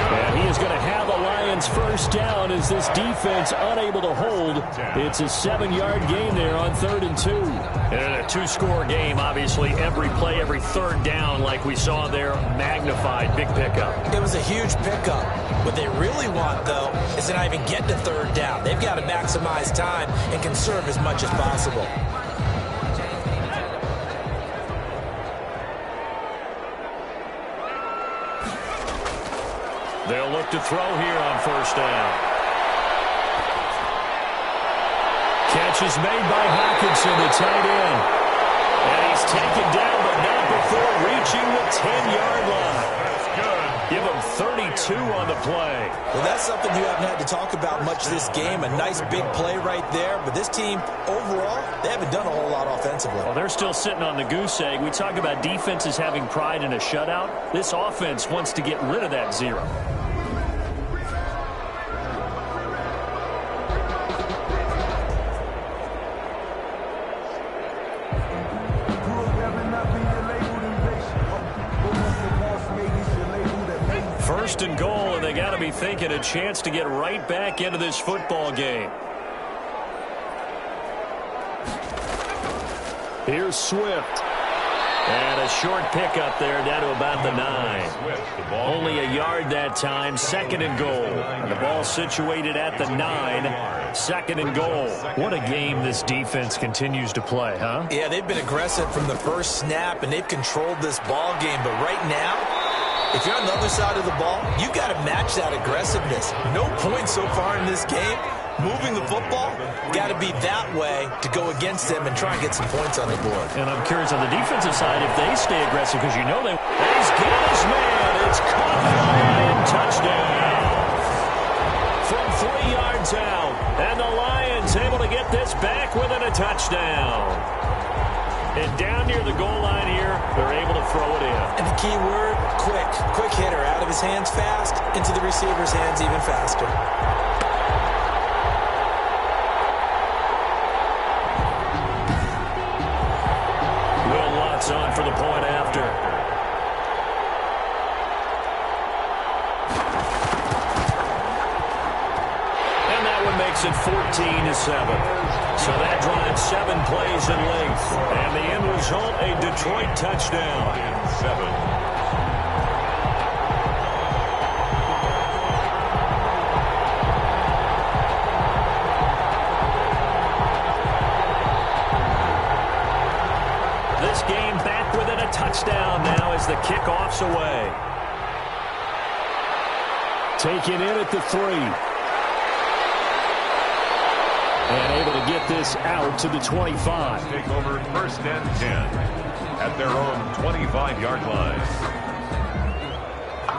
And he is going to have a Lions first down as this defense unable to hold. It's a 7-yard gain there on 3rd and 2. And a 2-score game, obviously, every play, every 3rd down like we saw there, magnified, big pickup. It was a huge pickup. What they really want, though, is to not even get to 3rd down. They've got to maximize time and conserve as much as possible. They'll look to throw here on 1st down. Catch is made by Hawkinson, the tight end. And he's taken down, but not before reaching the 10-yard line. That's good. Give them 32 on the play. Well, that's something you haven't had to talk about much this game. A nice big play right there. But this team, overall, they haven't done a whole lot offensively. Well, they're still sitting on the goose egg. We talk about defenses having pride in a shutout. This offense wants to get rid of that 0. First and goal, and they got to be thinking a chance to get right back into this football game. Here's Swift. And a short pickup there down to about the 9. Only a yard that time, second and goal. And the ball situated at the 9, second and goal. What a game this defense continues to play, huh? Yeah, they've been aggressive from the first snap, and they've controlled this ball game. But right now, if you're on the other side of the ball, you got to match that aggressiveness. No points so far in this game. Moving the football, got to be that way to go against them and try and get some points on the board. And I'm curious on the defensive side if they stay aggressive, because you know they... He's got his man. It's caught and touchdown. From 3 yards out. And the Lions able to get this back within a touchdown. And down near the goal line here, they're able to throw it in. And the key word, quick. Quick hitter. Out of his hands fast, into the receiver's hands even faster. On for the point after. And that one makes it 14-7. So that drives 7 plays in length. And the end result, a Detroit touchdown. 7. Touchdown now as the kickoff's away. Taken in at the 3. And able to get this out to the 25. Take over first and 10 at their own 25-yard line.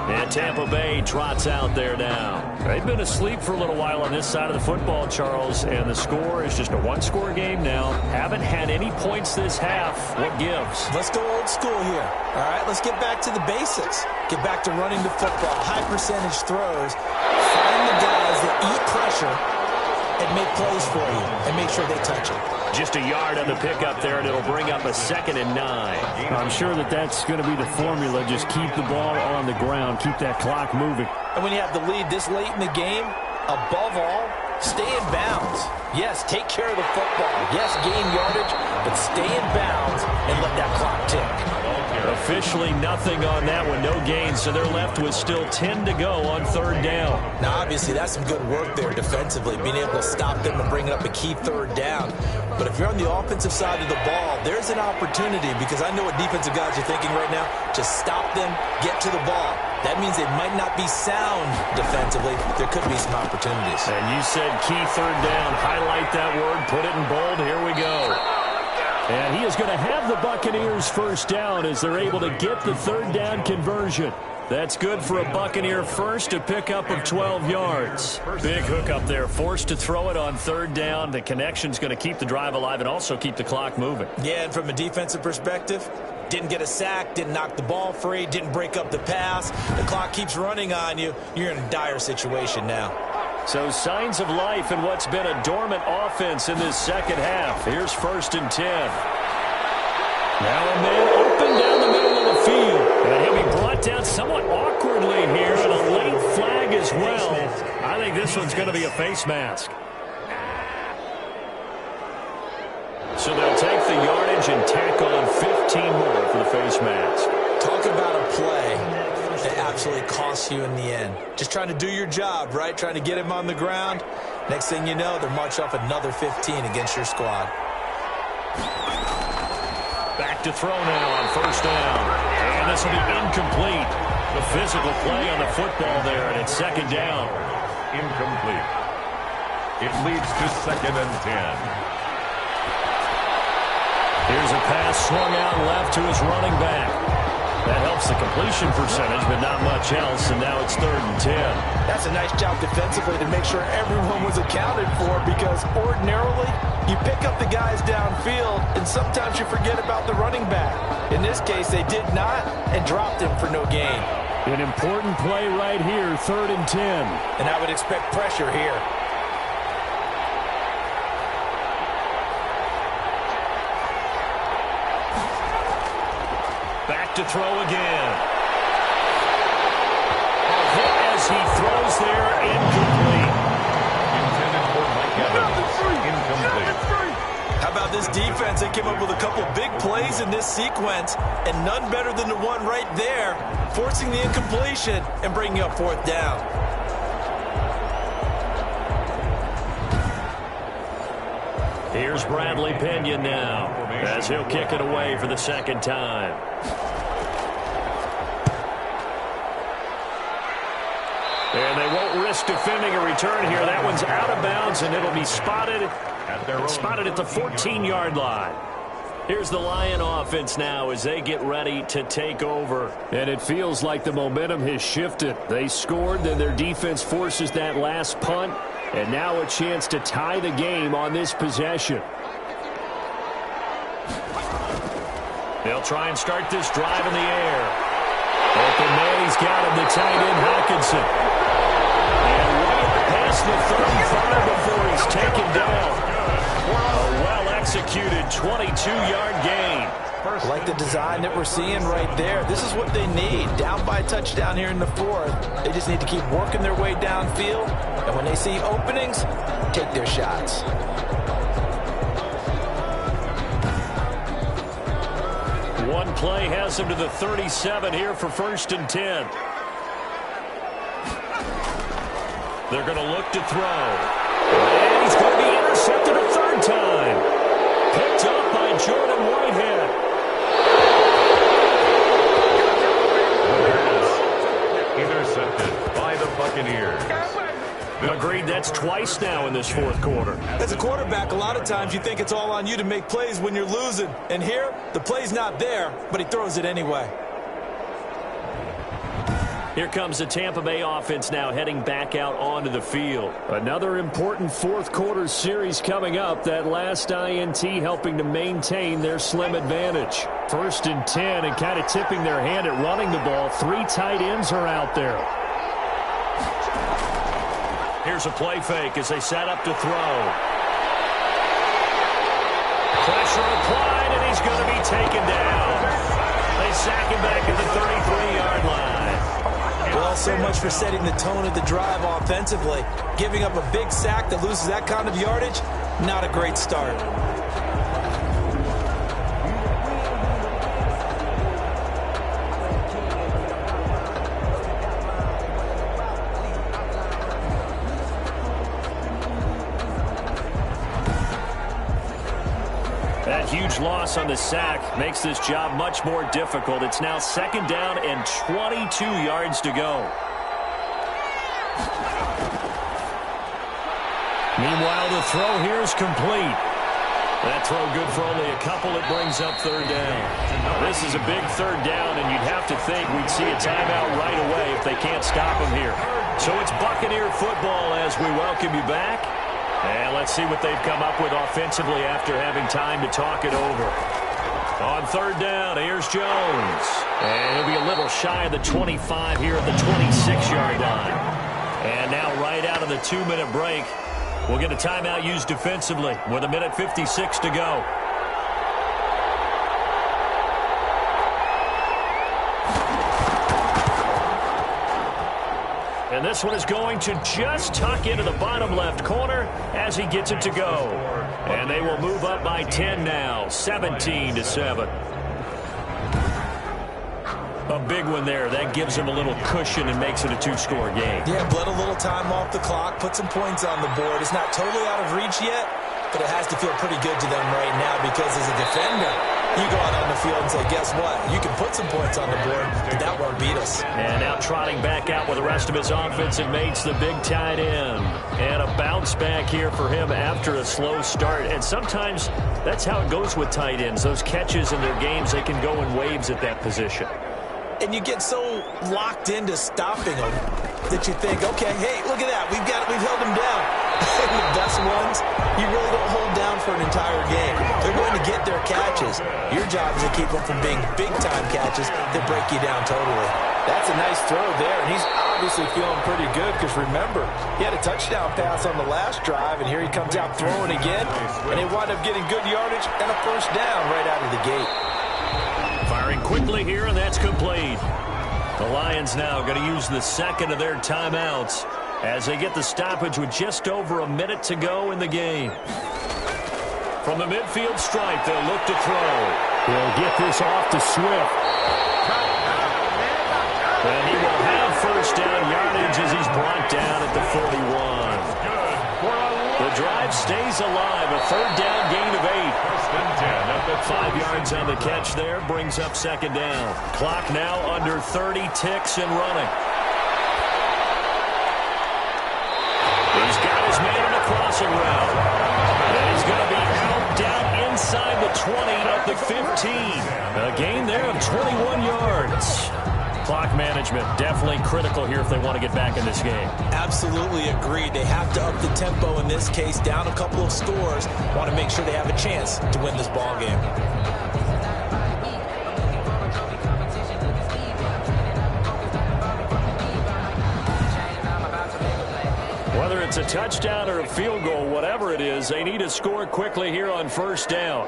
And Tampa Bay trots out there now. They've been asleep for a little while on this side of the football, Charles, and the score is just a one-score game now. Haven't had any points this half. What gives? Let's go old school here. All right, let's get back to the basics. Get back to running the football, high percentage throws. Find the guys that eat pressure and make plays for you and make sure they touch it. Just a yard on the pickup there, and it'll bring up a 2nd and 9. I'm sure that's going to be the formula. Just keep the ball on the ground. Keep that clock moving. And when you have the lead this late in the game, above all, stay in bounds. Yes, take care of the football. Yes, gain yardage, but stay in bounds and let that clock tick. Officially nothing on that one, no gain, so they're left with still 10 to go on 3rd down. Now, obviously, that's some good work there defensively, being able to stop them and bring up a key 3rd down. But if you're on the offensive side of the ball, there's an opportunity, because I know what defensive guys are thinking right now. Just stop them, get to the ball. That means they might not be sound defensively. There could be some opportunities. And you said key 3rd down. Highlight that word, put it in bold. Here we go. And he is going to have the Buccaneers first down as they're able to get the 3rd down conversion. That's good for a Buccaneer first, a pickup of 12 yards. Big hook up there, forced to throw it on 3rd down. The connection's going to keep the drive alive and also keep the clock moving. Yeah, and from a defensive perspective, didn't get a sack, didn't knock the ball free, didn't break up the pass. The clock keeps running on you. You're in a dire situation now. So signs of life in what's been a dormant offense in this second half. Here's 1st and 10. Now a man open down the middle of the field. And he'll be brought down somewhat awkwardly here, and a late flag as well. I think this one's going to be a face mask. So they'll take the yardage and tack on 15 more for the face mask. Talk about a play that absolutely costs you in the end. Just trying to do your job, right? Trying to get him on the ground. Next thing you know, they're march off another 15 against your squad. Back to throw now on 1st down. And this will be incomplete. The physical play on the football there, and it's 2nd down. Incomplete. It leads to 2nd and 10. Here's a pass swung out left to his running back. That helps the completion percentage, but not much much else, and now it's 3rd and 10. That's a nice job defensively to make sure everyone was accounted for, because ordinarily you pick up the guys downfield and sometimes you forget about the running back. In this case, they did not and dropped him for no gain. An important play right here, 3rd and 10. And I would expect pressure here. Back to throw again. A hit as he throws there, incomplete. Intended for Mike Evans. Incomplete. How about this defense? They came up with a couple big plays in this sequence, and none better than the one right there, forcing the incompletion and bringing up 4th down. Here's Bradley Pinion now, as he'll kick it away for the 2nd time. And they won't risk defending a return here. That one's out of bounds, and it'll be spotted at the 14-yard line. Here's the Lion offense now as they get ready to take over. And it feels like the momentum has shifted. They scored, then their defense forces that last punt, and now a chance to tie the game on this possession. They'll try and start this drive in the air. Open man, he's got him, the tight end, Hawkinson. And right past the 35 before he's taken down. A well-executed 22-yard gain. I like the design that we're seeing right there. This is what they need. Down by a touchdown here in the 4th. They just need to keep working their way downfield. And when they see openings, take their shots. One play has him to the 37 here for 1st and 10. They're going to look to throw. And he's going to be intercepted a 3rd time. Picked up by Jordan Whitehead. Intercepted by the Buccaneers. Agreed, that's twice now in this 4th quarter. As a quarterback, a lot of times you think it's all on you to make plays when you're losing. And here, the play's not there, but he throws it anyway. Here comes the Tampa Bay offense now heading back out onto the field. Another important 4th quarter series coming up. That last INT helping to maintain their slim advantage. 1st and 10 and kind of tipping their hand at running the ball. 3 tight ends are out there. Here's a play fake as they set up to throw. Pressure applied, and he's going to be taken down. They sack him back at the 33-yard line. Well, so much for setting the tone of the drive offensively. Giving up a big sack that loses that kind of yardage, not a great start. That huge loss on the sack makes this job much more difficult. It's now 2nd down and 22 yards to go. Meanwhile, the throw here is complete. That throw good for only a couple. It brings up 3rd down. This is a big 3rd down, and you'd have to think we'd see a timeout right away if they can't stop him here. So it's Buccaneer football as we welcome you back. And let's see what they've come up with offensively after having time to talk it over. On 3rd down, here's Jones. And he'll be a little shy of the 25 here at the 26-yard line. And now right out of the 2-minute break, we'll get a timeout used defensively with 1:56 to go. And this one is going to just tuck into the bottom left corner as he gets it to go. And they will move up by 10 now, 17-7. A big one there. That gives him a little cushion and makes it a 2-score game. Yeah, bled a little time off the clock, put some points on the board. It's not totally out of reach yet, but it has to feel pretty good to them right now because as a defender, you go out on the field and say, guess what? You can put some points on the board, but that won't beat us. And now trotting back out with the rest of his offensive mates, the big tight end. And a bounce back here for him after a slow start. And sometimes that's how it goes with tight ends. Those catches in their games, they can go in waves at that position. and you get so locked into stopping them that you think, okay, hey, look at that. We've held them down. And the best ones, you really don't hold down for an entire game. They're going to get their catches. Your job is to keep them from being big-time catches that break you down totally. That's a nice throw there, and he's obviously feeling pretty good because, remember, he had a touchdown pass on the last drive, and here he comes out throwing again, and they wind up getting good yardage and a first down right out of the gate. Firing quickly here, and that's complete. The Lions now going to use the second of their timeouts as they get the stoppage with just over a minute to go in the game. From the midfield stripe, they'll look to throw. They'll get this off to Swift. And he will have first down yardage as he's brought down at the 41. The drive stays alive, a third down gain of 8. 5 yards on the catch there, brings up second down. Clock now under 30 ticks and running. He's got his man in a crossing route. And he's going to be out down inside the 20 of the 15. A gain there of 21 yards. Clock management definitely critical here if they want to get back in this game. Absolutely agreed. They have to up the tempo in this case, down a couple of scores. Want to make sure they have a chance to win this ball game. Whether it's a touchdown or a field goal, whatever it is, they need to score quickly here on first down.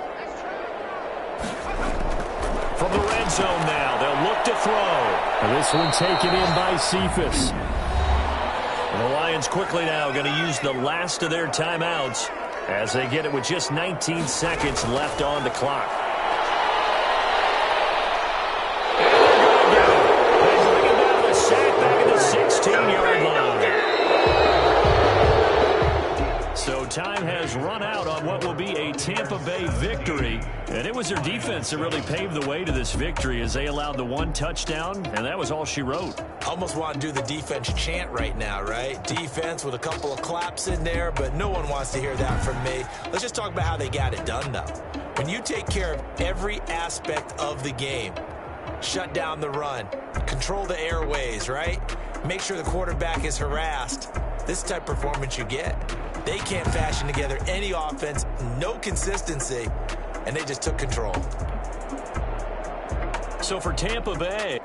From the red zone now, they'll look to throw. And this one taken in by Cephas. And the Lions quickly now going to use the last of their timeouts as they get it with just 19 seconds left on the clock. And they're going to get it. They bring about a sack back at the 16-yard line. So time has run out on what will be a Tampa Bay victory. And it was their defense that really paved the way to this victory as they allowed the one touchdown, and that was all she wrote. Almost want to do the defense chant right now, right? Defense with a couple of claps in there, but no one wants to hear that from me. Let's just talk about how they got it done, though. When you take care of every aspect of the game, shut down the run, control the airways, right? Make sure the quarterback is harassed. This type of performance you get. They can't fashion together any offense, no consistency, and they just took control. So for Tampa Bay,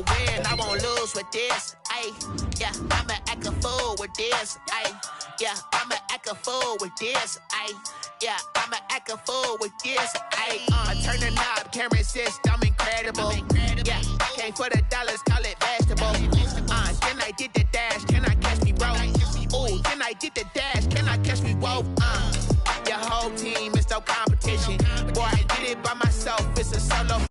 win, I won't lose with this. Ayy, yeah, I'ma act a fool with this. Ayy, yeah, I'ma act a fool with this. Ayy, yeah, I'ma act a fool with this. Ayy, I turn the knob, camera assist, I'm incredible. Yeah, came for the dollars, call it vegetable. Then I did the dash, can I catch me, bro? Ooh, then I did the dash, can I catch me, whoa? Your whole team is no competition. Boy, I did it by myself, it's a solo.